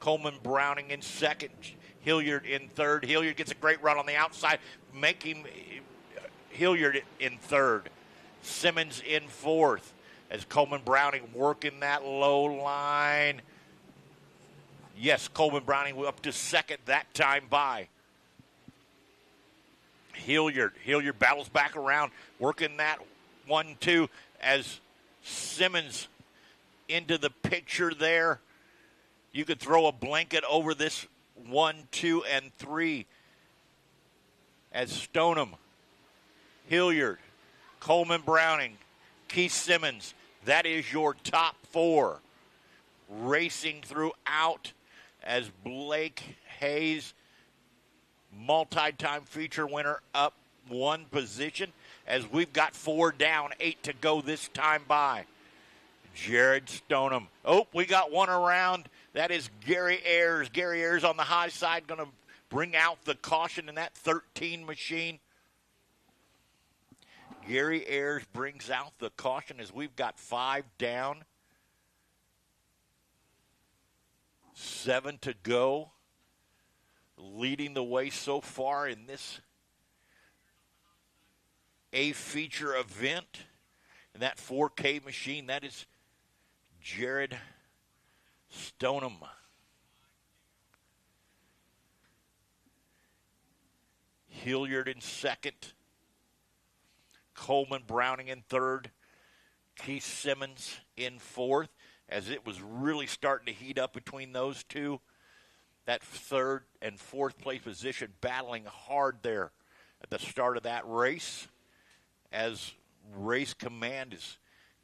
Speaker 1: Coleman Browning in second. Hilliard in third. Hilliard gets a great run on the outside, making Hilliard in third. Simmons in fourth. As Coleman Browning working that low line. Yes, Coleman Browning up to second that time by. Hilliard battles back around, working that 1-2 as Simmons into the picture there. You could throw a blanket over this 1, 2, and 3 as Stoneham, Hilliard, Coleman Browning, Keith Simmons. That is your top 4 racing throughout as Blake Hayes, multi-time feature winner, up 1 position as we've got 4 down, 8 to go this time by. Jared Stoneham. Oh, we got one around. That is Gary Ayers. Gary Ayers on the high side going to bring out the caution in that 13 machine. Gary Ayers brings out the caution as we've got 5 down, 7 to go. Leading the way so far in this A feature event. And that 4K machine, that is Jared Stoneham. Hilliard in second. Coleman Browning in third. Keith Simmons in fourth, as it was really starting to heat up between those two. That third and fourth place position battling hard there at the start of that race, as Race Command is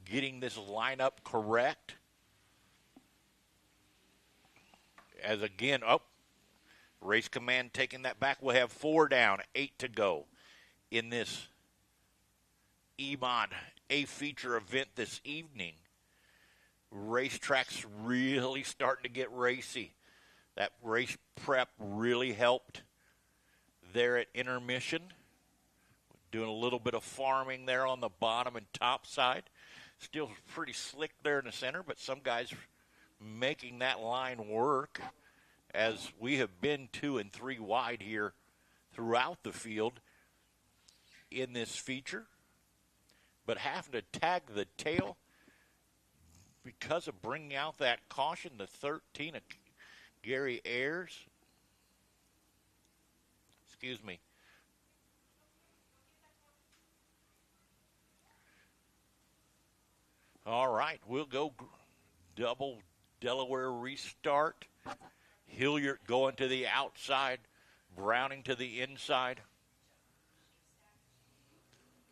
Speaker 1: getting this lineup correct. As again, Race Command taking that back. We'll have 4 down, 8 to go in this EMOD A feature event this evening. Racetrack's really starting to get racy. That race prep really helped there at Intermission. Doing a little bit of farming there on the bottom and top side. Still pretty slick there in the center, but some guys making that line work, as we have been 2 and 3 wide here throughout the field in this feature. But having to tag the tail because of bringing out that caution, the 13 of Gary Ayers. Excuse me. All right, we'll go double Delaware restart. Hilliard going to the outside, Browning to the inside.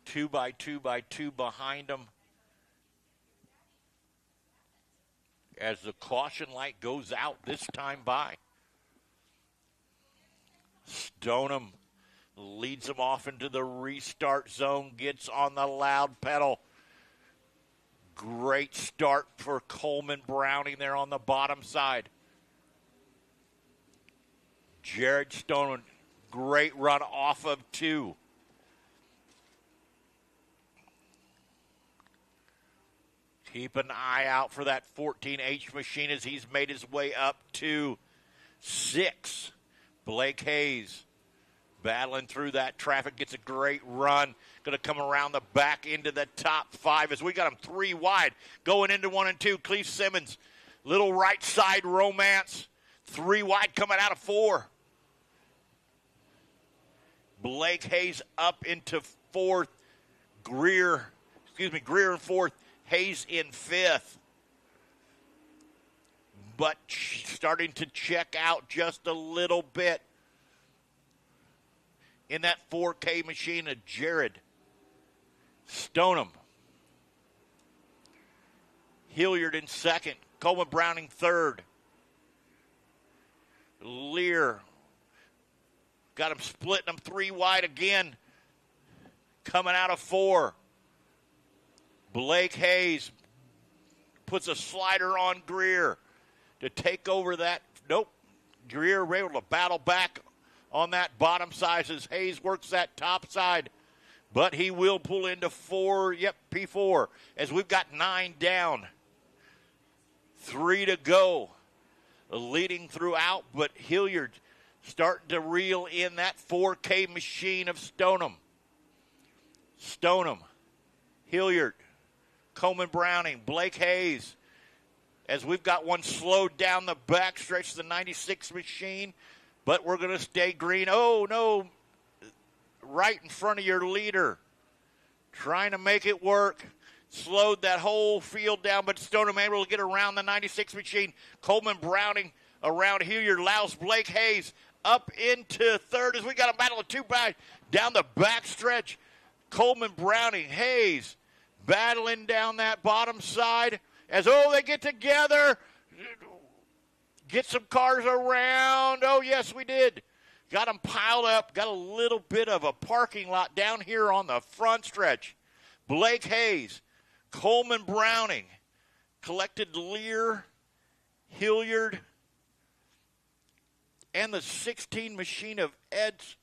Speaker 1: 2 by 2 by 2 behind them. As the caution light goes out this time by. Stoneham leads them off into the restart zone, gets on the loud pedal. Great start for Coleman Browning there on the bottom side. Jared Stoneham, great run off of 2. Keep an eye out for that 14H machine as he's made his way up to 6. Blake Hayes battling through that traffic, gets a great run. Going to come around the back into the top 5 as we got him 3 wide. Going into 1 and 2, Cleve Simmons Little right side romance. 3 wide coming out of 4. Blake Hayes up into 4th. Greer in 4th. Hayes in 5th. But starting to check out just a little bit in that 4K machine of Jared Stoneham. Hilliard in 2nd. Coleman Browning 3rd. Lear got him splitting them 3 wide again. Coming out of 4. Blake Hayes puts a slider on Greer to take over that. Nope. Greer able to battle back on that bottom side as Hayes works that top side. But he will pull into 4. Yep, P4. As we've got 9 down. 3 to go. Leading throughout, but Hilliard starting to reel in that 4K machine of Stoneham. Hilliard, Coleman Browning, Blake Hayes. As we've got one slowed down the back stretch of the 96 machine, but we're going to stay green. Oh, no, right in front of your leader. Trying to make it work. Slowed that whole field down, but Stoneham able to get around the 96 machine. Coleman Browning around Hilliard allows Blake Hayes up into 3rd as we got a battle of 2 back down the back stretch. Coleman Browning, Hayes battling down that bottom side as, they get together. Get some cars around. Oh, yes, we did. Got them piled up. Got a little bit of a parking lot down here on the front stretch. Blake Hayes, Coleman Browning, collected Lear, Hilliard, and the 16 machine of Ed's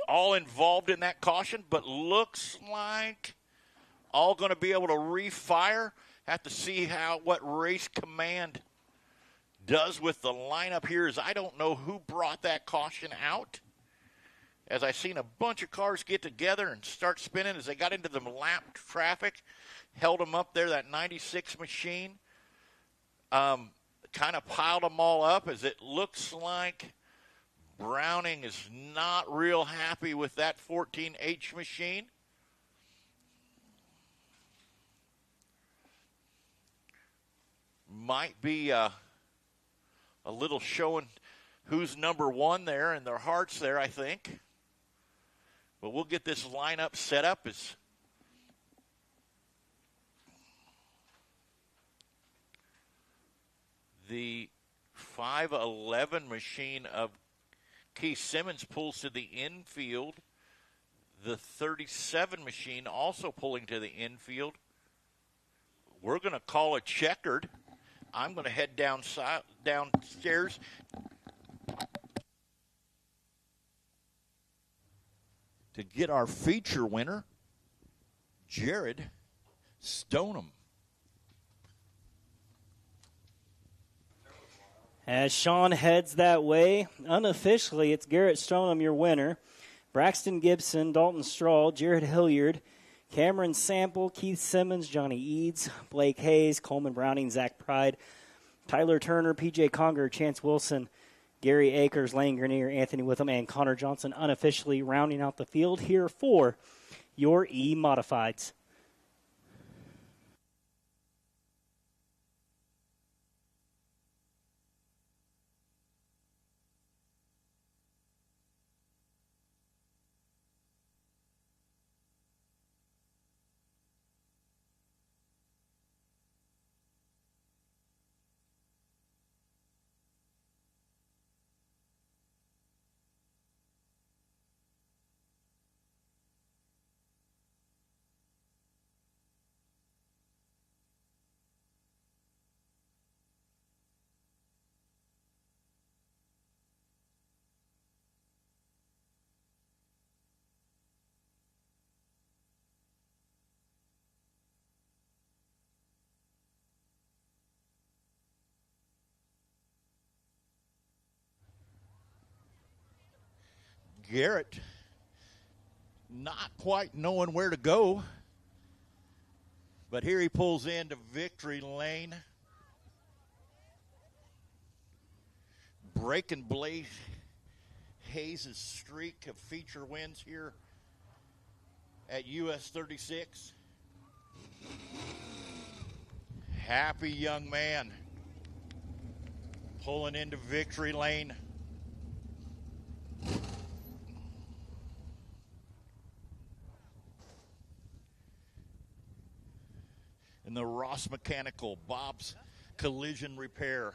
Speaker 1: all involved in that caution, but looks like all going to be able to refire. Have to see what Race Command does with the lineup here, as I don't know who brought that caution out. As I seen a bunch of cars get together and start spinning as they got into the lap traffic, held them up there, that 96 machine. Kind of piled them all up, as it looks like Browning is not real happy with that 14H machine. Might be a little showing who's number 1 there in their hearts there, I think. But we'll get this lineup set up as the 511 machine of Keith Simmons pulls to the infield. The 37 machine also pulling to the infield. We're going to call a checkered. I'm going to head downstairs. To get our feature winner, Jared Stoneham.
Speaker 2: As Sean heads that way, unofficially, it's Garrett Stoneham, your winner. Braxton Gibson, Dalton Strahl, Jared Hilliard, Cameron Sample, Keith Simmons, Johnny Eads, Blake Hayes, Coleman Browning, Zach Pride, Tyler Turner, P.J. Conger, Chance Wilson, Gary Akers, Lane Grenier, Anthony Witham, and Connor Johnson unofficially rounding out the field here for your E-Modifieds.
Speaker 1: Garrett not quite knowing where to go, but here he pulls into victory lane. breaking Blaze Hayes' streak of feature wins here at US 36. Happy young man pulling into victory lane. And the Ross Mechanical, Bob's Collision Repair,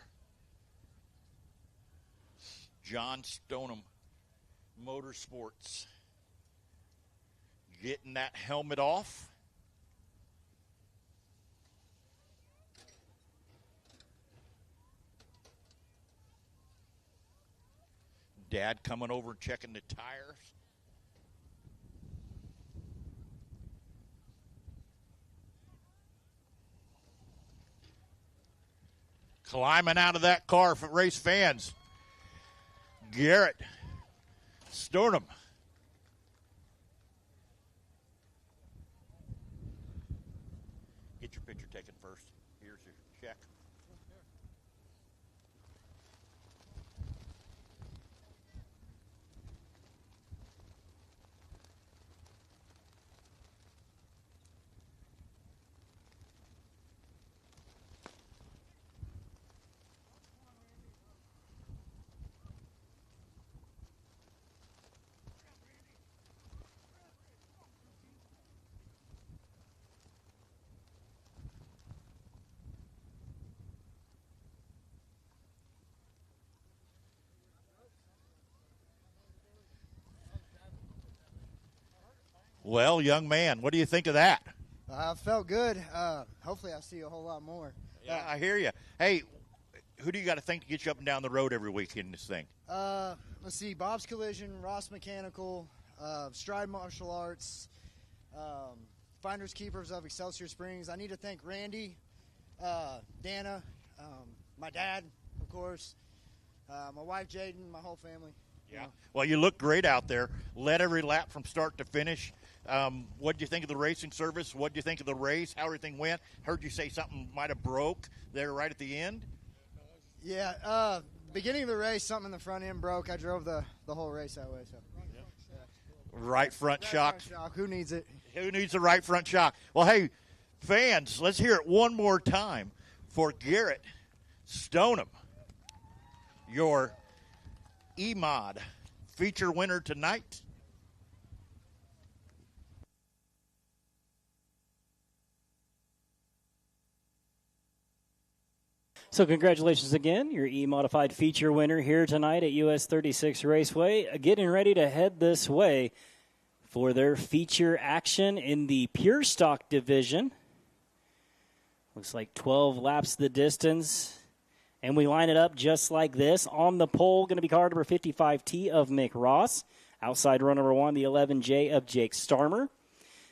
Speaker 1: John Stoneham Motorsports, getting that helmet off. Dad coming over and checking the tires. Climbing out of that car for race fans, Garrett Stoneham. Get your picture taken first. Here's your check. Well, young man, what do you think of that?
Speaker 3: Felt good. Hopefully I see a whole lot more.
Speaker 1: Yeah, I hear you. Hey, who do you got to think to get you up and down the road every week in this thing?
Speaker 3: Let's see, Bob's Collision, Ross Mechanical, Stride Martial Arts, Finders Keepers of Excelsior Springs. I need to thank Randy, Dana, my dad, of course, my wife Jaden, my whole family.
Speaker 1: Yeah. Well, you look great out there. Led every lap from start to finish. What did you think of the racing service? What did you think of the race? How everything went? Heard you say something might have broke there right at the end.
Speaker 3: Yeah. Beginning of the race, something in the front end broke. I drove the whole race that way. So. Yeah.
Speaker 1: Right front shock.
Speaker 3: Who needs it?
Speaker 1: Who needs a right front shock? Well, hey, fans, let's hear it one more time for Garrett Stoneham, your E-Mod feature winner tonight.
Speaker 2: So congratulations again, your E-Modified feature winner here tonight at US 36 Raceway, getting ready to head this way for their feature action in the Pure Stock division. Looks like 12 laps the distance. And we line it up just like this. On the pole, going to be car number 55T of Mick Ross. Outside row number 1, the 11J of Jake Starmer.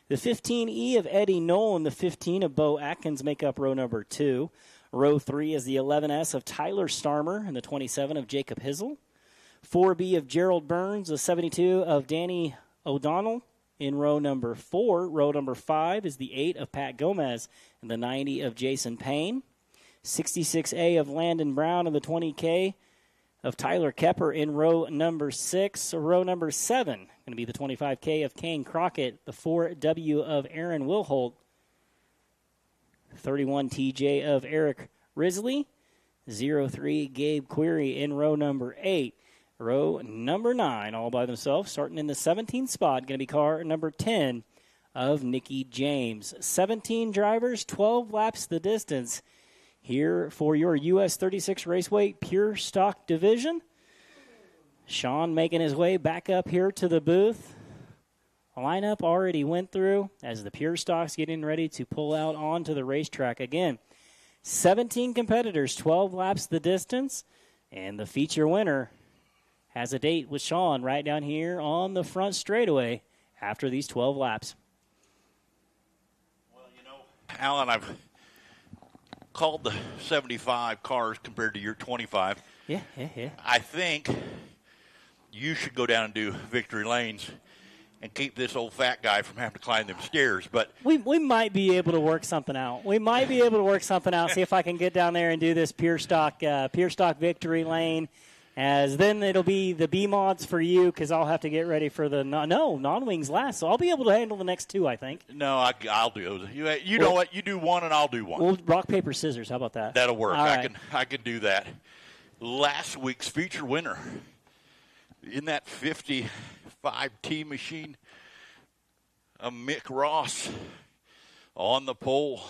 Speaker 2: The 15E of Eddie Knoll and the 15 of Bo Atkins make up row number 2. Row 3 is the 11S of Tyler Starmer and the 27 of Jacob Hizzle. 4B of Gerald Burns, the 72 of Danny O'Donnell in row number 4. Row number 5 is the 8 of Pat Gomez and the 90 of Jason Payne. 66A of Landon Brown and the 20K of Tyler Kepper in row number 6. Row number 7 going to be the 25K of Kane Crockett, the 4W of Aaron Wilholt, 31 TJ of Eric Risley, 03 Gabe Query in row number 8. Row number 9 all by themselves, starting in the 17th spot, going to be car number 10 of Nikki James. 17 drivers, 12 laps the distance here for your US 36 Raceway Pure Stock division. Sean making his way back up here to the booth. Lineup already went through as the Pure Stock's getting ready to pull out onto the racetrack again. 17 competitors, 12 laps the distance, and the feature winner has a date with Sean right down here on the front straightaway after these 12 laps.
Speaker 1: Well, you know, Alan, I've called the 75 cars compared to your 25.
Speaker 2: Yeah.
Speaker 1: I think you should go down and do victory lanes and keep this old fat guy from having to climb them stairs. But
Speaker 2: we might be able to work something out. See if I can get down there and do this pure stock victory lane. As then it'll be the B-mods for you because I'll have to get ready for the non-wings last, so I'll be able to handle the next two, I think.
Speaker 1: No, I'll do it. You know what? You do one and I'll do one.
Speaker 2: We'll rock, paper, scissors. How about that?
Speaker 1: That'll work.
Speaker 2: All right.
Speaker 1: I can do that. Last week's feature winner in that 55T machine, Mick Ross on the pole.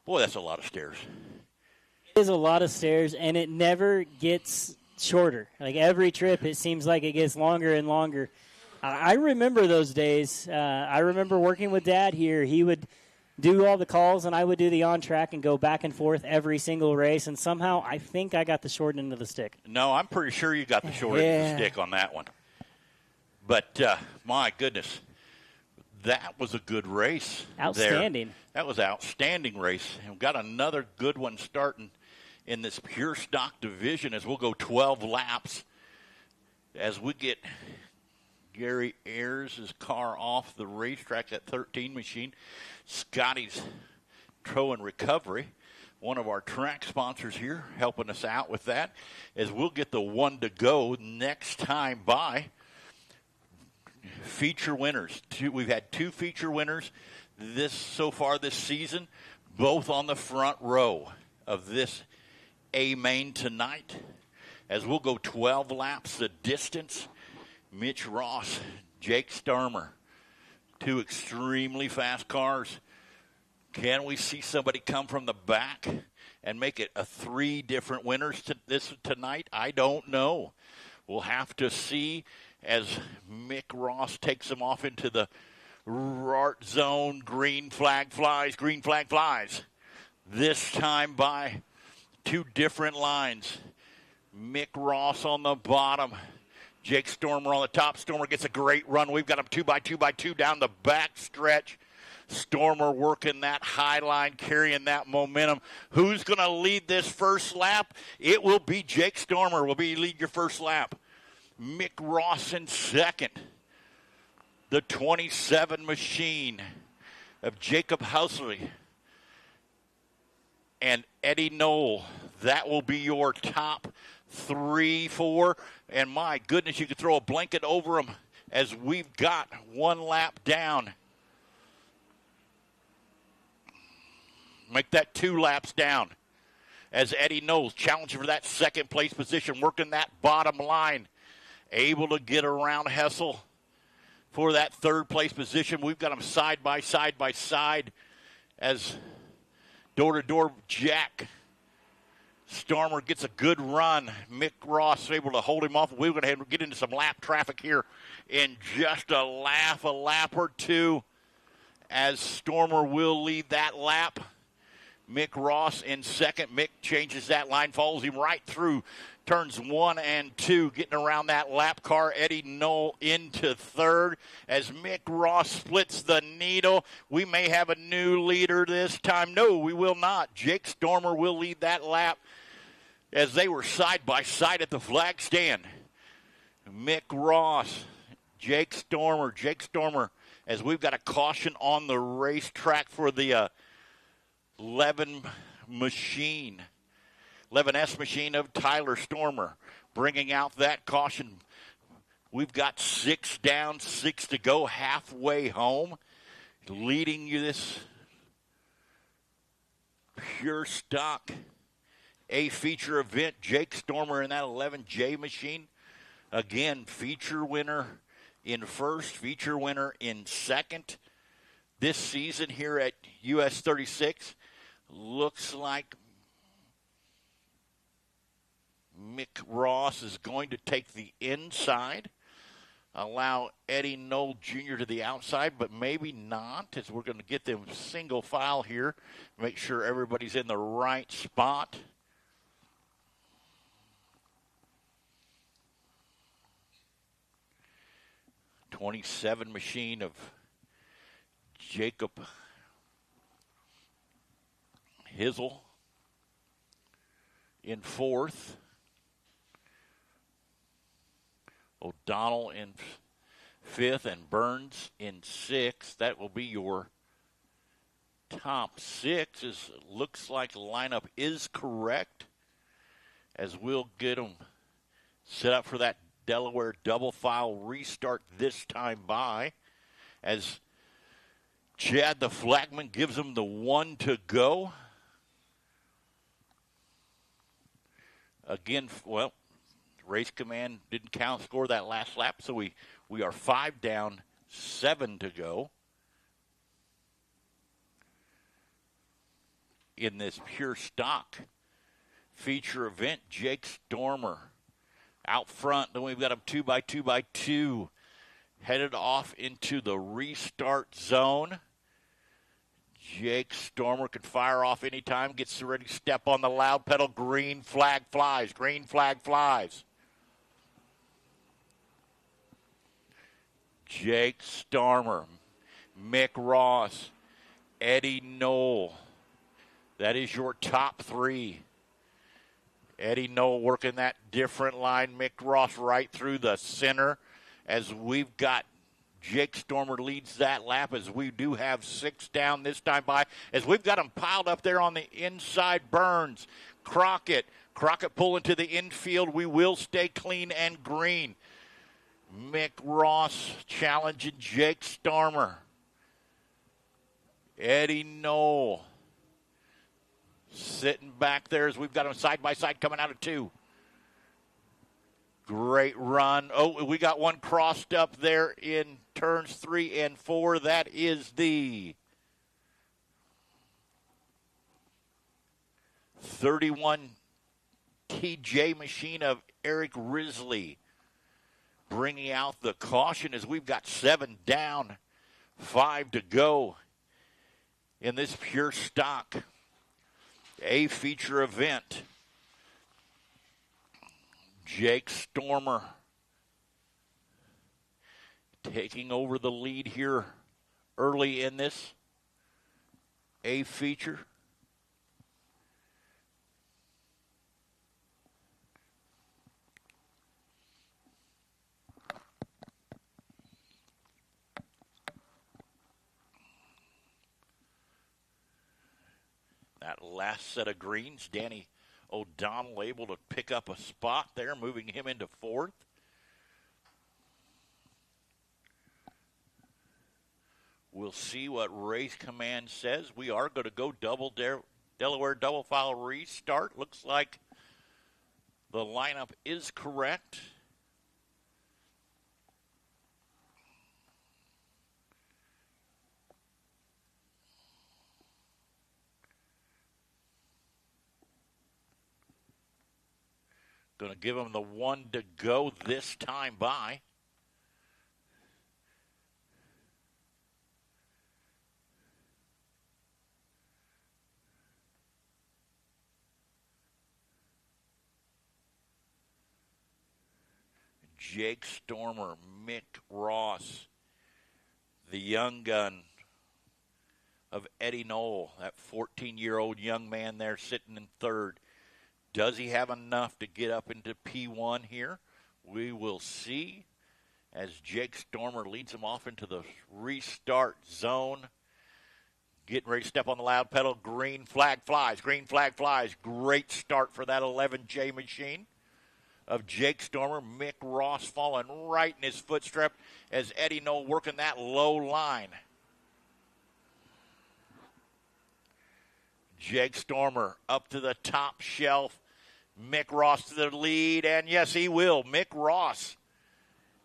Speaker 1: Boy, that's a lot of stairs.
Speaker 2: It is a lot of stairs, and it never gets shorter. Like every trip, it seems like it gets longer and longer. I remember those days. I remember working with Dad here. He would do all the calls, and I would do the on-track and go back and forth every single race, and somehow I think I got the short end of the stick.
Speaker 1: No, I'm pretty sure you got the short end of the stick on that one. But, my goodness, that was a good race.
Speaker 2: Outstanding.
Speaker 1: That was an outstanding race. And we've got another good one starting in this pure stock division as we'll go 12 laps as we get Gary Ayers' car off the racetrack, that 13 machine. Scotty's Tow and Recovery, one of our track sponsors here, helping us out with that, as we'll get the one to go next time by. Feature winners. We've had two feature winners so far this season, both on the front row of this A-main tonight, as we'll go 12 laps the distance. Mitch Ross, Jake Starmer, two extremely fast cars. Can we see somebody come from the back and make it a three different winners tonight? I don't know. We'll have to see as Mick Ross takes them off into the rart zone. Green flag flies. This time by two different lines. Mick Ross on the bottom. Jake Stormer on the top. Stormer gets a great run. We've got him 2x2x2 down the back stretch. Stormer working that high line, carrying that momentum. Who's going to lead this first lap? It will be Jake Stormer will lead your first lap. Mick Ross in second. The 27 machine of Jacob Housley and Eddie Knoll. That will be your top 3, 4. And my goodness, you could throw a blanket over them as we've got one lap down. Make that 2 laps down as Eddie Knoll challenging for that second place position, working that bottom line. Able to get around Hessel for that third place position. We've got them side by side as door-to-door Jack Stormer gets a good run. Mick Ross able to hold him off. We're going to get into some lap traffic here in just a lap or two as Stormer will lead that lap. Mick Ross in second. Mick changes that line, follows him right through turns 1 and 2, getting around that lap car. Eddie Knoll into third as Mick Ross splits the needle. We may have a new leader this time. No, we will not. Jake Stormer will lead that lap as they were side by side at the flag stand. Mick Ross, Jake Stormer, as we've got a caution on the racetrack for the 11 machine. 11S machine of Tyler Stormer, bringing out that caution. We've got 6 down, 6 to go, halfway home. Leading you this pure stock A feature event, Jake Stormer in that 11J machine. Again, feature winner in first, feature winner in second. This season here at US 36 looks like Mick Ross is going to take the inside, allow Eddie Knoll Jr. to the outside, but maybe not, as we're going to get them single file here, make sure everybody's in the right spot. '27 machine of Jacob Hizzle in fourth. O'Donnell in fifth and Burns in sixth. That will be your top 6. Looks like the lineup is correct as we'll get them set up for that Delaware double file restart this time by as Chad the flagman gives him the 1 to go. Again, well, Race Command didn't score that last lap, so we are 5 down, 7 to go. In this pure stock feature event, Jake Stormer out front. Then we've got him 2x2x2 headed off into the restart zone. Jake Stormer can fire off anytime, gets ready to step on the loud pedal. Green flag flies. Green flag flies. Jake Stormer, Mick Ross, Eddie Knoll. That is your top 3. Eddie Knoll working that different line. Mick Ross right through the center as we've got Jake Stormer leads that lap as we do have 6 down this time by. As we've got them piled up there on the inside. Burns, Crockett pulling to the infield. We will stay clean and green. Mick Ross challenging Jake Stormer. Eddie Knoll sitting back there as we've got them side by side coming out of 2. Great run. Oh, we got one crossed up there in turns 3 and 4. That is the 31 TJ machine of Eric Risley, bringing out the caution as we've got 7 down, 5 to go in this pure stock A feature event. Jake Stormer taking over the lead here early in this A feature. That last set of greens, Danny O'Donnell able to pick up a spot there, moving him into 4th. We'll see what Race Command says. We are going to go Delaware double file restart. Looks like the lineup is correct. Going to give him the 1 to go this time by. Jake Stormer, Mick Ross, the young gun of Eddie Knoll, that 14-year-old young man there sitting in 3rd. Does he have enough to get up into P1 here? We will see as Jake Stormer leads him off into the restart zone. Getting ready to step on the loud pedal. Green flag flies. Green flag flies. Great start for that 11J machine of Jake Stormer. Mick Ross falling right in his footstrap as Eddie Knoll working that low line. Jake Stormer up to the top shelf. Mick Ross to the lead, and yes, he will. Mick Ross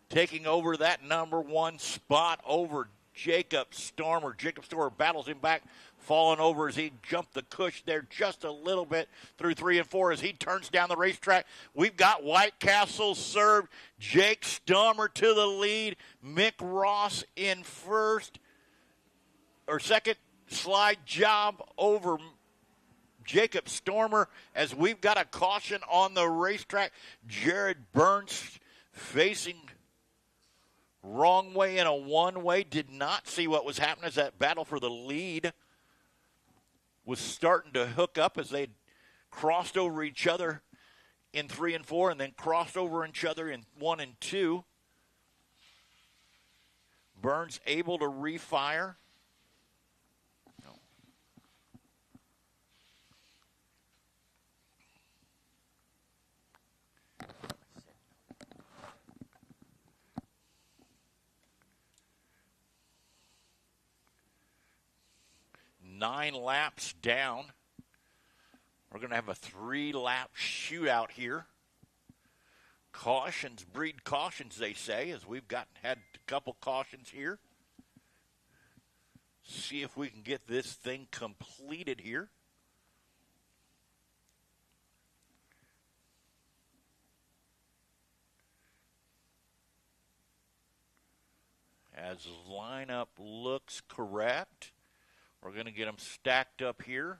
Speaker 1: taking over that number 1 spot over Jacob Stormer. Jacob Stormer battles him back, falling over as he jumped the cush there just a little bit through 3 and 4 as he turns down the racetrack. We've got White Castle served. Jake Stormer to the lead. Mick Ross in 2nd slide job over Jacob Stormer as we've got a caution on the racetrack. Jared Burns facing wrong way in a one-way. Did not see what was happening as that battle for the lead was starting to hook up as they crossed over each other in 3 and 4 and then crossed over each other in 1 and 2. Burns able to refire. 9 laps down. We're going to have a 3-lap shootout here. Cautions breed cautions, they say, as we've had a couple cautions here. See if we can get this thing completed here. As the lineup looks correct, we're going to get them stacked up here.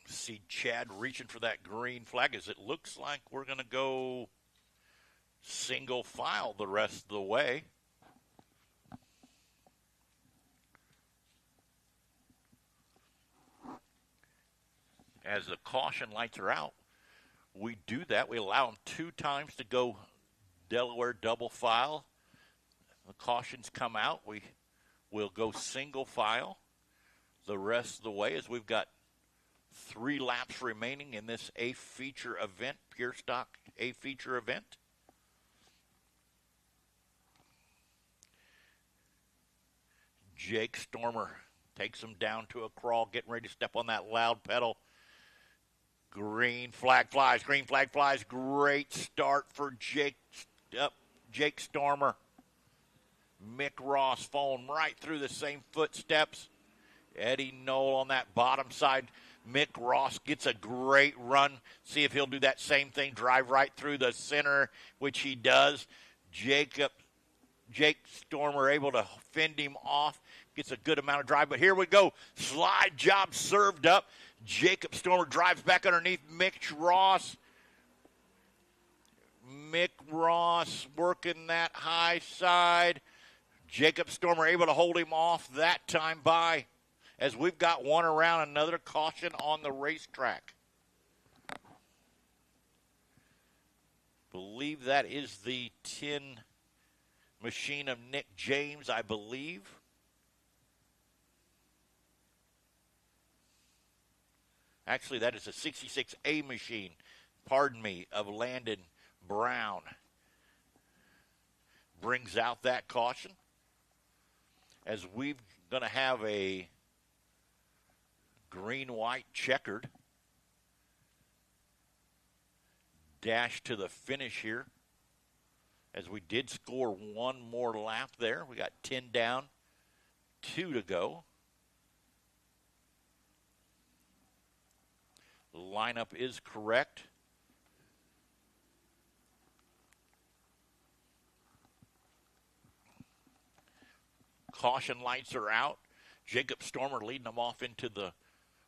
Speaker 1: See Chad reaching for that green flag as it looks like we're going to go single file the rest of the way. As the caution lights are out, we do that. We allow them 2 times to go Delaware double file. The cautions come out. We'll go single file the rest of the way as we've got 3 laps remaining in this A feature event, pure stock A feature event. Jake Stormer takes him down to a crawl, getting ready to step on that loud pedal. Green flag flies, green flag flies. Great start for Jake Stormer. Mick Ross following right through the same footsteps. Eddie Knoll on that bottom side. Mick Ross gets a great run. See if he'll do that same thing, drive right through the center, which he does. Jake Stormer able to fend him off. Gets a good amount of drive, but here we go. Slide job served up. Jacob Stormer drives back underneath Mick Ross. Mick Ross working that high side. Jacob Stormer able to hold him off that time by, as we've got one around, another caution on the racetrack. Believe that is the 10 machine of Nick James, I believe. Actually, that is a 66A machine, pardon me, of Landon Brown. Brings out that caution, as we're going to have a green-white checkered dash to the finish here, as we did score 1 more lap there. We got 10 down, 2 to go. The lineup is correct. Caution lights are out. Jacob Stormer leading them off into the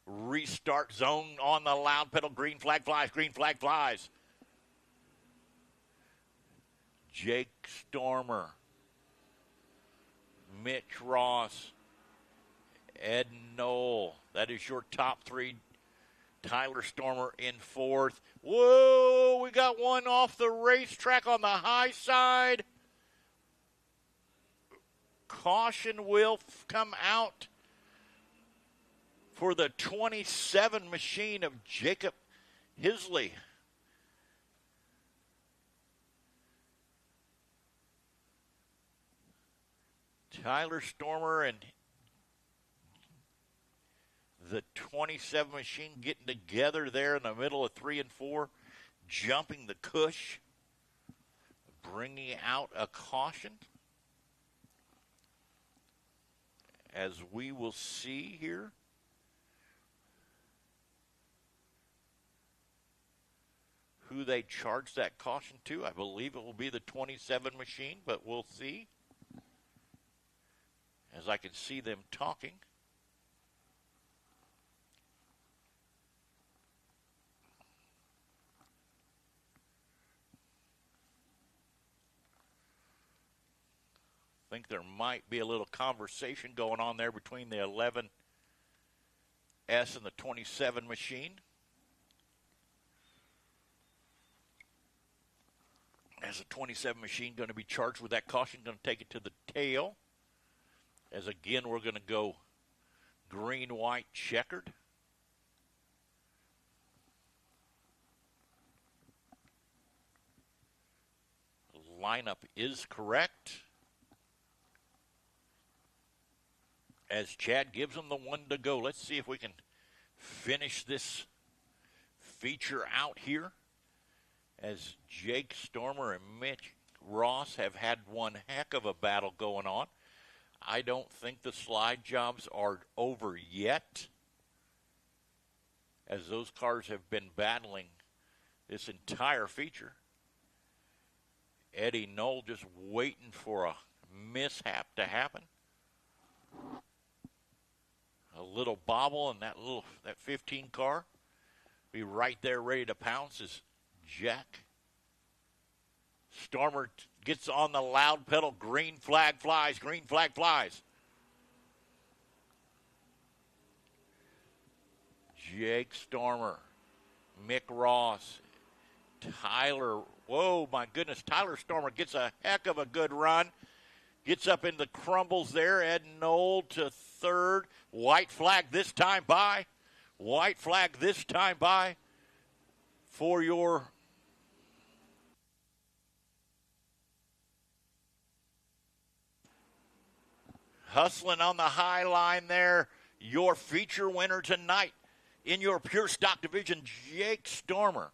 Speaker 1: restart zone on the loud pedal. Green flag flies, green flag flies. Jake Stormer, Mitch Ross, Ed Knoll. That is your top 3. Tyler Stormer in 4th. Whoa, we got one off the racetrack on the high side. Caution will come out for the 27 machine of Jacob Hisley. Tyler Stormer and the 27 machine getting together there in the middle of 3 and 4, jumping the cush, bringing out a caution. As we will see here, who they charge that caution to. I believe it will be the 27 machine, but we'll see. As I can see them talking. I think there might be a little conversation going on there between the 11S and the 27 machine. As the 27 machine going to be charged with that caution, going to take it to the tail. As again, we're going to go green, white, checkered. lineup is correct. As Chad gives them the one to go. Let's see if we can finish this feature out here. As Jake Stormer and Mitch Ross have had one heck of a battle going on. I don't think the slide jobs are over yet, as those cars have been battling this entire feature. Eddie Knoll just waiting for a mishap to happen. A little bobble, and that 15 car be right there ready to pounce as Jack Stormer gets on the loud pedal. Green flag flies. Green flag flies. Jake Stormer, Mick Ross, Tyler. Whoa, my goodness. Tyler Stormer gets a heck of a good run. Gets up in the crumbles there. Ed Knoll to third. White flag this time by. White flag this time by for your hustling on the high line there. Your feature winner tonight in your pure stock division, Jake Stormer.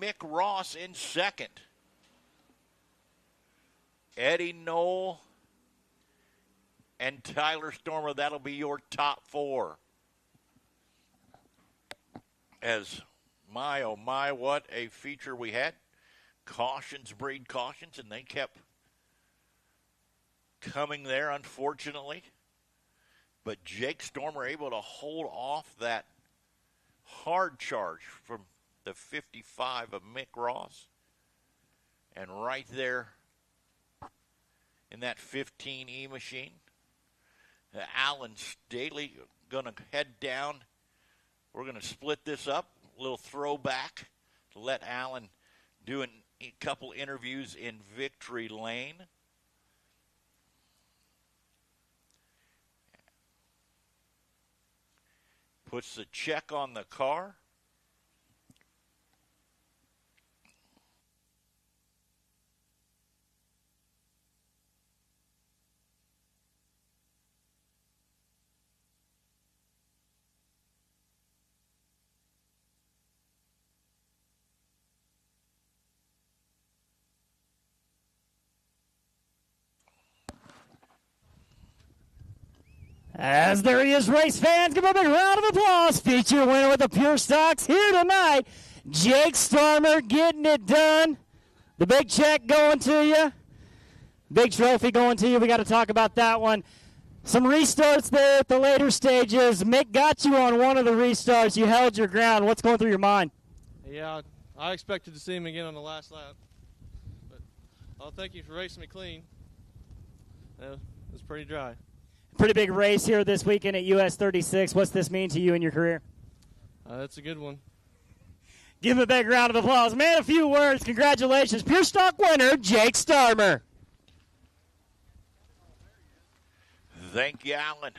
Speaker 1: Mick Ross in second. Eddie Knoll and Tyler Stormer, that'll be your top four. As my, oh my, what a feature we had. Cautions breed cautions, and they kept coming there, unfortunately. But Jake Stormer able to hold off that hard charge from the 55 of Mick Ross. And right there in that 15E machine, Alan Staley going to head down. We're going to split this up, a little throwback to let Alan do a couple interviews in Victory Lane. Puts the check on the car.
Speaker 2: As there he is, race fans, give him a big round of applause. Feature winner with the Pure Stocks here tonight, Jake Stormer getting it done. The big check going to you. Big trophy going to you. We got to talk about that one. Some restarts there at the later stages. Mick got you on one of the restarts. You held your ground. What's going through your mind?
Speaker 4: Yeah, I expected to see him again on the last lap. But I'll thank you for racing me clean. It was pretty dry.
Speaker 2: Pretty big race here this weekend at US 36. What's this mean to you in your career?
Speaker 4: That's a good one.
Speaker 2: Give him a big round of applause. Man, a few words. Congratulations. Pure Stock winner, Jake Stormer.
Speaker 1: Thank you, Alan.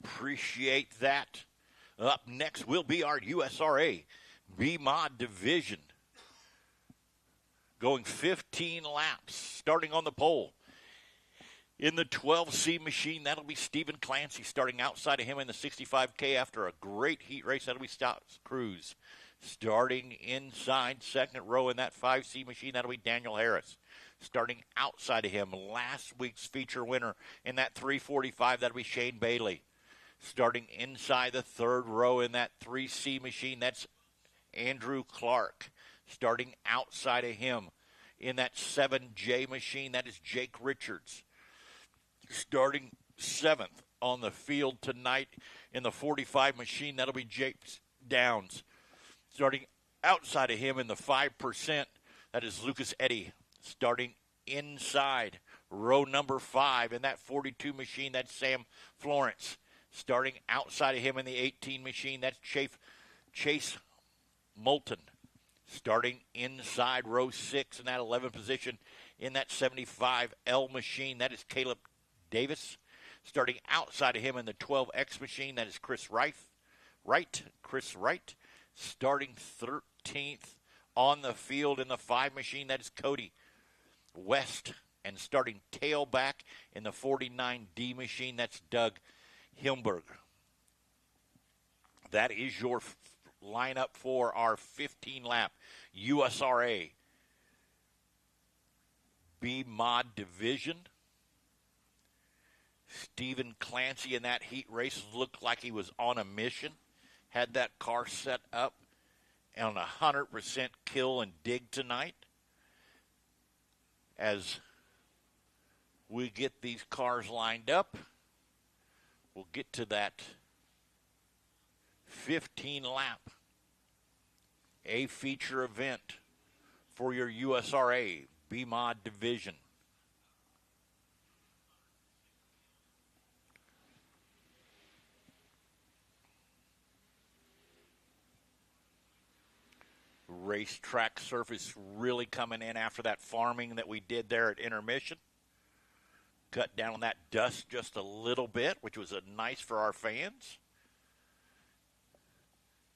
Speaker 1: Appreciate that. Up next will be our USRA B-Mod division. Going 15 laps, starting on the pole. In the 12C machine, that'll be Stephen Clancy starting outside of him in the 65K after a great heat race. That'll be Stout Cruz. Starting inside second row in that 5C machine, that'll be Daniel Harris. Starting outside of him, last week's feature winner in that 345, that'll be Shane Bailey. Starting inside the third row in that 3C machine, that's Andrew Clark. Starting outside of him in that 7J machine, that is Jake Richards. Starting seventh on the field tonight in the 45 machine, that'll be James Downs. Starting outside of him in the 5%, that is Lucas Eddy. Starting inside row number 5 in that 42 machine, that's Sam Florence. Starting outside of him in the 18 machine, that's Chase Moulton. Starting inside row 6 in that 11 position in that 75L machine, that is Caleb Davis. Starting outside of him in the 12X machine, that is Chris Wright. Chris Wright. Starting 13th on the field in the 5 machine. That is Cody West. And starting tailback in the 49D machine, that's Doug Hilmberg. That is your lineup for our 15-lap USRA B-Mod division. Stephen Clancy in that heat race looked like he was on a mission. Had that car set up on a 100% kill and dig tonight. As we get these cars lined up, we'll get to that 15-lap A feature event for your USRA B-Mod division. Racetrack surface really coming in after that farming that we did there at Intermission. Cut down on that dust just a little bit, which was nice for our fans.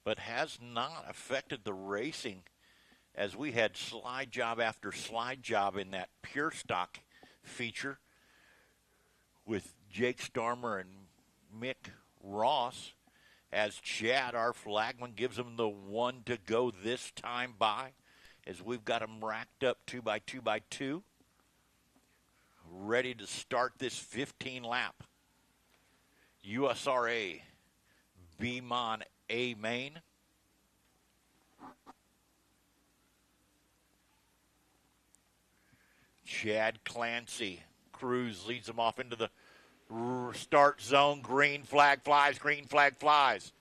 Speaker 1: But has not affected the racing, as we had slide job after slide job in that pure stock feature with Jake Starmer and Mick Ross, as Chad, our flagman, gives them the 1 to go this time by, as we've got them racked up 2x2x2, ready to start this 15-lap USRA B-Mon A main. Chad Clancy, Cruz leads them off into the start zone. Green flag flies, green flag flies.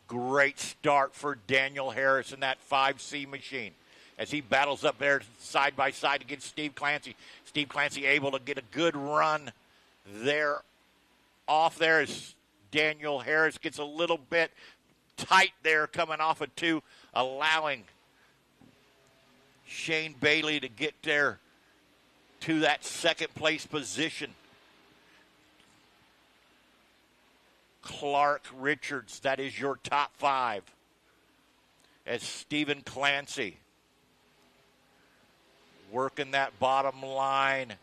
Speaker 1: Great start for Daniel Harris in that 5C machine as he battles up there side by side against Steve Clancy. Steve Clancy able to get a good run there off there as Daniel Harris gets a little bit tight there coming off of 2, allowing Shane Bailey to get there to that second place position. Clark Richards, that is your top 5. As Stephen Clancy working that bottom line.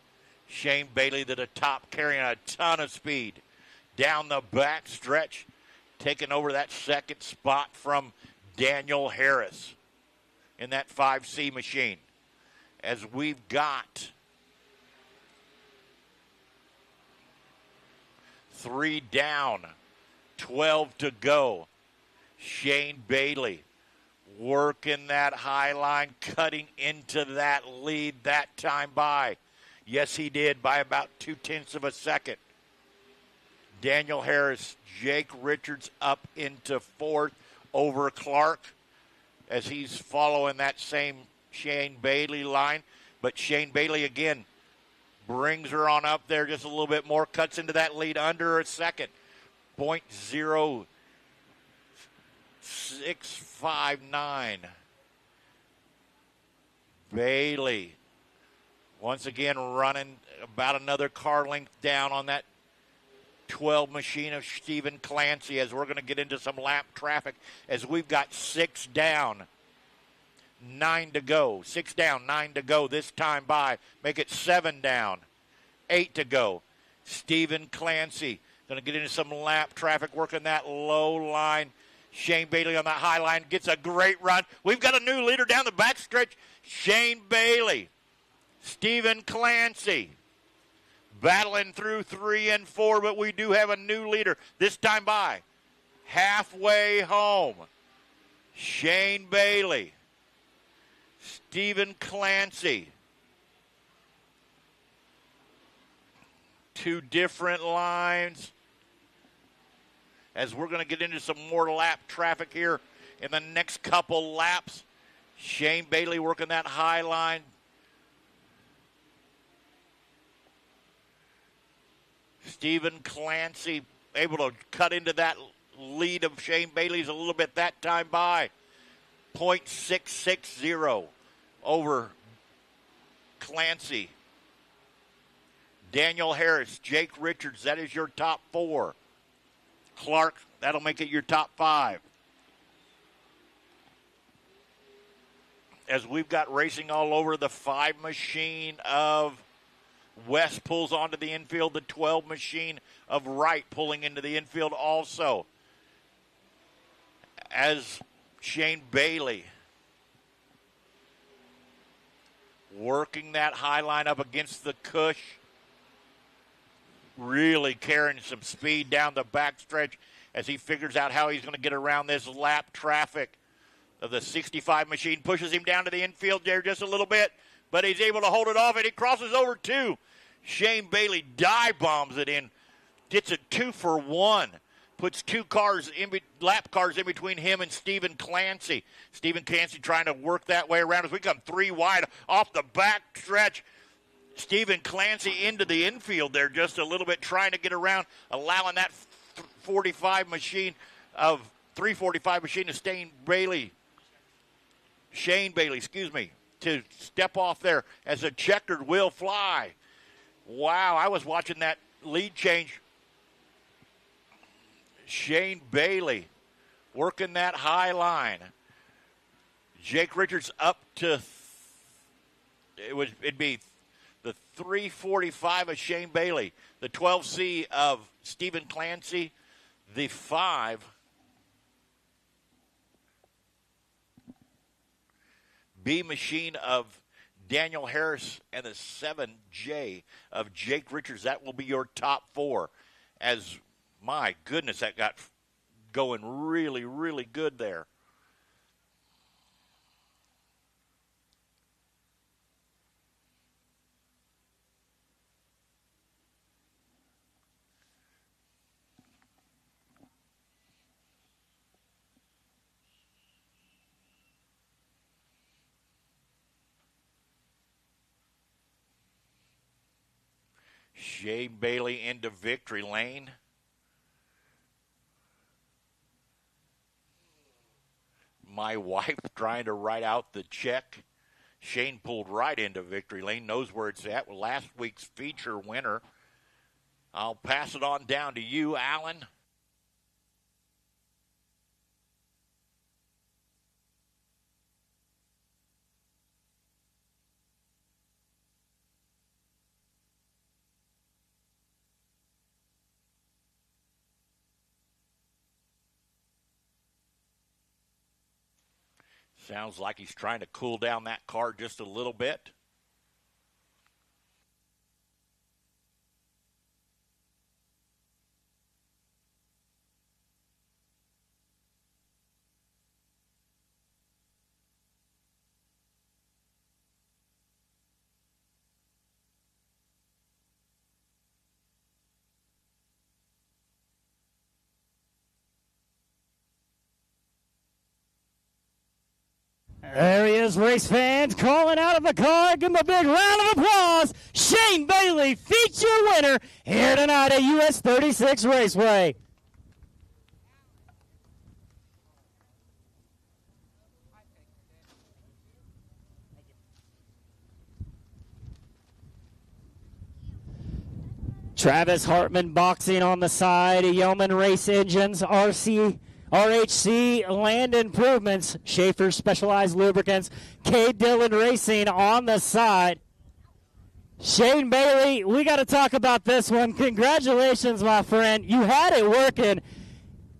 Speaker 1: Shane Bailey to the top, carrying a ton of speed. Down the back stretch, taking over that second spot from Daniel Harris in that 5C machine. As we've got 3 down, 12 to go. Shane Bailey working that high line, cutting into that lead that time by. Yes, he did, by about 0.2 of a second. Daniel Harris, Jake Richards up into 4th over Clark as he's following that same Shane Bailey line. But Shane Bailey again brings her on up there just a little bit more, cuts into that lead under a second. 0.0659. Bailey once again running about another car length down on that 12 machine of Stephen Clancy, as we're going to get into some lap traffic as we've got 6 down, 9 to go. 6 down, 9 to go this time by. Make it 7 down, 8 to go. Stephen Clancy going to get into some lap traffic, working that low line. Shane Bailey on that high line gets a great run. We've got a new leader down the backstretch. Shane Bailey, Stephen Clancy battling through 3 and 4, but we do have a new leader this time by. Halfway home, Shane Bailey, Stephen Clancy. 2 different lines. As we're going to get into some more lap traffic here in the next couple laps. Shane Bailey working that high line. Stephen Clancy able to cut into that lead of Shane Bailey's a little bit that time by. 0.660 over Clancy. Daniel Harris, Jake Richards, that is your top 4. Clark, that'll make it your top 5. as we've got racing all over. The 5 machine of West pulls onto the infield. The 12 machine of Wright pulling into the infield also. As Shane Bailey working that high line up against the cush. Really carrying some speed down the backstretch as he figures out how he's going to get around this lap traffic of the 65 machine. Pushes him down to the infield there just a little bit, but he's able to hold it off, and he crosses over 2. Shane Bailey dive bombs it in, gets it 2 for 1. Puts 2 cars, lap cars in between him and Stephen Clancy. Stephen Clancy trying to work that way around as we come 3 wide off the back stretch. Stephen Clancy into the infield there just a little bit, trying to get around, allowing that 345 machine of Shane Bailey, to step off there as a checkered will fly. Wow, I was watching that lead change. Shane Bailey working that high line. Jake Richards up to, it'd be the 345 of Shane Bailey, the 12C of Stephen Clancy, the 5 B machine of Daniel Harris, and the 7J of Jake Richards. That will be your top 4. As, my goodness, that got going really, really good there. Shane Bailey into victory lane. My wife trying to write out the check. Shane pulled right into victory lane, knows where it's at. Well, last week's feature winner. I'll pass it on down to you, Alan. Sounds like he's trying to cool down that car just a little bit.
Speaker 2: There he is, race fans, calling out of the car. Give him a big round of applause. Shane Bailey, feature winner here tonight at US 36 Raceway. Travis Hartman boxing on the side. Yeoman Race Engines, RHC Land Improvements, Schaefer Specialized Lubricants, K. Dillon Racing on the side. Shane Bailey, we got to talk about this one. Congratulations, my friend. You had it working.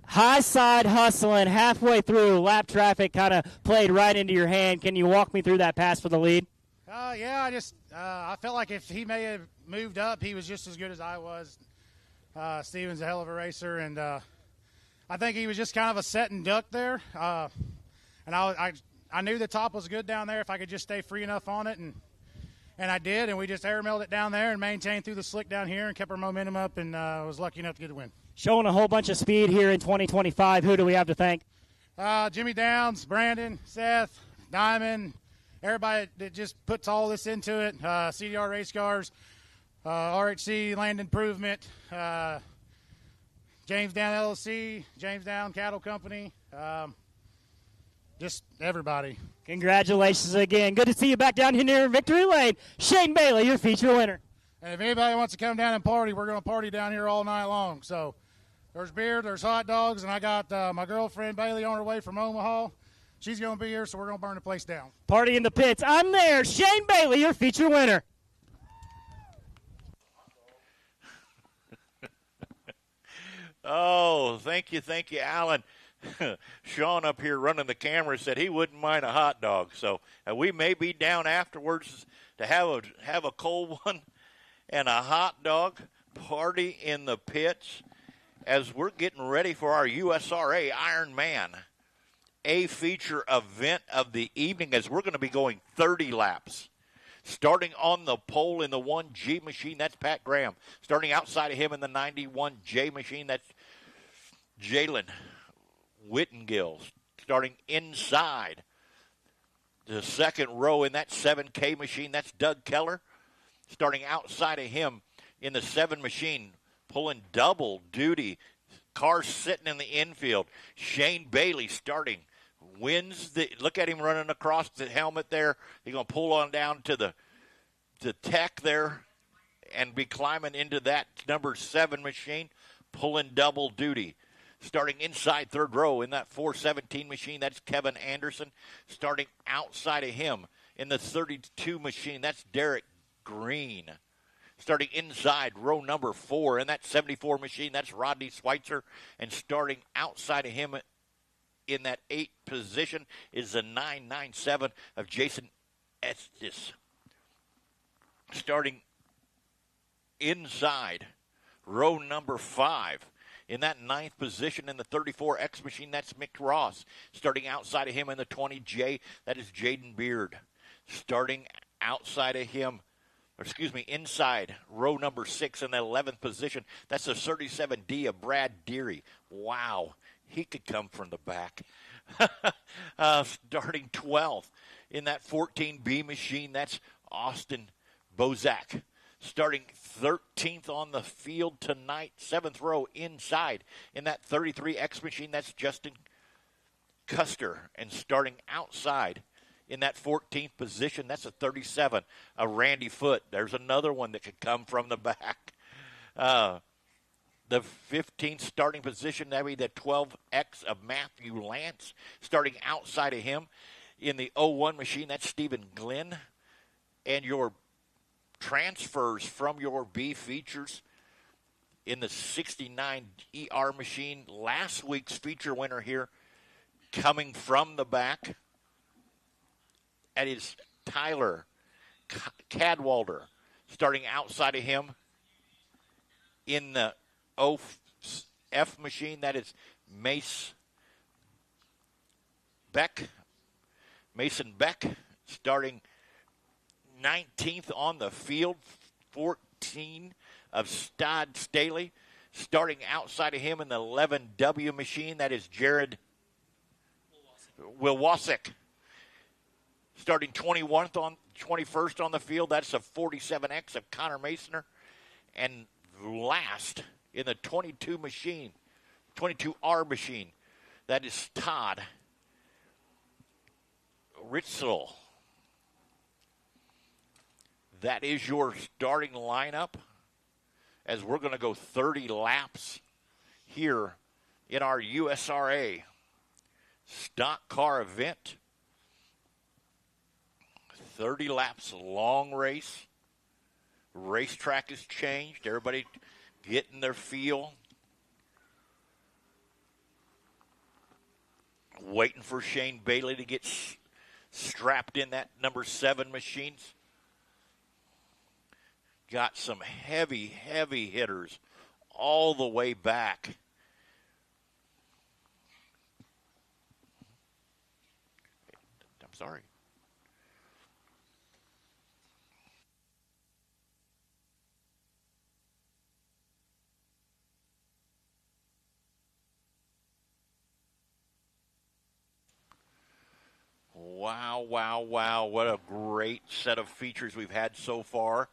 Speaker 2: High side hustling halfway through. Lap traffic kind of played right into your hand. Can you walk me through that pass for the lead?
Speaker 5: Yeah, I felt like if he may have moved up, he was just as good as I was. Steven's a hell of a racer, and I think he was just kind of a set and duck there. And I knew the top was good down there if I could just stay free enough on it, and I did, and we just air milled it down there and maintained through the slick down here and kept our momentum up, and was lucky enough to get a win.
Speaker 2: Showing a whole bunch of speed here in 2025. Who do we have to thank?
Speaker 5: Jimmy Downs, Brandon, Seth, Diamond, everybody that just puts all this into it. CDR Race Cars, RHC Land Improvement, James Down LLC, James Down Cattle Company, just everybody.
Speaker 2: Congratulations again. Good to see you back down here near Victory Lane. Shane Bailey, your feature winner.
Speaker 5: And if anybody wants to come down and party, we're going to party down here all night long. So there's beer, there's hot dogs, and I got my girlfriend Bailey on her way from Omaha. she's going to be here, so we're going to burn the place down.
Speaker 2: Party in the pits. I'm there. Shane Bailey, your feature winner.
Speaker 1: Oh, thank you, Alan. Sean up here running the camera said he wouldn't mind a hot dog. So we may be down afterwards to have a cold one and a hot dog. Party in the pits as we're getting ready for our USRA Ironman A feature event of the evening, as we're going to be going 30 laps. Starting on the pole in the 1G machine, that's Pat Graham. Starting outside of him in the 91J machine, that's Jalen Whittengill. Starting inside the second row in that 7K machine, that's Doug Keller. Starting outside of him in the 7 machine, pulling double duty, cars sitting in the infield. Shane Bailey starting. Look at him running across the helmet there. He's going to pull on down to the tech there and be climbing into that number 7 machine, pulling double duty. Starting inside third row in that 417 machine, that's Kevin Anderson. Starting outside of him in the 32 machine, that's Derek Green. Starting inside row number 4 in that 74 machine, that's Rodney Schweitzer. And starting outside of him in that 8th position is the 997 of Jason Estes. Starting inside row number 5 in that 9th position in the 34X machine, that's Mick Ross. Starting outside of him in the 20J, that is Jaden Beard. Starting outside of him, inside row number 6 in the 11th position, that's the 37D of Brad Deary. Wow. He could come from the back. Starting 12th in that 14B machine, that's Austin Bozak. Starting 13th on the field tonight, 7th row inside in that 33X machine, that's Justin Custer. And starting outside in that 14th position, that's a 37 of Randy Foote. There's another one that could come from the back. The 15th starting position, that would be the 12X of Matthew Lance. Starting outside of him in the 01 machine, that's Stephen Glenn. And your transfers from your B features in the 69 ER machine, last week's feature winner here, coming from the back, that is Tyler Cadwalder. Starting outside of him in the F machine, that is Mason Beck. Starting 19th on the field, 14 of Stod Staley. Starting outside of him in the 11W machine, that is Jared Wilwasik. Starting 21st on the field, that's a 47X of Connor Masoner. And last in the 22R machine, that is Todd Ritzel. That is your starting lineup as we're going to go 30 laps here in our USRA stock car event. 30 laps, long race. Racetrack has changed. Everybody getting their feel. Waiting for Shane Bailey to get strapped in that number 7 machines. Got some heavy hitters all the way back. I'm sorry. Wow. What a great set of features we've had so far.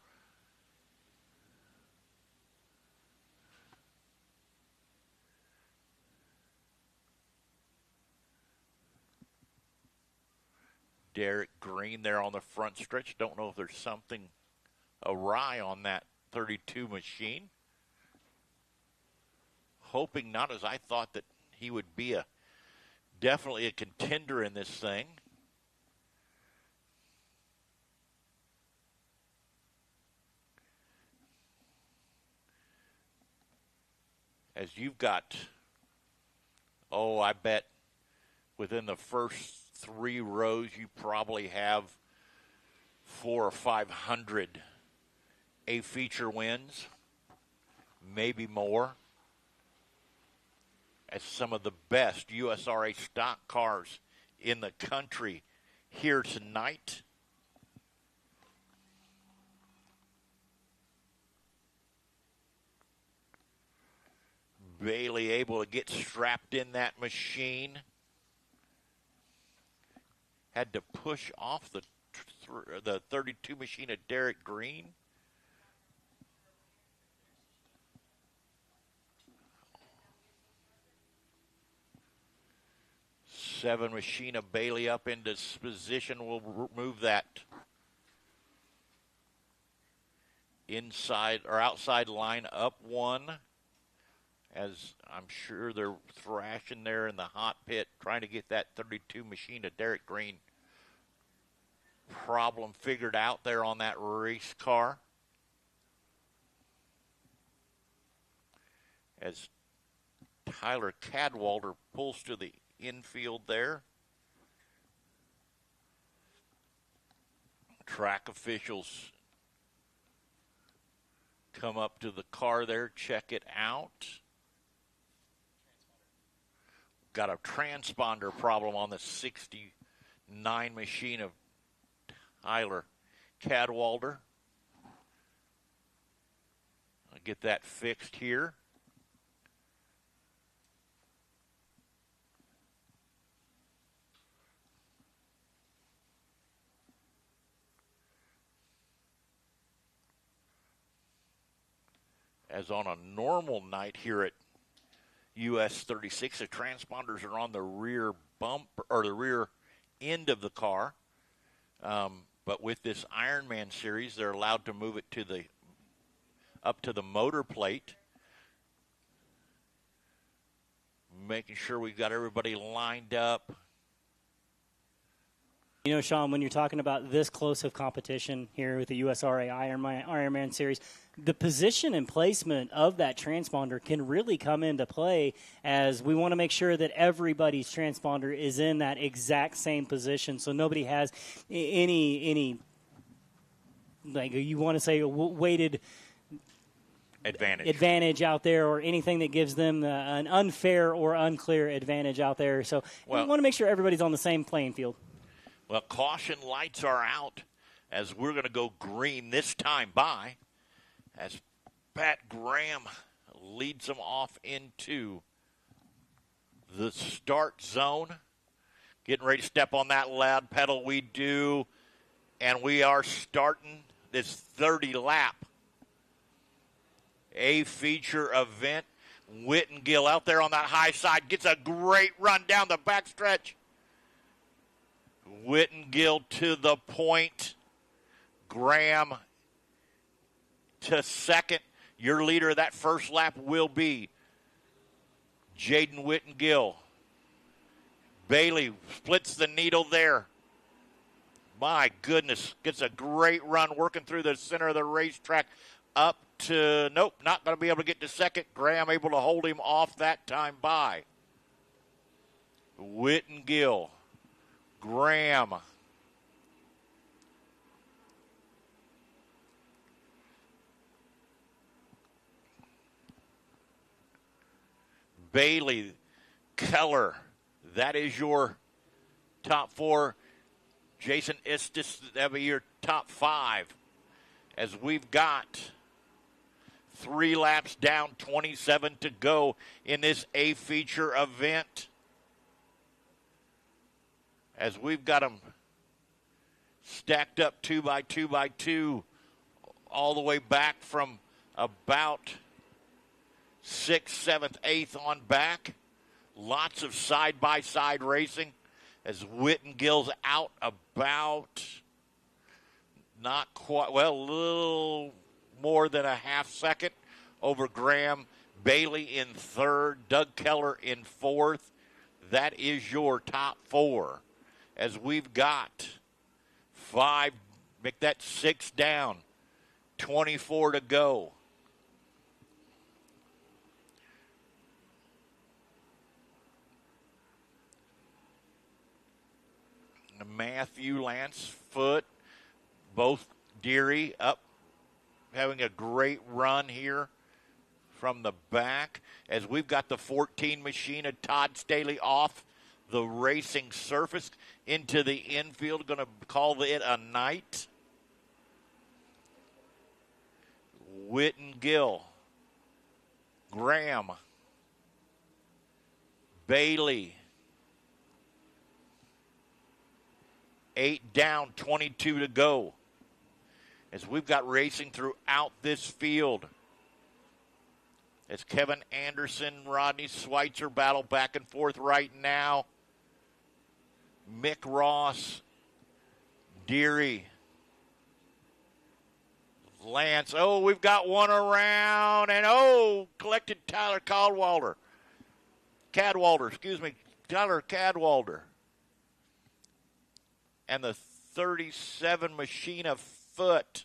Speaker 1: Derek Green there on the front stretch. Don't know if there's something awry on that 32 machine. Hoping not, as I thought that he would be a definitely a contender in this thing. As you've got, I bet within the first 3 rows you probably have 400 or 500 A-feature wins, maybe more, as some of the best USRA stock cars in the country here tonight. Bailey able to get strapped in that machine. Had to push off the 32 machine of Derek Green. Seven machine of Bailey up into position will move that inside or outside line up 1. As I'm sure they're thrashing there in the hot pit, trying to get that 32 machine of Derek Green problem figured out there on that race car. As Tyler Cadwalder pulls to the infield there. Track officials come up to the car there, check it out. Got a transponder problem on the 69 machine of Tyler Cadwalder. I'll get that fixed here. As on a normal night here at US 36, the transponders are on the rear bump or the rear end of the car. But with this Ironman series, they're allowed to move it to the up to the motor plate. Making sure we've got everybody lined up.
Speaker 2: You know, Sean, when you're talking about this close of competition here with the USRA Ironman Series, the position and placement of that transponder can really come into play, as we want to make sure that everybody's transponder is in that exact same position, so nobody has any like you want to say weighted advantage out there, or anything that gives them an unfair or unclear advantage out there. So we want to make sure everybody's on the same playing field.
Speaker 1: Well, caution lights are out as we're going to go green this time by, as Pat Graham leads them off into the start zone. Getting ready to step on that loud pedal, we do, and we are starting this 30 lap A-feature event. Whittengill out there on that high side gets a great run down the backstretch. Whittengill to the point. Graham to second. Your leader of that first lap will be Jaden Whittengill. Bailey splits the needle there. My goodness, gets a great run working through the center of the racetrack up to, nope, not going to be able to get to second. Graham able to hold him off that time by. Whittengill. Graham. Bailey, Keller, that is your top 4. Jason Istis, that will be your top 5. As we've got 3 laps down, 27 to go in this A-feature event. As we've got them stacked up 2 by 2 by 2 all the way back from about 6th, 7th, 8th on back. Lots of side-by-side racing as Whittengill's out about not quite, well, a little more than a half second over Graham. Bailey in 3rd, Doug Keller in 4th. That is your top 4. As we've got 5, make that 6 down, 24 to go. Matthew, Lance, Foot, both Deary up, having a great run here from the back. As we've got the 14 machine of Todd Staley off the racing surface into the infield, going to call it a night. Whittengill, Graham, Bailey. 8 down, 22 to go. As we've got racing throughout this field. As Kevin Anderson, Rodney Schweitzer battle back and forth right now. Mick Ross, Deary, Lance. Oh, we've got one around, and collected Tyler Cadwalder. Tyler Cadwalder. And the 37 machine of Foot.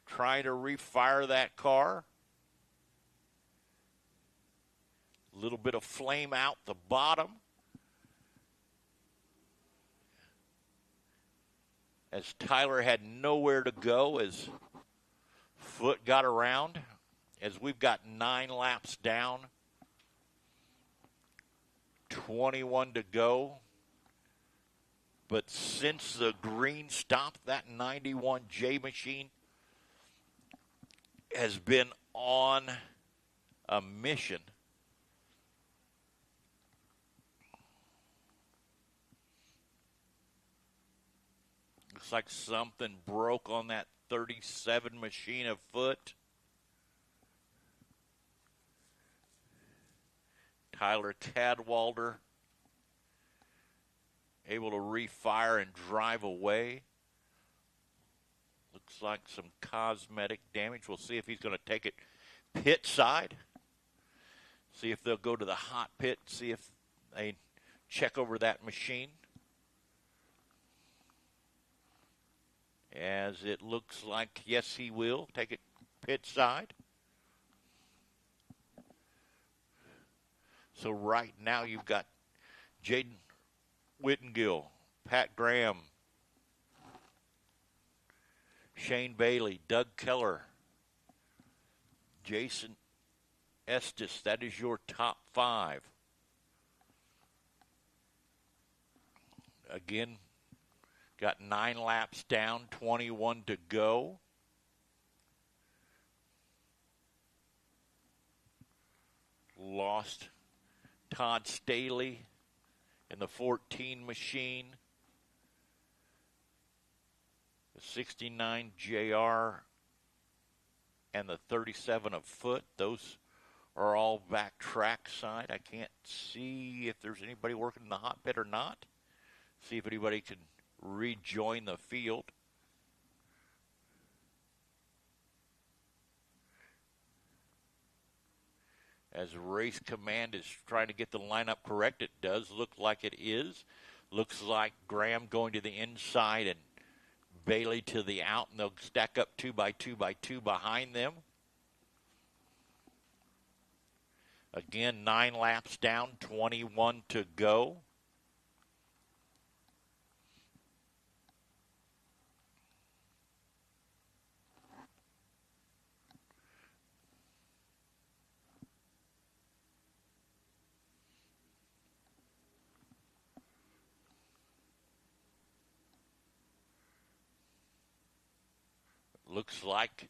Speaker 1: Trying to refire that car. A little bit of flame out the bottom. As Tyler had nowhere to go as Foot got around. As we've got 9 laps down. 21 to go. But since the green stopped, that 91J machine has been on a mission. Looks like something broke on that 37 machine of Foot. Tyler Cadwalder able to refire and drive away. Looks like some cosmetic damage. We'll see if he's going to take it pit side. See if they'll go to the hot pit. See if they check over that machine. As it looks like, yes, he will take it pit side. So right now you've got Jaden Whittengill, Pat Graham, Shane Bailey, Doug Keller, Jason Estes. That is your top 5. Again, got 9 laps down, 21 to go. Lost Todd Staley in the 14 machine. The 69 JR and the 37 of Foot. Those are all back track side. I can't see if there's anybody working in the hot pit or not. See if anybody can rejoin the field. As Race Command is trying to get the lineup correct, it does look like it is. Looks like Graham going to the inside and Bailey to the out, and they'll stack up 2 by 2 by 2 behind them. Again, 9 laps down, 21 to go. Looks like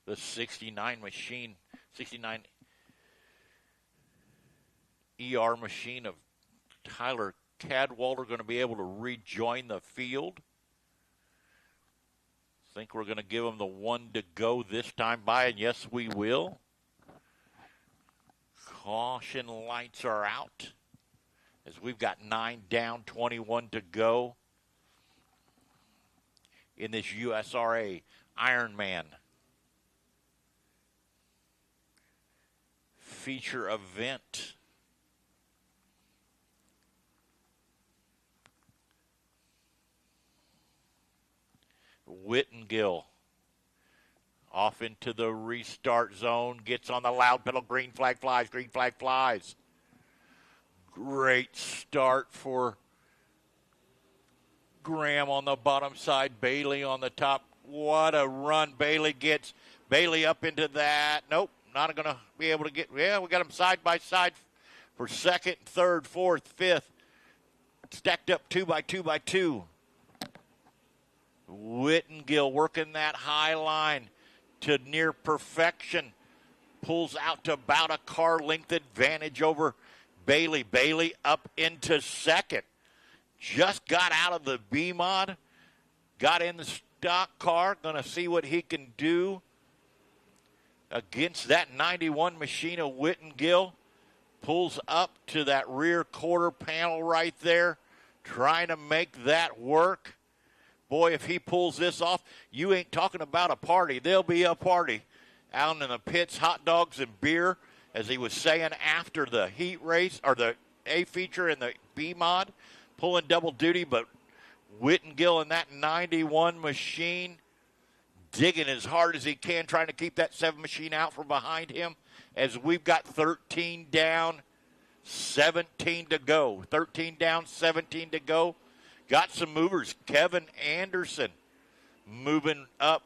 Speaker 1: the 69 machine, 69 ER machine of Tyler Cadwalder going to be able to rejoin the field. Think we're going to give him the 1 to go this time by, and yes, we will. Caution lights are out as we've got 9 down, 21 to go in this USRA Ironman. feature event. Whittengill off into the restart zone, gets on the loud pedal, green flag flies, green flag flies. Great start for Graham on the bottom side, Bailey on the top. What a run Bailey gets. Bailey up into that. Nope, not going to be able to get. Yeah, we got them side by side for second, third, fourth, fifth. Stacked up 2 by 2 by 2. Whittengill working that high line to near perfection. Pulls out to about a car length advantage over Bailey. Bailey up into second. Just got out of the B-mod. Got in the stock car. Going to see what he can do against that 91 machine of Whittengill. Pulls up to that rear quarter panel right there. Trying to make that work. Boy, if he pulls this off, you ain't talking about a party. There'll be a party out in the pits, hot dogs and beer, as he was saying after the heat race, or the A feature and the B mod, pulling double duty, but Whittengill in that 91 machine, digging as hard as he can, trying to keep that 7 machine out from behind him, as we've got 13 down, 17 to go. 13 down, 17 to go. Got some movers. Kevin Anderson moving up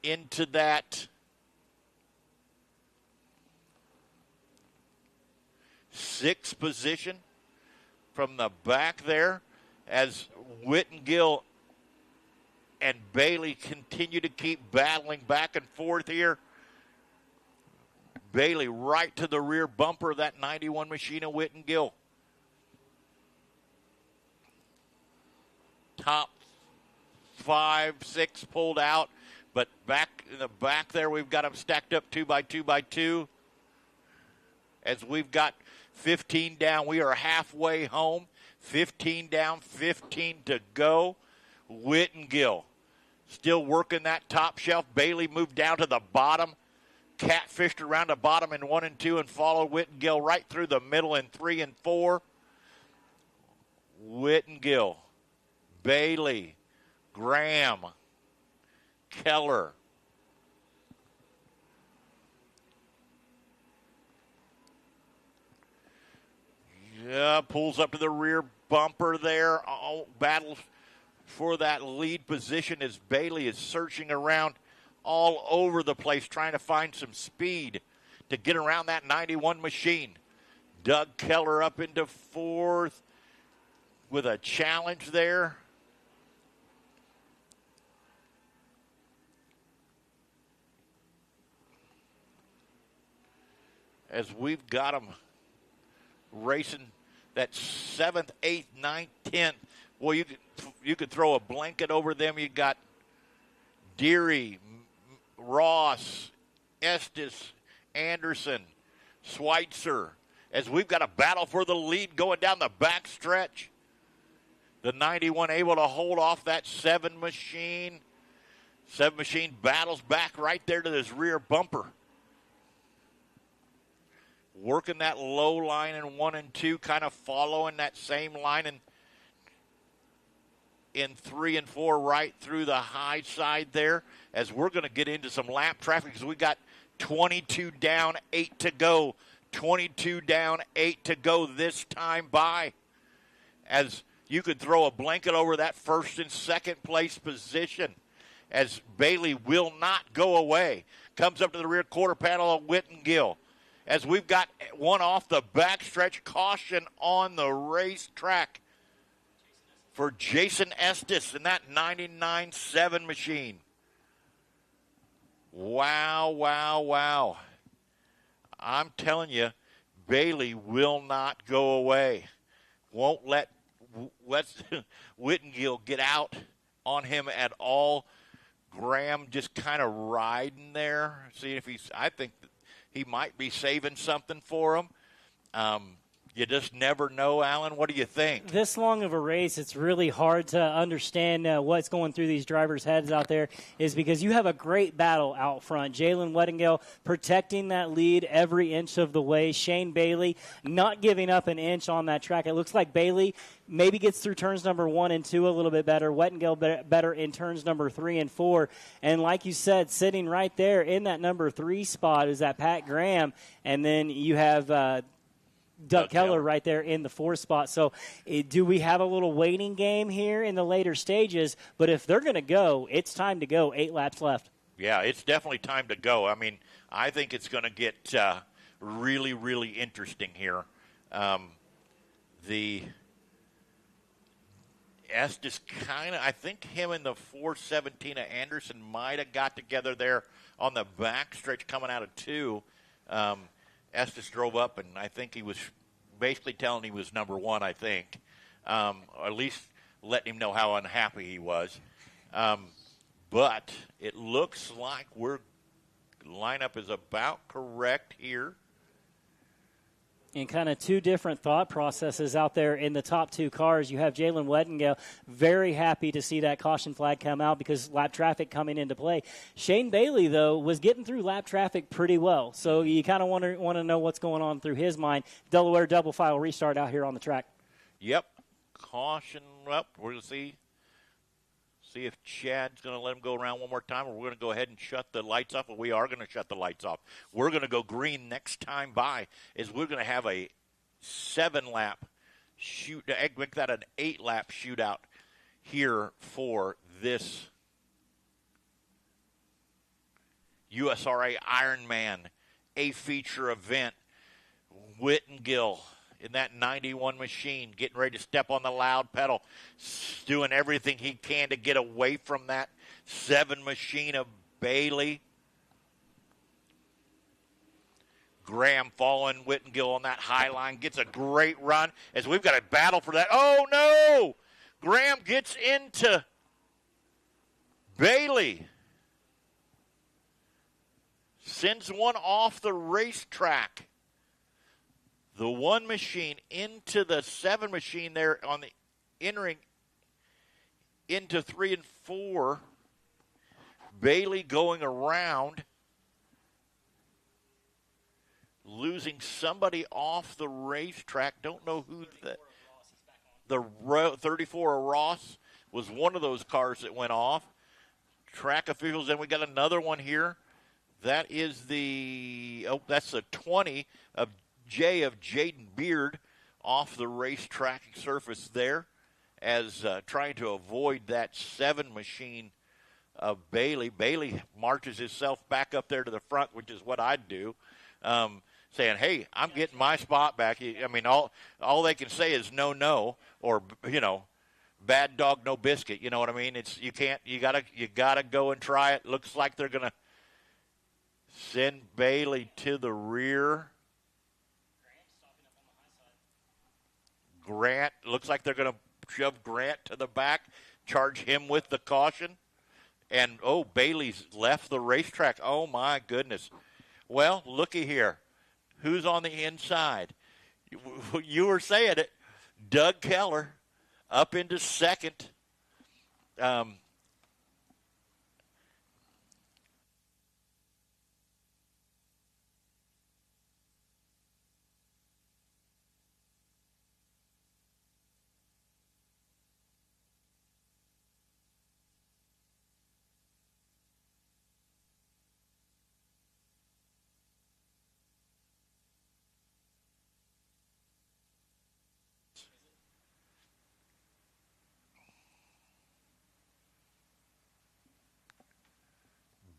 Speaker 1: into that 6th position from the back there, as Whittengill and Bailey continue to keep battling back and forth here. Bailey right to the rear bumper of that 91 machine of Whittengill. Top 5, 6 pulled out, but back in the back there, we've got them stacked up 2 by 2 by 2. As we've got 15 down, we are halfway home. 15 down, 15 to go. Whittengill still working that top shelf. Bailey moved down to the bottom. Catfished around the bottom in 1 and 2 and followed Whittengill right through the middle in 3 and 4. Whittengill, Bailey, Graham, Keller. Yeah, pulls up to the rear bumper there. Battles for that lead position as Bailey is searching around all over the place, trying to find some speed to get around that 91 machine. Doug Keller up into 4th with a challenge there. As we've got them racing that 7th, 8th, 9th, 10th. Well, you could throw a blanket over them. You got Deary, Ross, Estes, Anderson, Schweitzer. As we've got a battle for the lead going down the back stretch. The 91 able to hold off that 7 machine. 7 machine battles back right there to this rear bumper. Working that low line in 1 and 2, kind of following that same line in 3 and 4 right through the high side there, as we're going to get into some lap traffic because we got 22 down, 8 to go. 22 down, 8 to go this time by. As you could throw a blanket over that 1st and 2nd place position, as Bailey will not go away. Comes up to the rear quarter panel of Whittengill. As we've got one off the backstretch, caution on the racetrack for Jason Estes in that 99.7 machine. Wow, wow, wow. I'm telling you, Bailey will not go away. Won't let Whittengill get out on him at all. Graham just kind of riding there. See if I think he might be saving something for him. You just never know, Alan. What do you think?
Speaker 2: This long of a race, it's really hard to understand what's going through these drivers' heads out there, is because you have a great battle out front. Jalen Weddingale protecting that lead every inch of the way. Shane Bailey not giving up an inch on that track. It looks like Bailey maybe gets through turns number 1 and 2 a little bit better. Weddingale better in turns number 3 and 4. And like you said, sitting right there in that number 3 spot is that Pat Graham. And then you have Doug Keller right there in the 4th spot. So do we have a little waiting game here in the later stages? But if they're going to go, it's time to go. 8 laps left.
Speaker 1: Yeah, it's definitely time to go. I mean, I think it's going to get really, really interesting here. The Estes kind of, I think him and the 417 of Anderson might have got together there on the back stretch coming out of 2. Estes drove up, and I think he was basically telling he was number 1, I think. Or at least letting him know how unhappy he was. But it looks like lineup is about correct here.
Speaker 2: And kind of two different thought processes out there in the top 2 cars. You have Jalen Weddingale very happy to see that caution flag come out because lap traffic coming into play. Shane Bailey, though, was getting through lap traffic pretty well. So you kind of want to know what's going on through his mind. Delaware double file restart out here on the track.
Speaker 1: Yep. Caution up. We're going to see if Chad's going to let him go around one more time, or we're going to go ahead and shut the lights off. Well, we are going to shut the lights off. We're going to go green next time by, is we're going to have a 7-lap shoot, make that an 8-lap shootout here for this USRA Ironman A-feature event. Whittengill in that 91 machine, getting ready to step on the loud pedal, doing everything he can to get away from that 7 machine of Bailey. Graham following Whittengill on that high line, gets a great run as we've got a battle for that. Oh, no! Graham gets into Bailey. Sends one off the racetrack. The 1 machine into the 7 machine there on the entering into 3 and 4. Bailey going around, losing somebody off the racetrack. Don't know who the 34 Ross was one of those cars that went off. Track officials, then we got another one here. That is that's the 20 of Jaden Beard off the racetrack surface there as trying to avoid that 7 machine of Bailey. Bailey marches himself back up there to the front, which is what I'd do, saying, hey, I'm getting my spot back. I mean, all they can say is no, or, bad dog, no biscuit. You know what I mean? You gotta go and try it. Looks like they're going to send Bailey to the rear. Grant, looks like they're going to shove Grant to the back, charge him with the caution. And, Bailey's left the racetrack. Oh, my goodness. Well, looky here. Who's on the inside? You were saying it. Doug Keller up into second.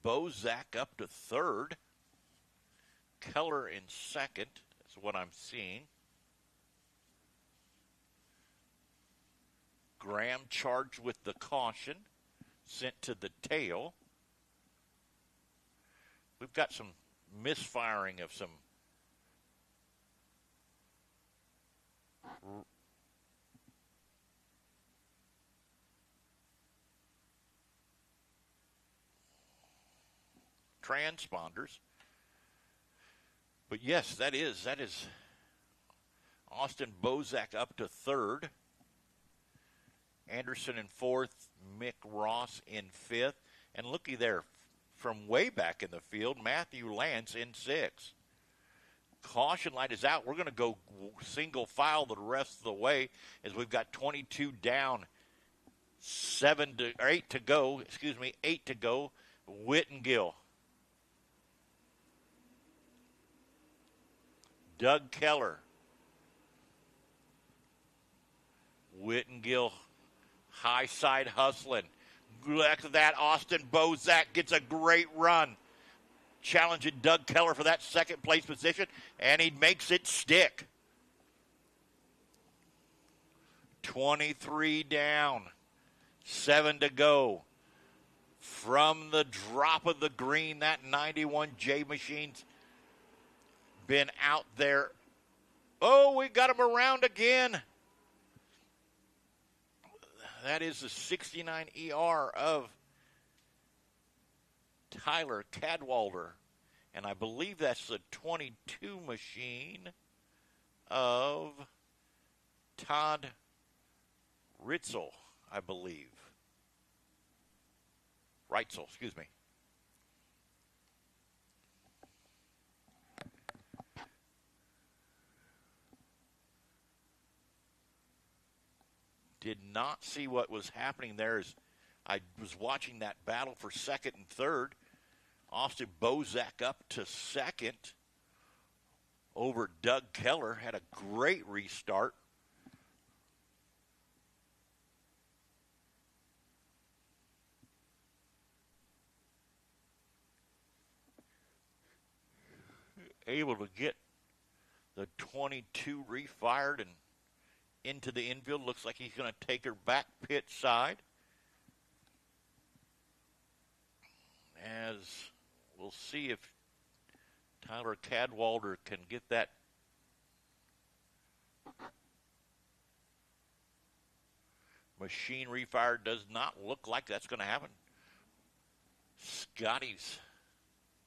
Speaker 1: Bozak up to third. Keller in second. That's what I'm seeing. Graham charged with the caution. Sent to the tail. We've got some misfiring of some transponders. But yes, that is Austin Bozak up to third. Anderson in fourth. Mick Ross in fifth. And looky there, from way back in the field, Matthew Lance in sixth. Caution light is out. We're going to go single file the rest of the way as we've got 22 down, 8 to go. 8 to go. Whittengill. Doug Keller. Whittengill, high side hustling. Look at that. Austin Bozak gets a great run. Challenging Doug Keller for that second place position, and he makes it stick. 23 down, 7 to go. From the drop of the green, that 91 J Machine's been out there. Oh, we got him around again. That is the 69 ER of Tyler Cadwalder. And I believe that's the 22 machine of Todd Ritzel, I believe. Reitzel, excuse me. Did not see what was happening there as I was watching that battle for second and third. Austin Bozak up to second over Doug Keller. Had a great restart. Able to get the 22 refired and into the infield. Looks like he's going to take her back pit side. As we'll see if Tyler Cadwalder can get that machine refired. Does not look like that's going to happen. Scotty's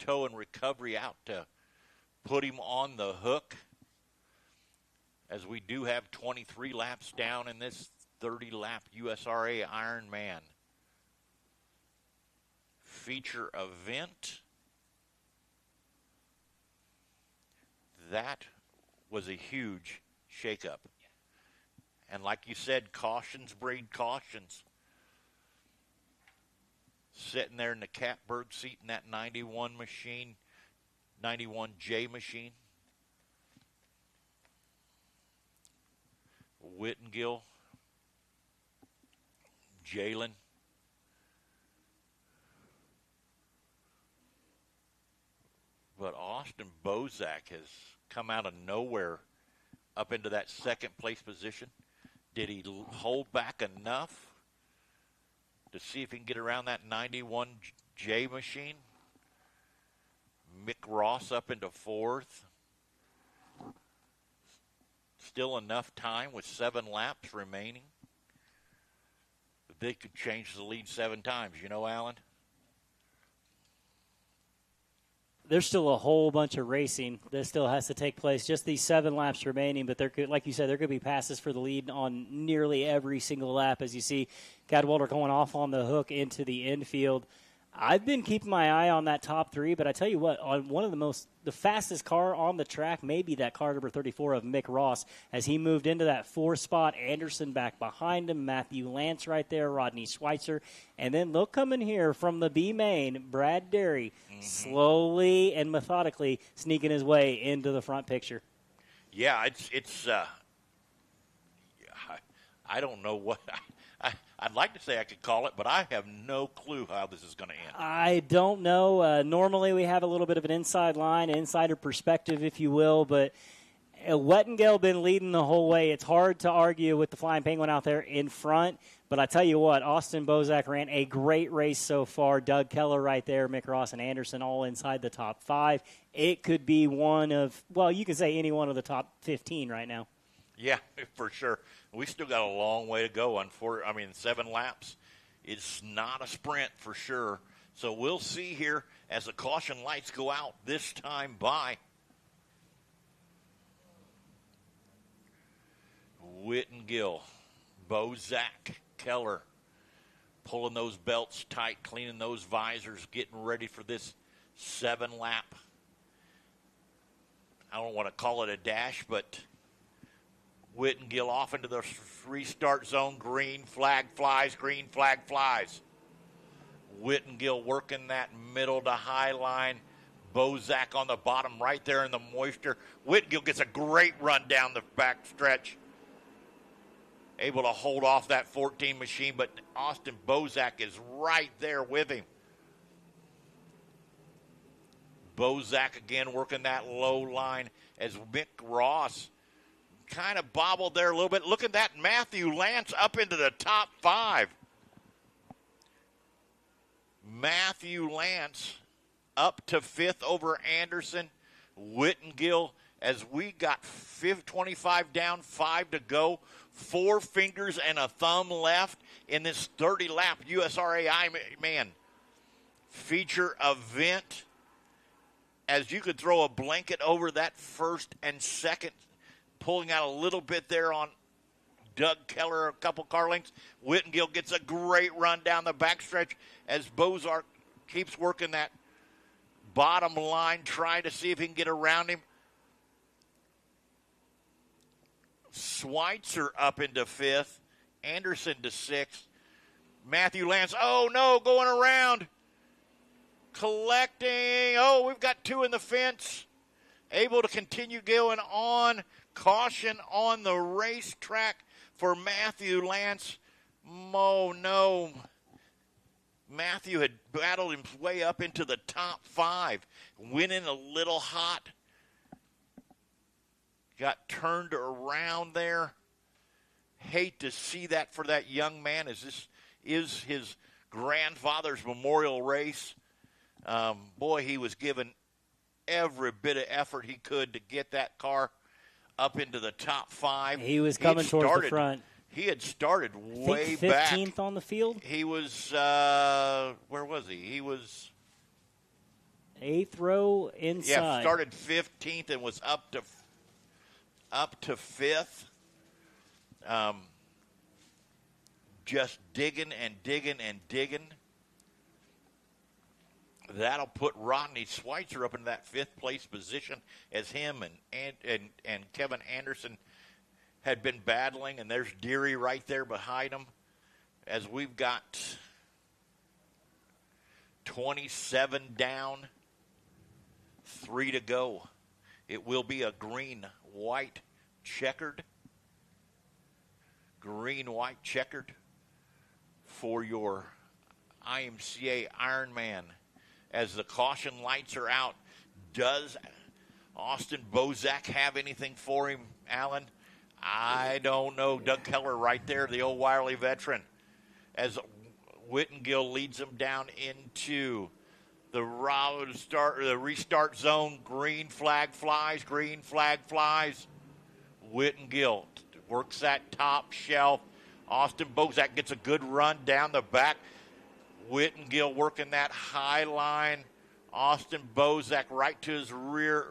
Speaker 1: tow and recovery out to put him on the hook, as we do have 23 laps down in this 30-lap USRA Ironman feature event. That was a huge shakeup. And like you said, cautions breed cautions. Sitting there in the catbird seat in that 91 machine, 91J machine. Whittengill, Jalen, but Austin Bozak has come out of nowhere up into that second place position. Did he hold back enough to see if he can get around that 91J machine? Mick Ross up into fourth. Still enough time with 7 laps remaining. They could change the lead 7 times, you know, Alan?
Speaker 2: There's still a whole bunch of racing that still has to take place. Just these 7 laps remaining, but there could, like you said, there could be passes for the lead on nearly every single lap. As you see, Cadwalder going off on the hook into the infield. I've been keeping my eye on that top 3, but I tell you what, on one of the fastest car on the track may be that car number 34 of Mick Ross as he moved into that 4 spot. Anderson back behind him, Matthew Lance right there, Rodney Schweitzer. And then look coming here from the B-main, Brad Derry, slowly and methodically sneaking his way into the front picture.
Speaker 1: Yeah, it's I don't know what I'd like to say I could call it, but I have no clue how this is going to end.
Speaker 2: I don't know. Normally we have a little bit of an inside line, insider perspective, if you will, but Whittengill been leading the whole way. It's hard to argue with the Flying Penguin out there in front, but I tell you what, Austin Bozak ran a great race so far. Doug Keller right there, Mick Ross and Anderson all inside the top 5. It could be one of, well, you can say any one of the top 15 right now.
Speaker 1: Yeah, for sure. We still got a long way to go. 7 laps. It's not a sprint for sure. So we'll see here as the caution lights go out this time by. Whittengill, Bozak, Keller pulling those belts tight, cleaning those visors, getting ready for this 7-lap. I don't want to call it a dash, but Whittengill off into the restart zone. Green flag flies, green flag flies. Whittengill working that middle to high line. Bozak on the bottom right there in the moisture. Whittengill gets a great run down the back stretch. Able to hold off that 14 machine, but Austin Bozak is right there with him. Bozak again working that low line as Mick Ross kind of bobbled there a little bit. Look at that Matthew Lance up into the top 5. Matthew Lance up to 5th over Anderson. Whittengill, as we got 25 down, 5 to go. 4 fingers and a thumb left in this 30-lap USRA Ironman feature event. As you could throw a blanket over that first and second, pulling out a little bit there on Doug Keller, a couple car lengths. Whittengill gets a great run down the backstretch as Bozak keeps working that bottom line, trying to see if he can get around him. Schweitzer up into 5th. Anderson to 6th. Matthew Lance, oh no, going around. Collecting. Oh, we've got 2 in the fence. Able to continue going on. Caution on the racetrack for Matthew Lance. Oh no. Matthew had battled his way up into the top 5. Went in a little hot. Got turned around there. Hate to see that for that young man, as this is his grandfather's memorial race. Boy, he was given every bit of effort he could to get that car up into the top 5.
Speaker 2: He was coming towards the front.
Speaker 1: He had started way
Speaker 2: 15th
Speaker 1: back.
Speaker 2: 15th on the field?
Speaker 1: He was, where was he? He was
Speaker 2: 8th row inside.
Speaker 1: Yeah, started 15th and was up to 5th. Just digging and digging and digging. That'll put Rodney Schweitzer up in that 5th place position as him and Kevin Anderson had been battling, and there's Deary right there behind him as we've got 27 down, 3 to go. It will be a green-white checkered for your IMCA Ironman. As the caution lights are out, does Austin Bozak have anything for him, Alan? I don't know. Doug Keller right there, the old Wireley veteran, as Whittengill leads him down into the restart zone. Green flag flies, green flag flies. Whittengill works that top shelf. Austin Bozak gets a good run down the back. Whittengill working that high line. Austin Bozak right to his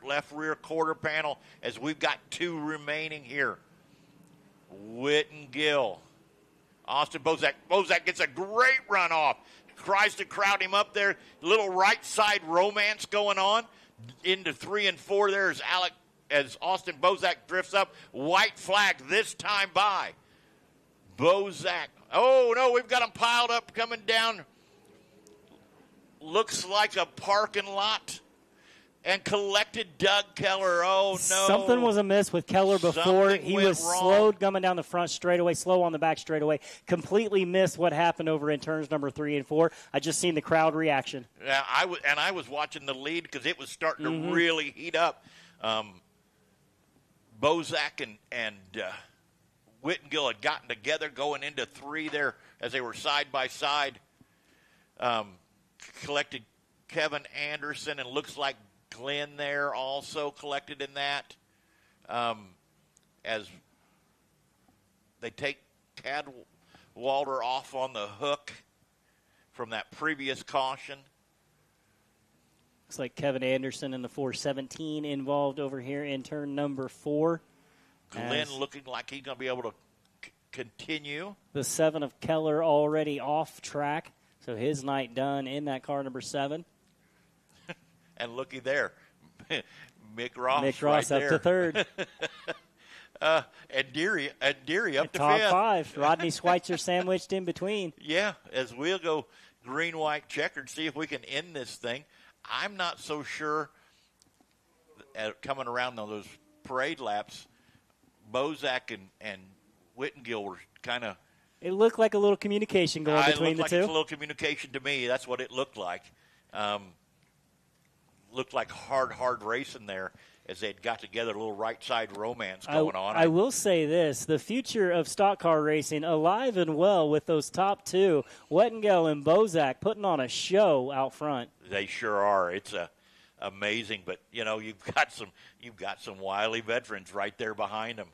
Speaker 1: left rear quarter panel as we've got 2 remaining here. Whittengill. Austin Bozak. Bozak gets a great run off. Tries to crowd him up there. Little right side romance going on. Into 3 and 4 there's Alec as Austin Bozak drifts up. White flag this time by Bozak. Oh, no, we've got him piled up coming down. Looks like a parking lot. And collected Doug Keller. Oh, no.
Speaker 2: Something was amiss with Keller before.
Speaker 1: Something
Speaker 2: he
Speaker 1: went
Speaker 2: was
Speaker 1: wrong.
Speaker 2: slowed coming down the front straightaway, slow on the back straightaway. Completely missed what happened over in turns number 3 and 4. I just seen the crowd reaction.
Speaker 1: Yeah, I was watching the lead because it was starting to really heat up. Bozak and Whittengill had gotten together going into 3 there as they were side by side. Collected Kevin Anderson, and looks like Glenn there also collected in that. As they take Cadwalder off on the hook from that previous caution.
Speaker 2: Looks like Kevin Anderson in the 417 involved over here in turn number 4.
Speaker 1: Glenn looking like he's going to be able to continue.
Speaker 2: The 7 of Keller already off track, so his night done in that car number 7.
Speaker 1: And looky there, Mick Ross
Speaker 2: right
Speaker 1: up
Speaker 2: there. To third.
Speaker 1: And Deary up to
Speaker 2: top
Speaker 1: fifth.
Speaker 2: 5. Rodney Schweitzer sandwiched in between.
Speaker 1: Yeah, as we'll go green, white, checkered, see if we can end this thing. I'm not so sure coming around on those parade laps, Bozak and Whittengill were kind of.
Speaker 2: It looked like a little communication going between the two.
Speaker 1: It looked like a little communication to me. That's what it looked like. Looked like hard racing there as they'd got together, a little right side romance going on.
Speaker 2: I will say this, the future of stock car racing alive and well with those top 2, Whittengill and Bozak, putting on a show out front.
Speaker 1: They sure are. It's amazing, but you've got some wily veterans right there behind them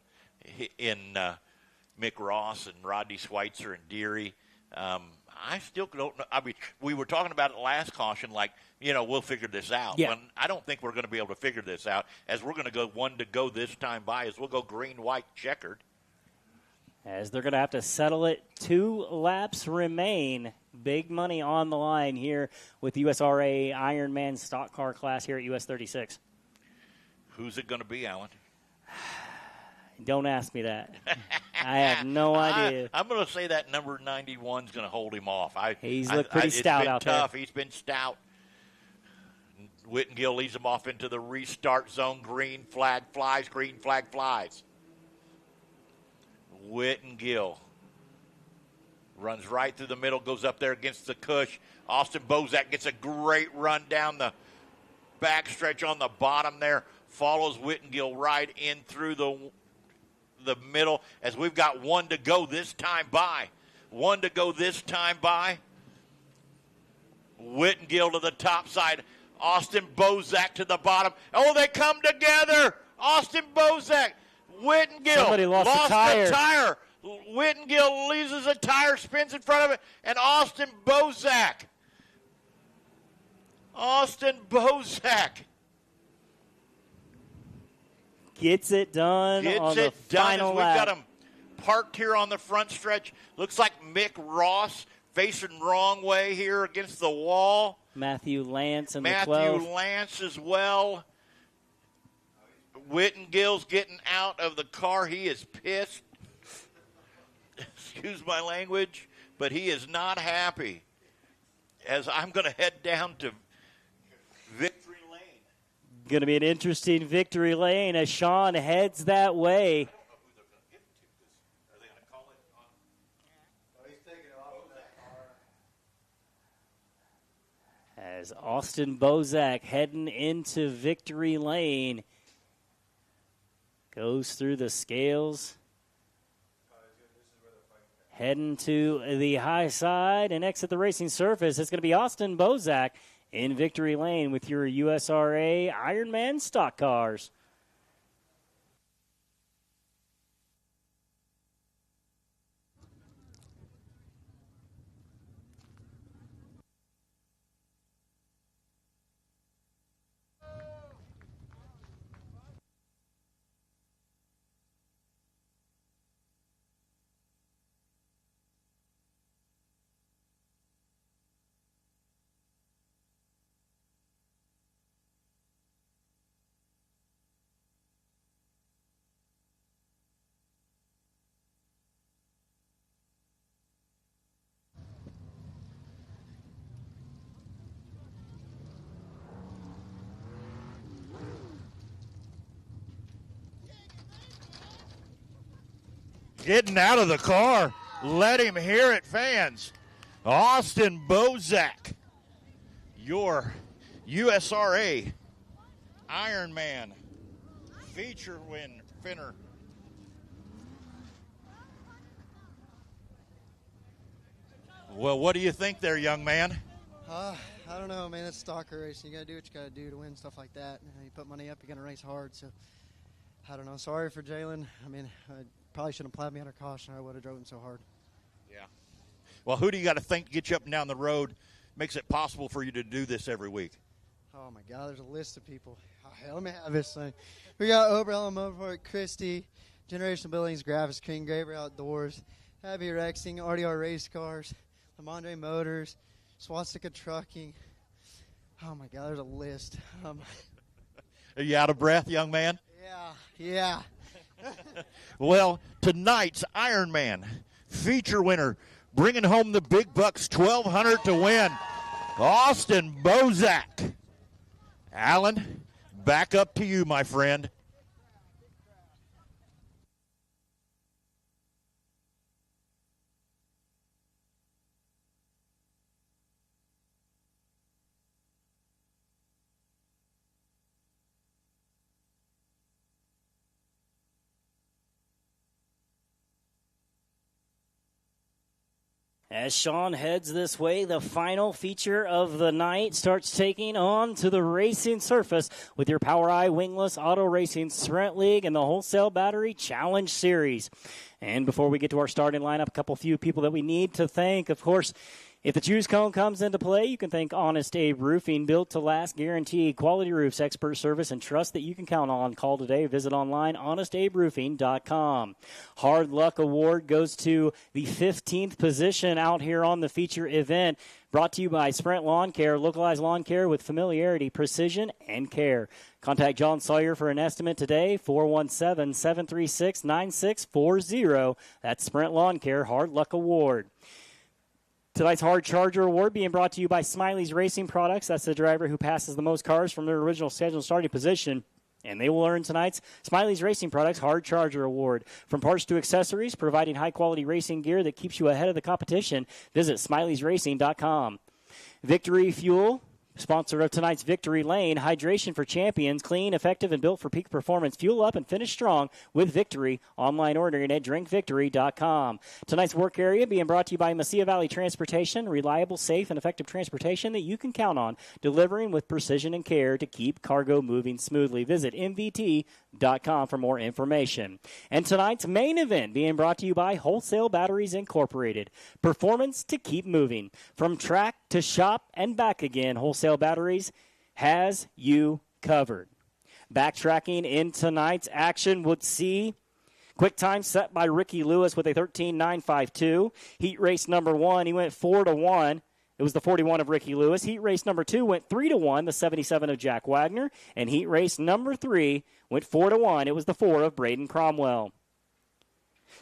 Speaker 1: in Mick Ross and Rodney Schweitzer and Deary. I still don't know. I mean, we were talking about it last caution, like, we'll figure this out.
Speaker 2: Yeah.
Speaker 1: But I don't think we're going to be able to figure this out, as we're going to go one to go this time by, as we'll go green, white, checkered.
Speaker 2: As they're going to have to settle it, 2 laps remain. Big money on the line here with USRA Ironman stock car class here at US 36.
Speaker 1: Who's it going to be, Alan?
Speaker 2: Don't ask me that. I have no idea.
Speaker 1: I'm going to say that number 91 is going to hold him off.
Speaker 2: He's looked pretty stout out there.
Speaker 1: He's been stout. Whittengill leads him off into the restart zone. Green flag flies. Green flag flies. Whittengill runs right through the middle, goes up there against the cush. Austin Bozak gets a great run down the backstretch on the bottom there. Follows Whittengill right in through the middle as we've got 1 to go this time by. 1 to go this time by. Whittengill to the top side. Austin Bozak to the bottom. Oh, they come together. Austin Bozak. Whittengill
Speaker 2: Somebody lost a tire.
Speaker 1: Whittengill loses a tire, spins in front of it, and Austin Bozak
Speaker 2: gets it done on the final lap.
Speaker 1: We've got him parked here on the front stretch. Looks like Mick Ross facing wrong way here against the wall.
Speaker 2: Matthew Lance and the 12.
Speaker 1: Matthew Lance as well. Whittengill's getting out of the car. He is pissed. Excuse my language, but he is not happy. As I'm going to head down to Victory Lane.
Speaker 2: Going to be an interesting Victory Lane as Sean heads that way.
Speaker 1: I don't know who they're going to give it to. Are they going to call it on?
Speaker 3: Oh, he's taking it off of that car.
Speaker 2: As Austin Bozak heading into Victory Lane. Goes through the scales. Heading to the high side and exit the racing surface. It's going to be Austin Bozak in Victory Lane with your USRA Ironman stock cars.
Speaker 1: Getting out of the car. Let him hear it, fans. Austin Bozak, your USRA Ironman feature winner. Well, what do you think there, young man?
Speaker 3: I don't know, man. It's stock car racing. You got to do what you got to do to win stuff like that. You put money up, you're going to race hard. So, I don't know. Sorry for Jalen. I mean, I probably shouldn't have plowed me under caution. I would have drove him so hard.
Speaker 1: Yeah. Well, who do you got to think to get you up and down the road makes it possible for you to do this every week?
Speaker 3: Oh, my God. There's a list of people. Let me have this thing. We got Oberlin, Moport, Christie,
Speaker 6: Generation Buildings, Graphics, King, Graver Outdoors, Happy Rexing, RDR Race Cars, Lamondre Motors, Swastika Trucking. Oh, my God, there's a list.
Speaker 1: Are you out of breath, young man?
Speaker 6: Yeah.
Speaker 1: Well, tonight's Ironman feature winner, bringing home the big bucks, $1,200 to win, Austin Bozak. Alan, back up to you, my friend.
Speaker 2: As Sean heads this way, the final feature of the night starts taking on to the racing surface with your POWRI Wingless Auto Racing Sprint League and the Wholesale Battery Challenge Series. And before we get to our starting lineup, a few people that we need to thank. Of course, if the choose cone comes into play, you can thank Honest Abe Roofing, built to last, guaranteed, quality roofs, expert service, and trust that you can count on. Call today. Visit online, honestaberoofing.com. Hard Luck Award goes to the 15th position out here on the feature event. Brought to you by Sprint Lawn Care, localized lawn care with familiarity, precision, and care. Contact John Sawyer for an estimate today, 417-736-9640. That's Sprint Lawn Care Hard Luck Award. Tonight's Hard Charger Award being brought to you by Smiley's Racing Products. That's the driver who passes the most cars from their original scheduled starting position. And they will earn tonight's Smiley's Racing Products Hard Charger Award. From parts to accessories, providing high-quality racing gear that keeps you ahead of the competition, visit Smiley'sRacing.com. Victory Fuel, sponsor of tonight's Victory Lane, hydration for champions, clean, effective, and built for peak performance. Fuel up and finish strong with Victory. Online ordering at drinkvictory.com. Tonight's work area being brought to you by Mesilla Valley Transportation, reliable, safe, and effective transportation that you can count on, delivering with precision and care to keep cargo moving smoothly. Visit MVT.com for more information. And tonight's main event being brought to you by Wholesale Batteries Incorporated. Performance to keep moving. From track to shop and back again, Wholesale Batteries has you covered. Backtracking in tonight's action would see quick time set by Ricky Lewis with a 13.952. Heat race number 1, he went 4-1. It was the 41 of Ricky Lewis. Heat race number 2 went 3-1, the 77 of Jack Wagner. And heat race number 3 went 4-1. It was the 4 of Braden Cromwell.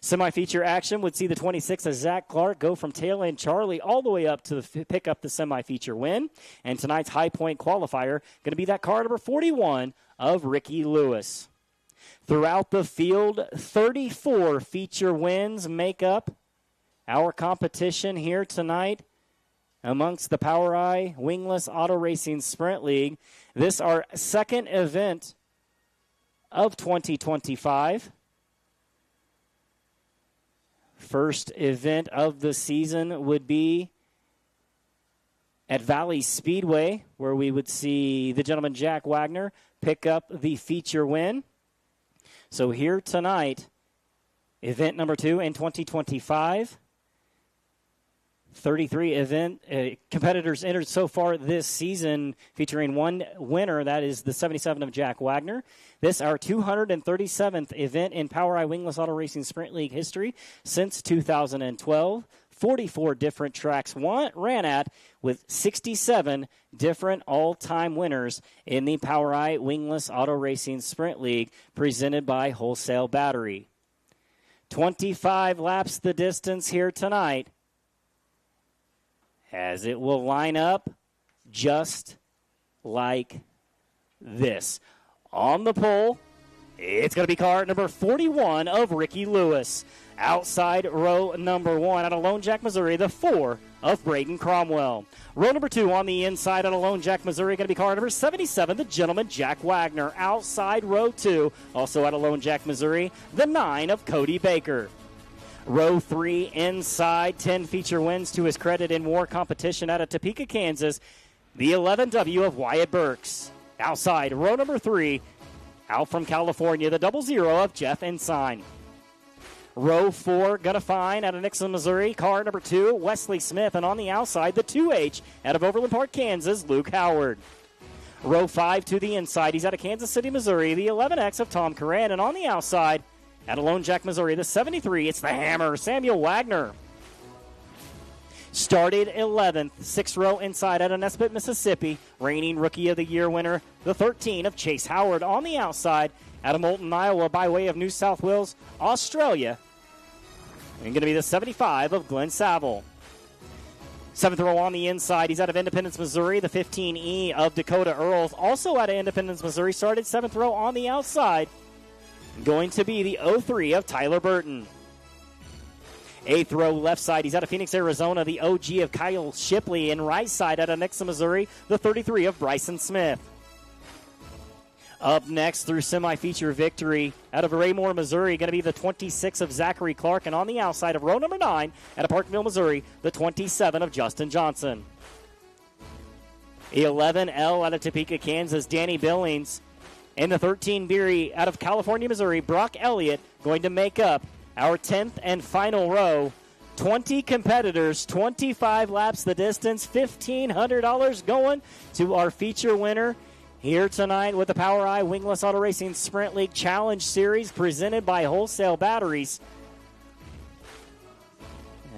Speaker 2: Semi-feature action would see the 26 of Zach Clark go from tail end Charlie all the way up to pick up the semi-feature win. And tonight's high point qualifier going to be that car number 41 of Ricky Lewis. Throughout the field, 34 feature wins make up our competition here tonight amongst the POWRI Wingless Auto Racing Sprint League. This our second event of 2025. First event of the season would be at Valley Speedway, where we would see the gentleman Jack Wagner pick up the feature win. So here tonight, event number 2 in 2025. 33 competitors entered so far this season, featuring one winner. That is the 77 of Jack Wagner. This our 237th event in POWRI Wingless Auto Racing Sprint League history since 2012. 44 different tracks ran at, with 67 different all-time winners in the POWRI Wingless Auto Racing Sprint League, presented by Wholesale Battery. 25 laps the distance here tonight, as it will line up just like this. On the pole, it's going to be car number 41 of Ricky Lewis. Outside row number 1 out of Lone Jack, Missouri, the 4 of Braden Cromwell. Row number 2 on the inside out of Lone Jack, Missouri, going to be car number 77, the gentleman Jack Wagner. Outside row 2, also out of Lone Jack, Missouri, the 9 of Cody Baker. Row 3 inside, 10 feature wins to his credit in war competition out of Topeka, Kansas, the 11W of Wyatt Burks. Outside, row number 3, out from California, the 00 of Jeff Ensign. Row 4, gonna find out of Nixon, Missouri, car number 2, Wesley Smith, and on the outside, the 2H out of Overland Park, Kansas, Luke Howard. Row 5 to the inside, he's out of Kansas City, Missouri, the 11X of Tom Coran, and on the outside, Out of Lone Jack, Missouri, the 73, it's the Hammer, Samuel Wagner. Started 11th, 6th row inside out of Nesbitt, Mississippi. Reigning Rookie of the Year winner, the 13 of Chase Howard on the outside. Out of Moulton, Iowa, by way of New South Wales, Australia. And going to be the 75 of Glenn Saville. 7th row on the inside. He's out of Independence, Missouri. The 15E of Dakota Earls, also out of Independence, Missouri. Started 7th row on the outside. Going to be the 03 of Tyler Burton. 8th row left side. He's out of Phoenix, Arizona. The OG of Kyle Shipley. And right side out of Nixa, Missouri. The 33 of Bryson Smith. Up next through semi-feature victory out of Raymore, Missouri, going to be the 26 of Zachary Clark. And on the outside of row number 9 out of Parkville, Missouri, the 27 of Justin Johnson. 11L out of Topeka, Kansas, Danny Billings. And the 13 Beery out of California, Missouri, Brock Elliott, going to make up our 10th and final row. 20 competitors, 25 laps the distance, $1,500 going to our feature winner here tonight with the POWRI Wingless Auto Racing Sprint League Challenge Series presented by Wholesale Batteries.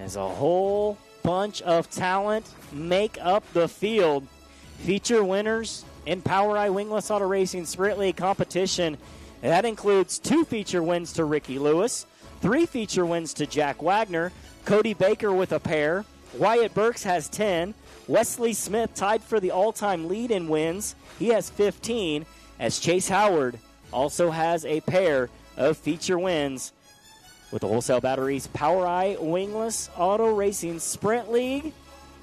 Speaker 2: As a whole bunch of talent make up the field. Feature winners in POWRI Wingless Auto Racing Sprint League competition. That includes 2 feature wins to Ricky Lewis, 3 feature wins to Jack Wagner, Cody Baker with a pair, Wyatt Burks has 10, Wesley Smith tied for the all-time lead in wins. He has 15, as Chase Howard also has a pair of feature wins with the Wholesale Batteries POWRI Wingless Auto Racing Sprint League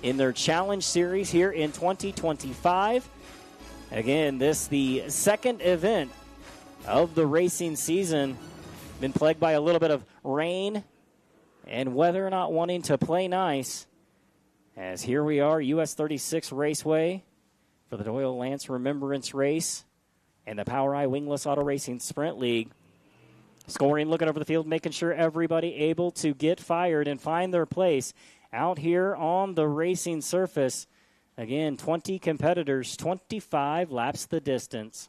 Speaker 2: in their Challenge Series here in 2025. Again, this the second event of the racing season. Been plagued by a little bit of rain and weather not wanting to play nice. As here we are, US 36 Raceway for the Doyle Lance Remembrance Race and the POWRI Wingless Auto Racing Sprint League. Scoring, looking over the field, making sure everybody able to get fired and find their place out here on the racing surface. Again, 20 competitors, 25 laps the distance.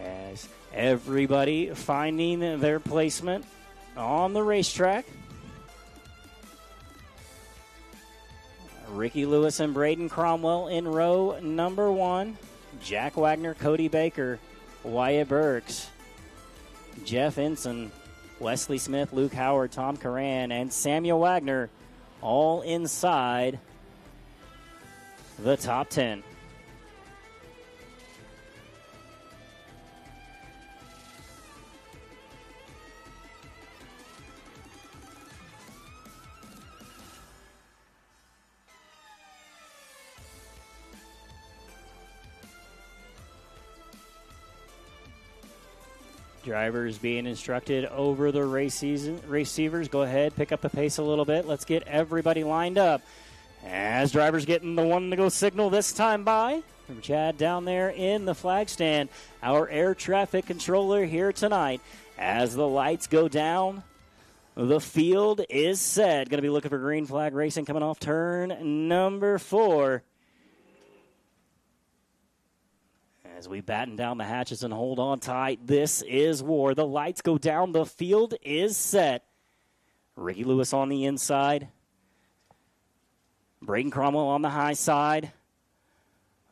Speaker 2: As everybody finding their placement on the racetrack. Ricky Lewis and Braden Cromwell in row number 1. Jack Wagner, Cody Baker, Wyatt Burks, Jeff Ensign, Wesley Smith, Luke Howard, Tom Curran, and Samuel Wagner all inside the top 10. Drivers being instructed over the receivers. Go ahead, pick up the pace a little bit. Let's get everybody lined up. As drivers getting the one to go signal this time by from Chad down there in the flag stand. Our air traffic controller here tonight. As the lights go down, the field is set. Going to be looking for green flag racing coming off turn number 4. As we batten down the hatches and hold on tight, this is war. The lights go down. The field is set. Ricky Lewis on the inside. Braden Cromwell on the high side.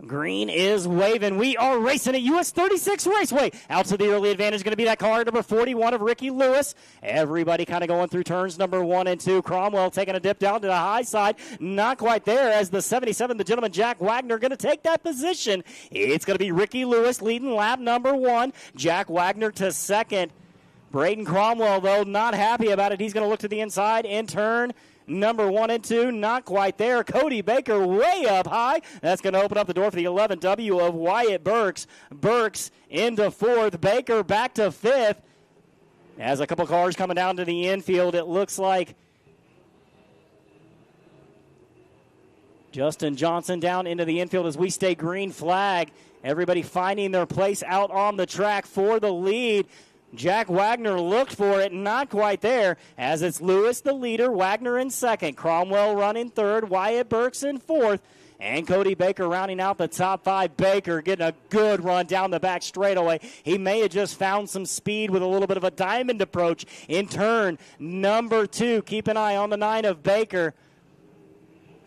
Speaker 2: Green is waving. We are racing at US 36 Raceway. Out to the early advantage going to be that car number 41 of Ricky Lewis. Everybody kind of going through turns number 1 and 2. Cromwell taking a dip down to the high side. Not quite there as the 77, the gentleman Jack Wagner, going to take that position. It's going to be Ricky Lewis leading lap number 1. Jack Wagner to second. Braden Cromwell, though, not happy about it. He's going to look to the inside in turn number 1 and 2, not quite there. Cody Baker way up high. That's going to open up the door for the 11W of Wyatt Burks. Burks into 4th. Baker back to 5th. As a couple cars coming down to the infield, it looks like Justin Johnson down into the infield as we stay green flag. Everybody finding their place out on the track for the lead. Jack Wagner looked for it, not quite there, as it's Lewis the leader, Wagner in second, Cromwell running third, Wyatt Burks in fourth, and Cody Baker rounding out the top 5. Baker getting a good run down the back straightaway. He may have just found some speed with a little bit of a diamond approach in turn number 2. Keep an eye on the 9 of Baker.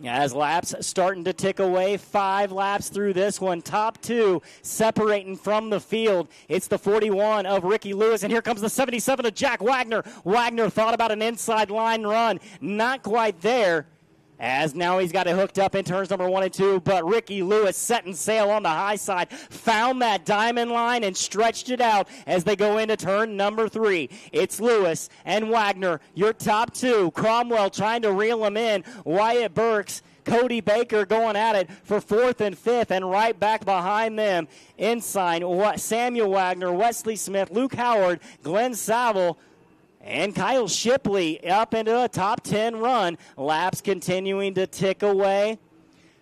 Speaker 2: As laps starting to tick away, 5 laps through this one. Top 2 separating from the field. It's the 41 of Ricky Lewis, and here comes the 77 of Jack Wagner. Wagner thought about an inside line run. Not quite there, as now he's got it hooked up in turns number 1 and 2, but Ricky Lewis setting sail on the high side, found that diamond line and stretched it out as they go into turn number 3. It's Lewis and Wagner, your top 2. Cromwell trying to reel him in. Wyatt Burks, Cody Baker going at it for 4th and 5th, and right back behind them, Ensign, Samuel Wagner, Wesley Smith, Luke Howard, Glenn Saville, and Kyle Shipley up into a top 10 run. Laps continuing to tick away.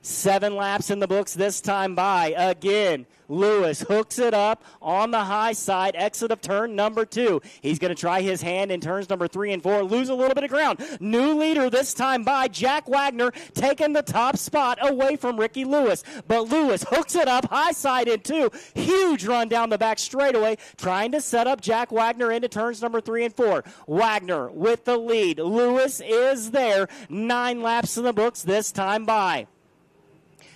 Speaker 2: 7 laps in the books this time by. Again, Lewis hooks it up on the high side, exit of turn number 2. He's going to try his hand in turns number 3 and 4, lose a little bit of ground. New leader this time by Jack Wagner, taking the top spot away from Ricky Lewis. But Lewis hooks it up high side in 2. Huge run down the back straightaway, trying to set up Jack Wagner into turns number 3 and 4. Wagner with the lead. Lewis is there. 9 laps in the books this time by.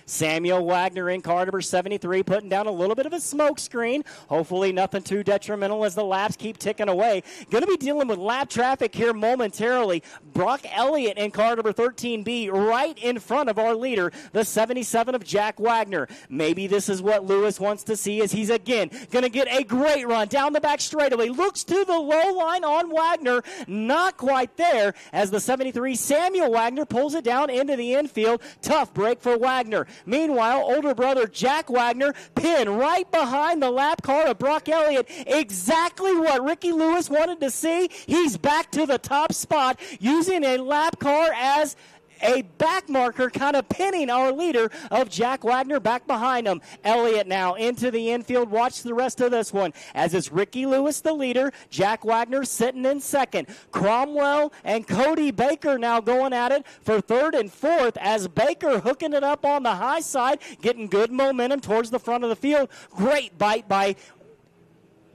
Speaker 2: Samuel Wagner in car number 73, putting down a little bit of a smoke screen. Hopefully nothing too detrimental as the laps keep ticking away. Going to be dealing with lap traffic here momentarily. Brock Elliott in car number 13B right in front of our leader, the 77 of Jack Wagner. Maybe this is what Lewis wants to see, as he's again going to get a great run down the back straightaway. Looks to the low line on Wagner. Not quite there, as the 73 Samuel Wagner pulls it down into the infield. Tough break for Wagner. Meanwhile, older brother Jack Wagner pinned right behind the lap car of Brock Elliott. Exactly what Ricky Lewis wanted to see. He's back to the top spot using a lap car as a back marker, kind of pinning our leader of Jack Wagner back behind him. Elliott now into the infield. Watch the rest of this one, as it's Ricky Lewis the leader, Jack Wagner sitting in second. Cromwell and Cody Baker now going at it for 3rd and 4th, as Baker hooking it up on the high side, getting good momentum towards the front of the field. Great bite by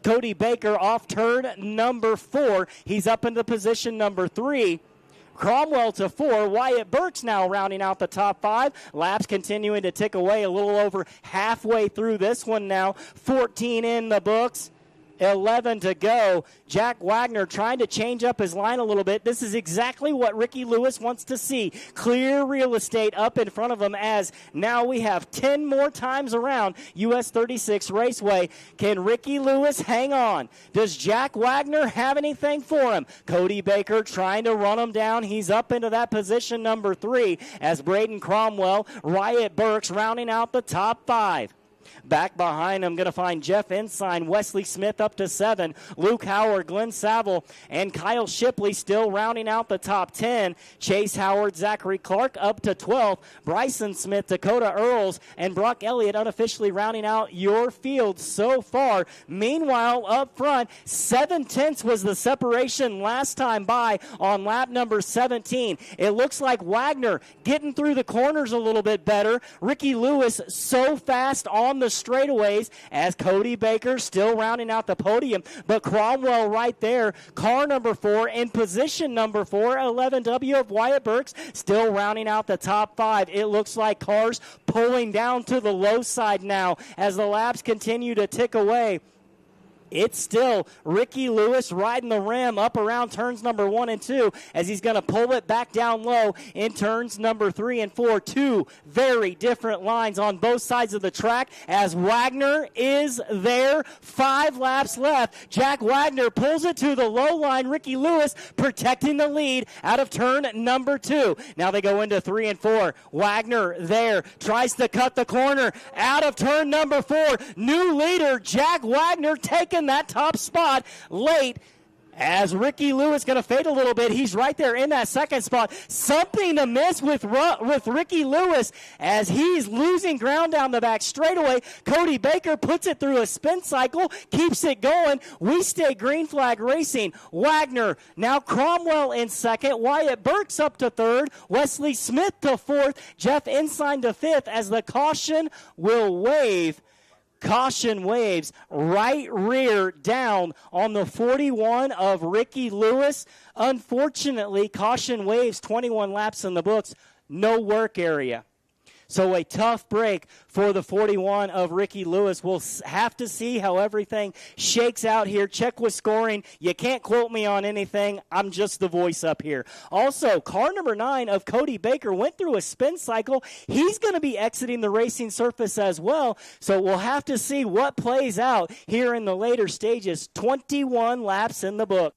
Speaker 2: Cody Baker off turn number 4. He's up into position number 3. Cromwell to 4. Wyatt Burks now rounding out the top 5. Laps continuing to tick away, a little over halfway through this one now. 14 in the books. 11 to go. Jack Wagner trying to change up his line a little bit. This is exactly what Ricky Lewis wants to see. Clear real estate up in front of him, as now we have 10 more times around US 36 Raceway. Can Ricky Lewis hang on? Does Jack Wagner have anything for him? Cody Baker trying to run him down. He's up into that position number 3, as Braden Cromwell, Wyatt Burks rounding out the top 5. Back behind him, going to find Jeff Ensign, Wesley Smith up to 7, Luke Howard, Glenn Saville, and Kyle Shipley still rounding out the top 10. Chase Howard, Zachary Clark up to 12, Bryson Smith, Dakota Earls, and Brock Elliott unofficially rounding out your field so far. Meanwhile, up front, 7/10 was the separation last time by on lap number 17. It looks like Wagner getting through the corners a little bit better. Ricky Lewis so fast on the straightaways, as Cody Baker still rounding out the podium, but Cromwell right there, car number 4 in position number 4, 11W of Wyatt Burks still rounding out the top 5. It looks like cars pulling down to the low side now as the laps continue to tick away. It's still Ricky Lewis riding the rim up around turns number 1 and 2, as he's going to pull it back down low in turns number 3 and 4. 2 very different lines on both sides of the track, as Wagner is there. 5 laps left. Jack Wagner pulls it to the low line. Ricky Lewis protecting the lead out of turn number 2. Now they go into 3 and 4. Wagner there tries to cut the corner out of turn number 4. New leader Jack Wagner taking that top spot late, as Ricky Lewis going to fade a little bit. He's right there in that second spot. Something to miss with Ricky Lewis as he's losing ground down the back straightaway. Cody Baker puts it through a spin cycle, keeps it going. We stay green flag racing. Wagner, now Cromwell in second. Wyatt Burks up to third. Wesley Smith to fourth. Jeff Ensign to fifth as the caution will wave. Caution waves, right rear down on the 41 of Ricky Lewis. Unfortunately, caution waves, 21 laps in the books, no work area. So a tough break for the 41 of Ricky Lewis. We'll have to see how everything shakes out here. Check with scoring. You can't quote me on anything. I'm just the voice up here. Also, car number 9 of Cody Baker went through a spin cycle. He's going to be exiting the racing surface as well. So we'll have to see what plays out here in the later stages. 21 laps in the book.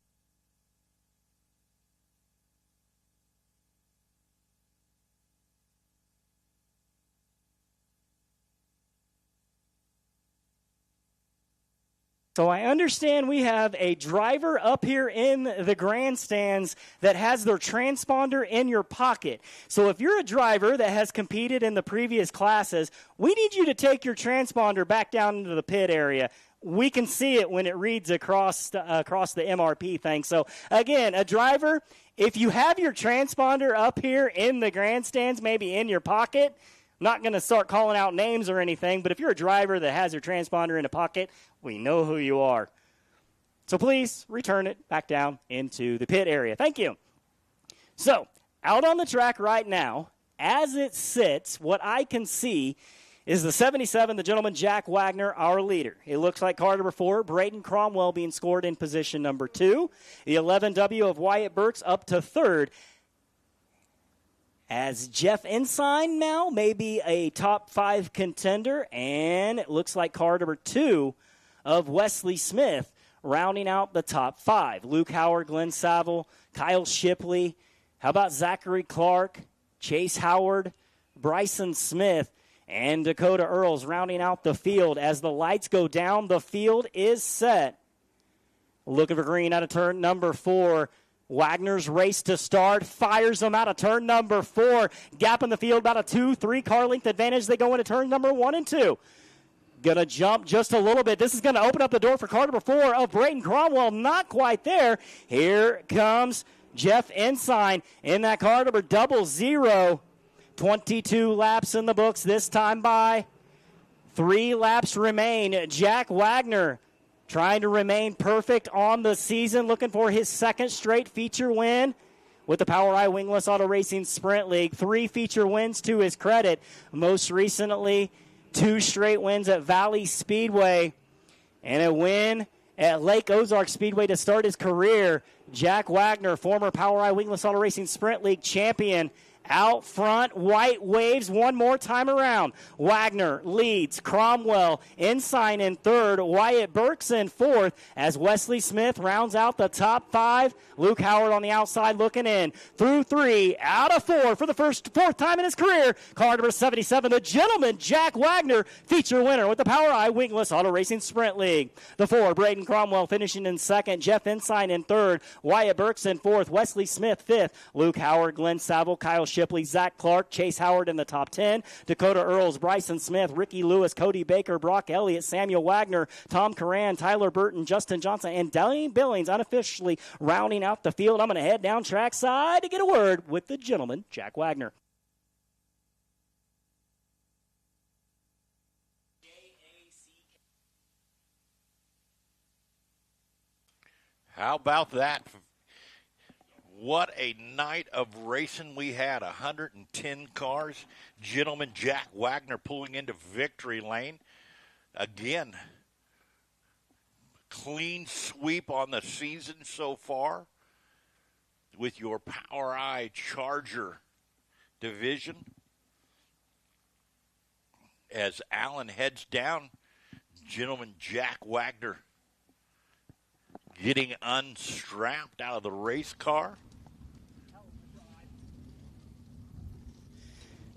Speaker 2: So I understand we have a driver up here in the grandstands that has their transponder in your pocket. So if you're a driver that has competed in the previous classes, we need you to take your transponder back down into the pit area. We can see it when it reads across the MRP thing. So again, a driver, if you have your transponder up here in the grandstands, maybe in your pocket, I'm not going to start calling out names or anything, but if you're a driver that has your transponder in a pocket, we know who you are. So please return it back down into the pit area. Thank you. So out on the track right now, as it sits, what I can see is the 77, the gentleman Jack Wagner, our leader. It looks like car number 4, Braden Cromwell, being scored in position number 2. The 11W of Wyatt Burks up to 3rd. As Jeff Ensign now may be a top 5 contender, and it looks like car number 2 of Wesley Smith rounding out the top 5. Luke Howard, Glenn Saville, Kyle Shipley. How about Zachary Clark, Chase Howard, Bryson Smith, and Dakota Earls rounding out the field. As the lights go down, the field is set. Looking for green out of turn number 4. Wagner's race to start, fires them out of turn number 4. Gap in the field, about a 2-3 car length advantage. They go into turn number 1 and 2. Going to jump just a little bit. This is going to open up the door for car number 4 of Braden Cromwell. Not quite there. Here comes Jeff Ensign in that car number 00. 22 laps in the books this time by. 3 laps remain. Jack Wagner trying to remain perfect on the season, looking for his 2nd straight feature win with the POWRI Wingless Auto Racing Sprint League. 3 feature wins to his credit. Most recently, 2 straight wins at Valley Speedway and a win at Lake Ozark Speedway to start his career. Jack Wagner, former POWRI Wingless Auto Racing Sprint League champion. Out front, white waves one more time around. Wagner leads. Cromwell, Ensign in 3rd. Wyatt Burks in 4th as Wesley Smith rounds out the top 5. Luke Howard on the outside looking in. Through 3, out of 4 for the 4th time in his career. Car number 77, the gentleman, Jack Wagner, feature winner with the POWRI Wingless Auto Racing Sprint League. The 4, Braden Cromwell finishing in 2nd. Jeff Ensign in 3rd. Wyatt Burks in 4th. Wesley Smith 5th. Luke Howard, Glenn Saville, Kyle Shipley, Zach Clark, Chase Howard in the top 10. Dakota Earls, Bryson Smith, Ricky Lewis, Cody Baker, Brock Elliott, Samuel Wagner, Tom Coran, Tyler Burton, Justin Johnson, and Dane Billings unofficially rounding out the field. I'm going to head down trackside to get a word with the gentleman, Jack Wagner.
Speaker 1: How about that? What a night of racing we had. 110 cars. Gentleman Jack Wagner pulling into victory lane. Again, clean sweep on the season so far with your POWRI Charger division. As Allen heads down, gentleman Jack Wagner getting unstrapped out of the race car.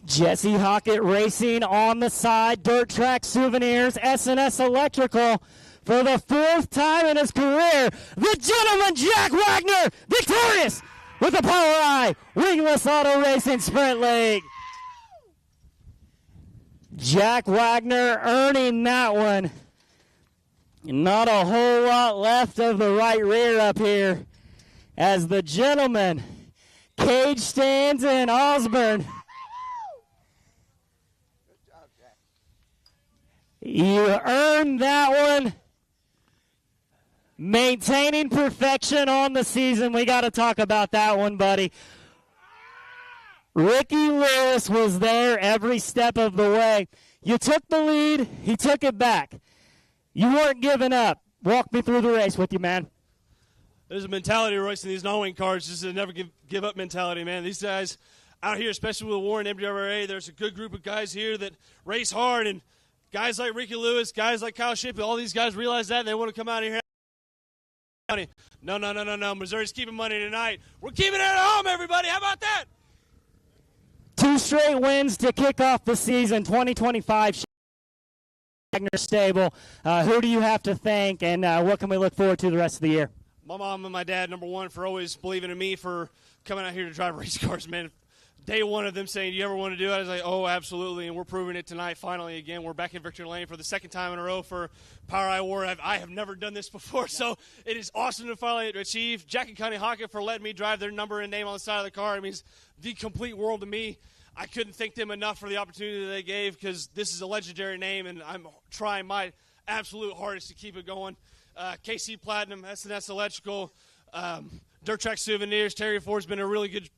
Speaker 2: Jesse Hockett Racing on the side, Dirt Track Souvenirs, S&S Electrical for the 4th time in his career, the gentleman Jack Wagner, victorious with the POWRI Wingless Auto Racing Sprint League. Jack Wagner earning that one. Not a whole lot left of the right rear up here as the gentleman, Cage Stands in Osborne. You earned that one. Maintaining perfection on the season. We got to talk about that one, buddy. Ricky Lewis was there every step of the way. You took the lead. He took it back. You weren't giving up. Walk me through the race with you, man.
Speaker 7: There's a mentality racing these non-wing cars, just a never give up mentality, man. These guys out here, especially with Warren MWRA, there's a good group of guys here that race hard, and guys like Ricky Lewis, guys like Kyle Shipley, all these guys realize that, and they want to come out here. No. Missouri's keeping money tonight. We're keeping it at home, everybody. How about that?
Speaker 2: 2 straight wins to kick off the season, 2025 Wagner Stable. Who do you have to thank, and what can we look forward to the rest of the year?
Speaker 7: My mom and my dad, number one, for always believing in me for coming out here to drive race cars, man. Day one of them saying, do you ever want to do it? I was like, oh, absolutely, and we're proving it tonight finally again. We're back in victory lane for the 2nd time in a row for POWRI Award. I have never done this before, so it is awesome to finally achieve. Jack and Connie Hockett for letting me drive their number and name on the side of the car. It means the complete world to me. I couldn't thank them enough for the opportunity that they gave because this is a legendary name, and I'm trying my absolute hardest to keep it going. KC Platinum, S&S Electrical, Dirt Track Souvenirs. Terry Ford's been a really good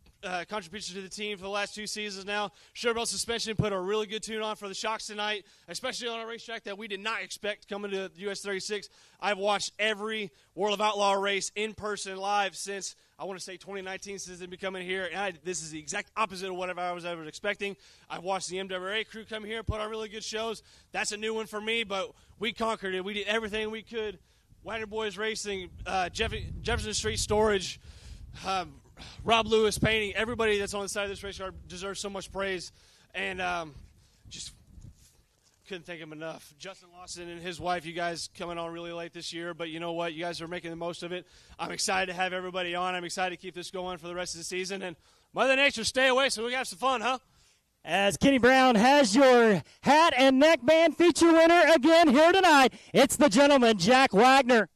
Speaker 7: contribution to the team for the last 2 seasons now. Sherbrell Suspension put a really good tune on for the shocks tonight, especially on a racetrack that we did not expect coming to US 36. I've watched every World of Outlaw race in person live since, I want to say 2019, since they've been coming here, and this is the exact opposite of what I was ever expecting. I've watched the MWRA crew come here and put on really good shows. That's a new one for me, but we conquered it. We did everything we could. Wagner Boys Racing, Jefferson Street Storage, Rob Lewis Painting, everybody that's on the side of this race car deserves so much praise, and just couldn't thank him enough. Justin Lawson and his wife, you guys coming on really late this year, but you know what? You guys are making the most of it. I'm excited to have everybody on. I'm excited to keep this going for the rest of the season, and Mother Nature, stay away so we can have some fun, huh?
Speaker 2: As Kenny Brown has your hat and neckband feature winner again here tonight, it's the gentleman, Jack Wagner.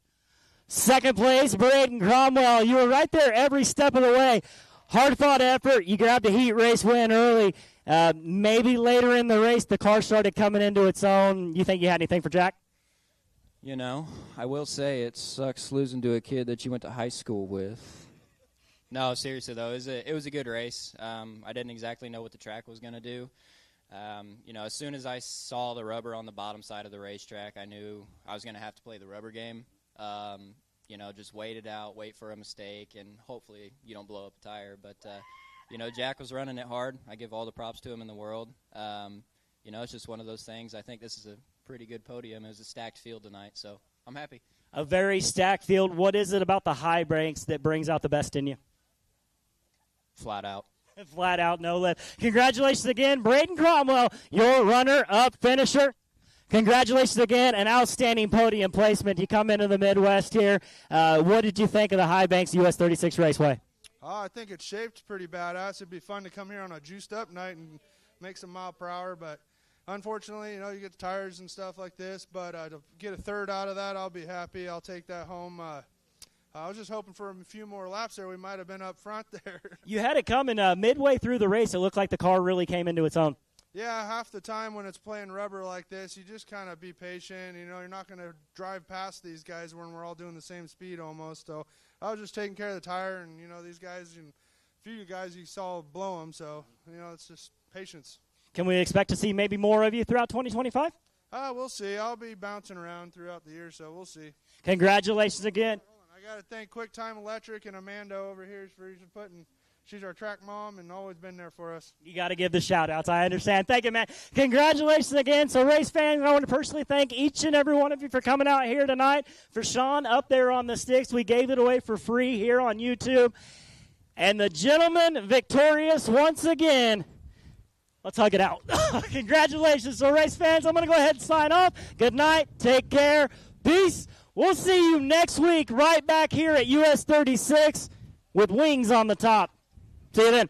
Speaker 2: 2nd place, Braden Cromwell. You were right there every step of the way. Hard-fought effort. You grabbed a heat race win early. Maybe later in the race, the car started coming into its own. You think you had anything for Jack?
Speaker 8: You know, I will say it sucks losing to a kid that you went to high school with. No, seriously, though, it was a good race. I didn't exactly know what the track was going to do. You know, as soon as I saw the rubber on the bottom side of the racetrack, I knew I was going to have to play the rubber game. You know, just wait it out, wait for a mistake, and hopefully you don't blow up a tire. But, you know, Jack was running it hard. I give all the props to him in the world. You know, it's just one of those things. I think this is a pretty good podium. It was a stacked field tonight, so I'm happy.
Speaker 2: A very stacked field. What is it about the high brakes that brings out the best in you?
Speaker 8: Flat out.
Speaker 2: Flat out, no left. Congratulations again, Braden Cromwell, your runner-up finisher. Congratulations again, an outstanding podium placement. You come into the Midwest here. What did you think of the High Banks US 36 Raceway?
Speaker 9: I think it's shaped pretty badass. It'd be fun to come here on a juiced-up night and make some mile per hour, but unfortunately, you know, you get the tires and stuff like this, but to get a 3rd out of that, I'll be happy. I'll take that home. I was just hoping for a few more laps there. We might have been up front there.
Speaker 2: You had it coming midway through the race. It looked like the car really came into its own.
Speaker 9: Yeah, half the time when it's playing rubber like this, you just kind of be patient. You know, you're not going to drive past these guys when we're all doing the same speed almost. So I was just taking care of the tire, and, you know, these guys, and a few guys you saw blow them. So, you know, it's just patience.
Speaker 2: Can we expect to see maybe more of you throughout 2025?
Speaker 9: We'll see. I'll be bouncing around throughout the year, so we'll see.
Speaker 2: Congratulations again.
Speaker 9: I got to thank Quick Time Electric and Amanda over here for putting. She's our track mom and always been there for us.
Speaker 2: You got to give the shout-outs. I understand. Thank you, man. Congratulations again. So, race fans, I want to personally thank each and every one of you for coming out here tonight. For Sean up there on the sticks, we gave it away for free here on YouTube. And the gentleman victorious once again. Let's hug it out. Congratulations. So, race fans, I'm going to go ahead and sign off. Good night. Take care. Peace. We'll see you next week right back here at US 36 with wings on the top. See you then.